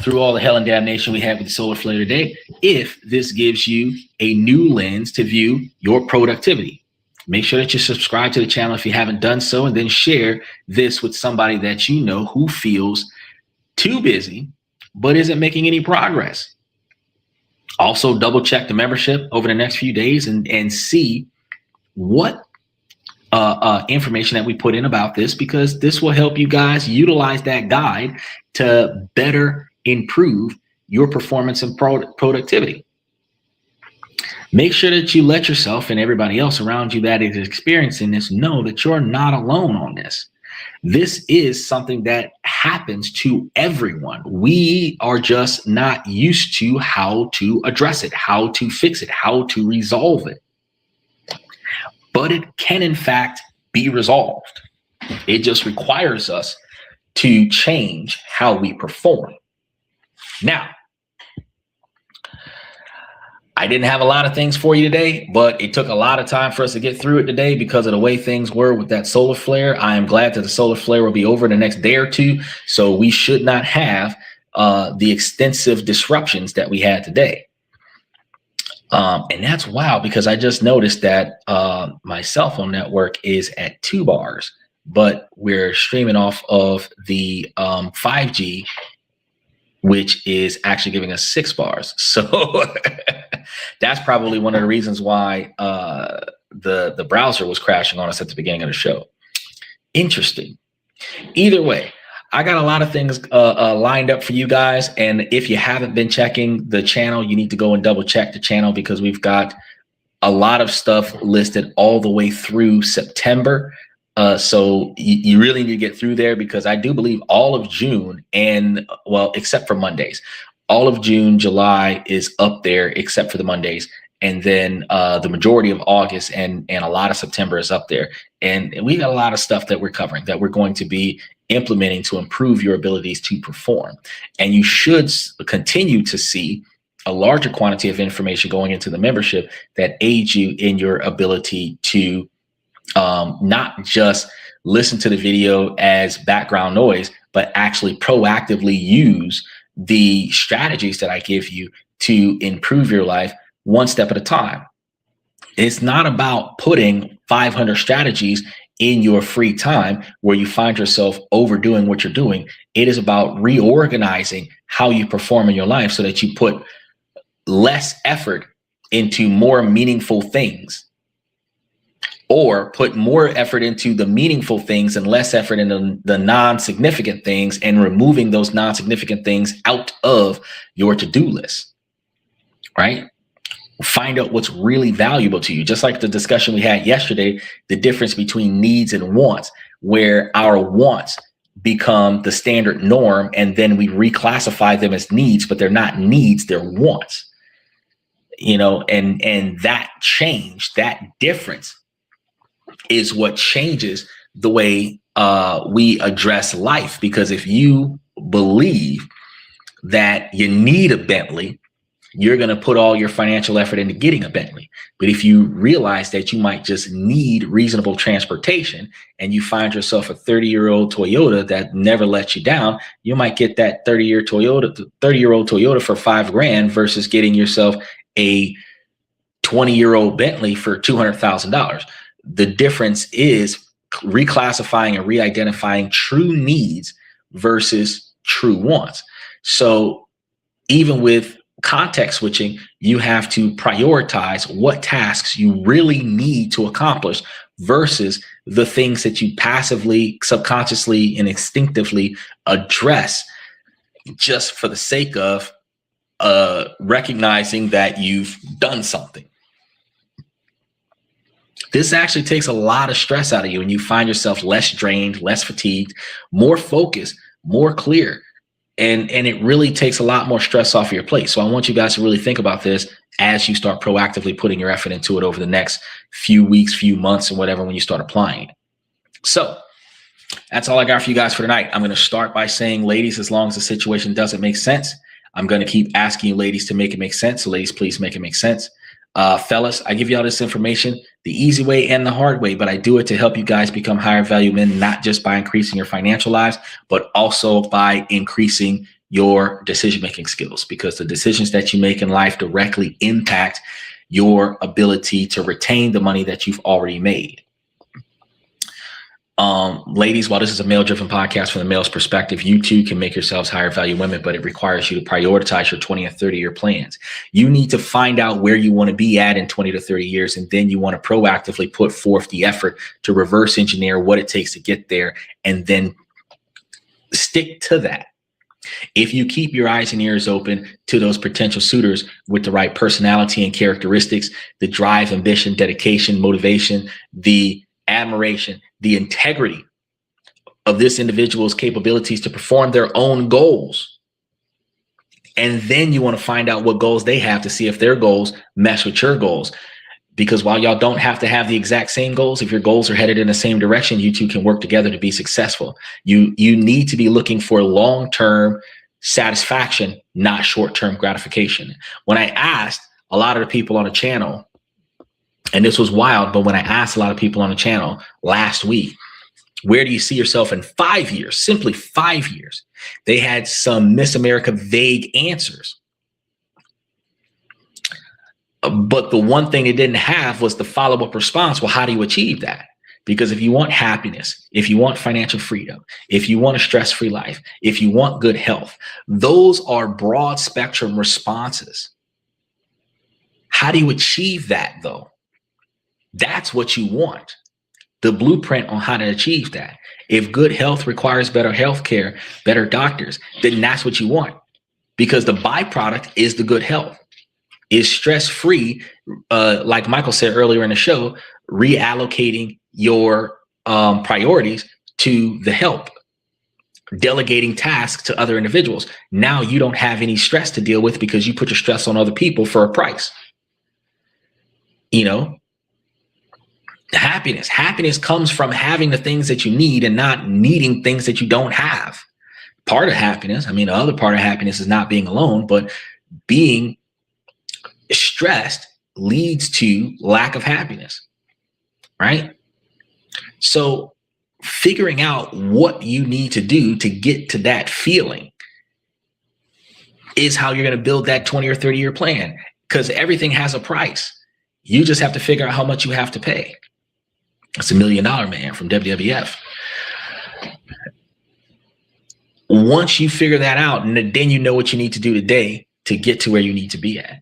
through all the hell and damnation we have with the solar flare today, if this gives you a new lens to view your productivity, make sure that you subscribe to the channel if you haven't done so, and then share this with somebody that you know who feels too busy but isn't making any progress. Also, double check the membership over the next few days and see what information that we put in about this, because this will help you guys utilize that guide to better improve your performance and productivity. Make sure that you let yourself and everybody else around you that is experiencing this know that you're not alone on this. This is something that happens to everyone. We are just not used to how to address it, how to fix it, how to resolve it. But it can, in fact, be resolved. It just requires us to change how we perform. Now, I didn't have a lot of things for you today, but it took a lot of time for us to get through it today because of the way things were with that solar flare. I am glad that the solar flare will be over the next day or two, so we should not have the extensive disruptions that we had today. And that's wild because I just noticed that my cell phone network is at 2 bars, but we're streaming off of the 5G, which is actually giving us 6 bars. So that's probably one of the reasons why the browser was crashing on us at the beginning of the show. Interesting. Either way, I got a lot of things lined up for you guys. And if you haven't been checking the channel, you need to go and double check the channel because we've got a lot of stuff listed all the way through September. So you really need to get through there because I do believe all of June and, well, except for Mondays, all of June, July is up there except for the Mondays. And then the majority of August and a lot of September is up there. And we got a lot of stuff that we're covering that we're going to be implementing to improve your abilities to perform. And you should continue to see a larger quantity of information going into the membership that aids you in your ability to not just listen to the video as background noise, but actually proactively use the strategies that I give you to improve your life one step at a time. It's not about putting 500 strategies in your free time where you find yourself overdoing what you're doing. It is about reorganizing how you perform in your life so that you put less effort into more meaningful things, or put more effort into the meaningful things and less effort into the non-significant things, and removing those non-significant things out of your to-do list, right? Find out what's really valuable to you. Just like the discussion we had yesterday, the difference between needs and wants, where our wants become the standard norm and then we reclassify them as needs, but they're not needs, they're wants. and that change, that difference is what changes the way we address life. Because if you believe that you need a Bentley, you're going to put all your financial effort into getting a Bentley. But if you realize that you might just need reasonable transportation and you find yourself a 30-year-old Toyota that never lets you down, you might get that 30-year-old Toyota for $5,000 versus getting yourself a 20-year-old Bentley for $200,000. The difference is reclassifying and re-identifying true needs versus true wants. So even with context switching, you have to prioritize what tasks you really need to accomplish versus the things that you passively, subconsciously, and instinctively address just for the sake of recognizing that you've done something. This actually takes a lot of stress out of you, and you find yourself less drained, less fatigued, more focused, more clear. And it really takes a lot more stress off your plate. So I want you guys to really think about this as you start proactively putting your effort into it over the next few weeks, few months, and whatever, when you start applying it. So that's all I got for you guys for tonight. I'm going to start by saying, ladies, as long as the situation doesn't make sense, I'm going to keep asking you ladies to make it make sense. So ladies, please make it make sense. Fellas, I give you all this information the easy way and the hard way, but I do it to help you guys become higher value men, not just by increasing your financial lives, but also by increasing your decision-making skills, because the decisions that you make in life directly impact your ability to retain the money that you've already made. Ladies, while this is a male-driven podcast from the male's perspective, you too can make yourselves higher value women, but it requires you to prioritize your 20 and 30-year plans. You need to find out where you want to be at in 20 to 30 years, and then you want to proactively put forth the effort to reverse engineer what it takes to get there, and then stick to that. If you keep your eyes and ears open to those potential suitors with the right personality and characteristics, the drive, ambition, dedication, motivation, the admiration, the integrity of this individual's capabilities to perform their own goals. And then you want to find out what goals they have to see if their goals mesh with your goals. Because while y'all don't have to have the exact same goals, if your goals are headed in the same direction, you two can work together to be successful. You need to be looking for long-term satisfaction, not short-term gratification. When I asked a lot of the people on the channel, and this was wild, but when I asked a lot of people on the channel last week, where do you see yourself in 5 years? Simply 5 years. They had some Miss America vague answers. But the one thing they didn't have was the follow-up response. Well, how do you achieve that? Because if you want happiness, if you want financial freedom, if you want a stress-free life, if you want good health, those are broad spectrum responses. How do you achieve that, though? That's what you want. The blueprint on how to achieve that. If good health requires better health care, better doctors, then that's what you want. Because the byproduct is the good health. Is stress-free, like Michael said earlier in the show, reallocating your priorities to the help, delegating tasks to other individuals. Now you don't have any stress to deal with because you put your stress on other people for a price. You know, happiness comes from having the things that you need and not needing things that you don't have. Part of happiness, I mean, the other part of happiness is not being alone, but being stressed leads to lack of happiness, right? So figuring out what you need to do to get to that feeling is how you're going to build that 20 or 30-year plan, because everything has a price. You just have to figure out how much you have to pay. It's $1 Million Man from WWF. Once you figure that out, and then you know what you need to do today to get to where you need to be at.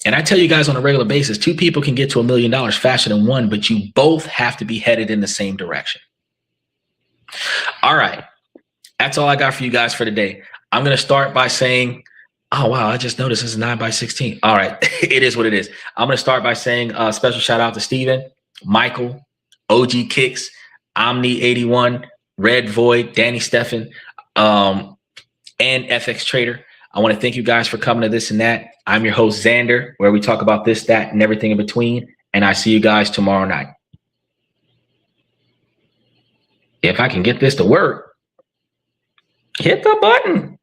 And I tell you guys on a regular basis, 2 people can get to $1 million faster than one, but you both have to be headed in the same direction. All right. That's all I got for you guys for today. I'm going to start by saying, oh, wow, I just noticed this is 9/16. All right. It is what it is. I'm going to start by saying a special shout out to Steven, Michael, OG Kicks, Omni81, Red Void, Danny Steffen, and FX Trader. I want to thank you guys for coming to This and That. I'm your host, Xander, where we talk about this, that, and everything in between. And I see you guys tomorrow night. If I can get this to work, hit the button.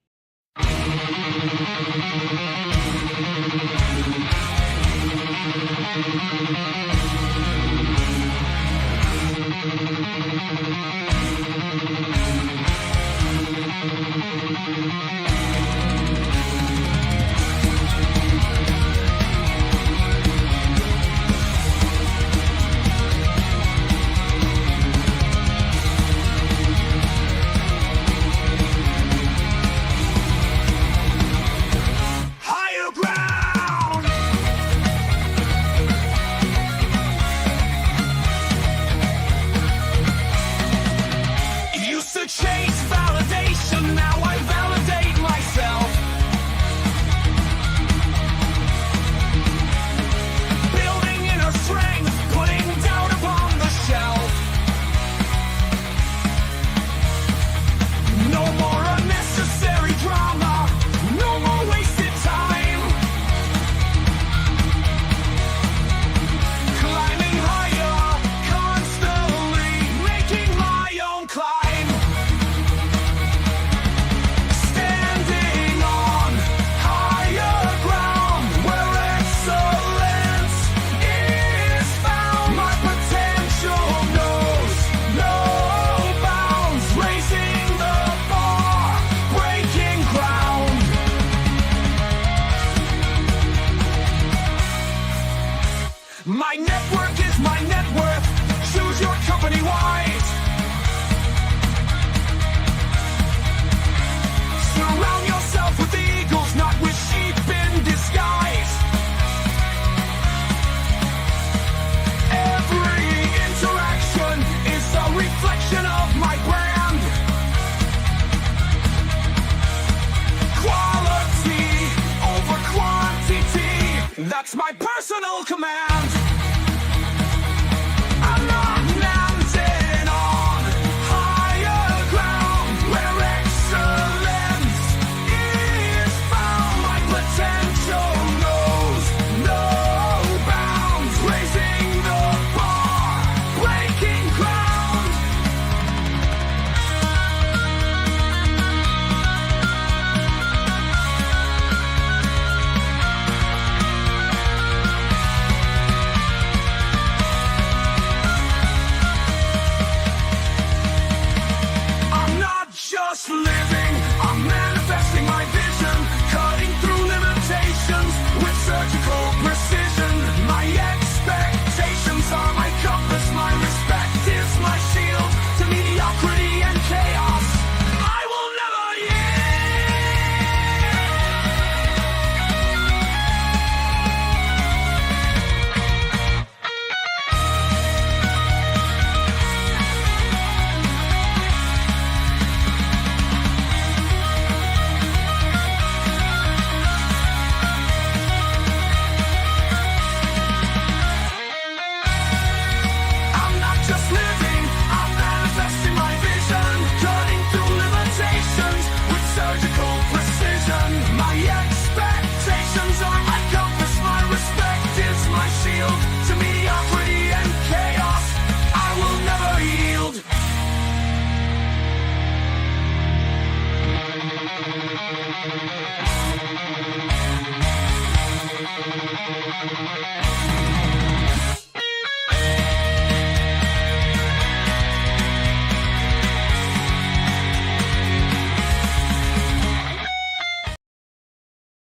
Higher ground. Used to chase validation, now I validate myself. Building inner strength, putting doubt upon the shelf. No more unnecessary drama, no more wasted time. Climbing higher, constantly making my own climb. Standing on higher ground where excellence is found. My potential knows no bounds, raising the bar, breaking ground. My network is my net worth. Choose your company wise. Surround yourself with eagles, not with sheep in disguise. Every interaction is a reflection of my brand. Quality over quantity, that's my personal command. I'm not landing on higher ground where excellence is found. My potential knows no bounds, raising the bar, breaking ground. I'm not just living, I'm manifesting my vision, cutting through limitations with surgical precision. My expectations are my compass, my respect is my shield to mediocrity and chaos. I will never I'm not just living, I'm manifesting my vision, cutting through limitations with surgical precision. My expectations are my compass, my respect is my shield to mediocrity and chaos. I will never yield.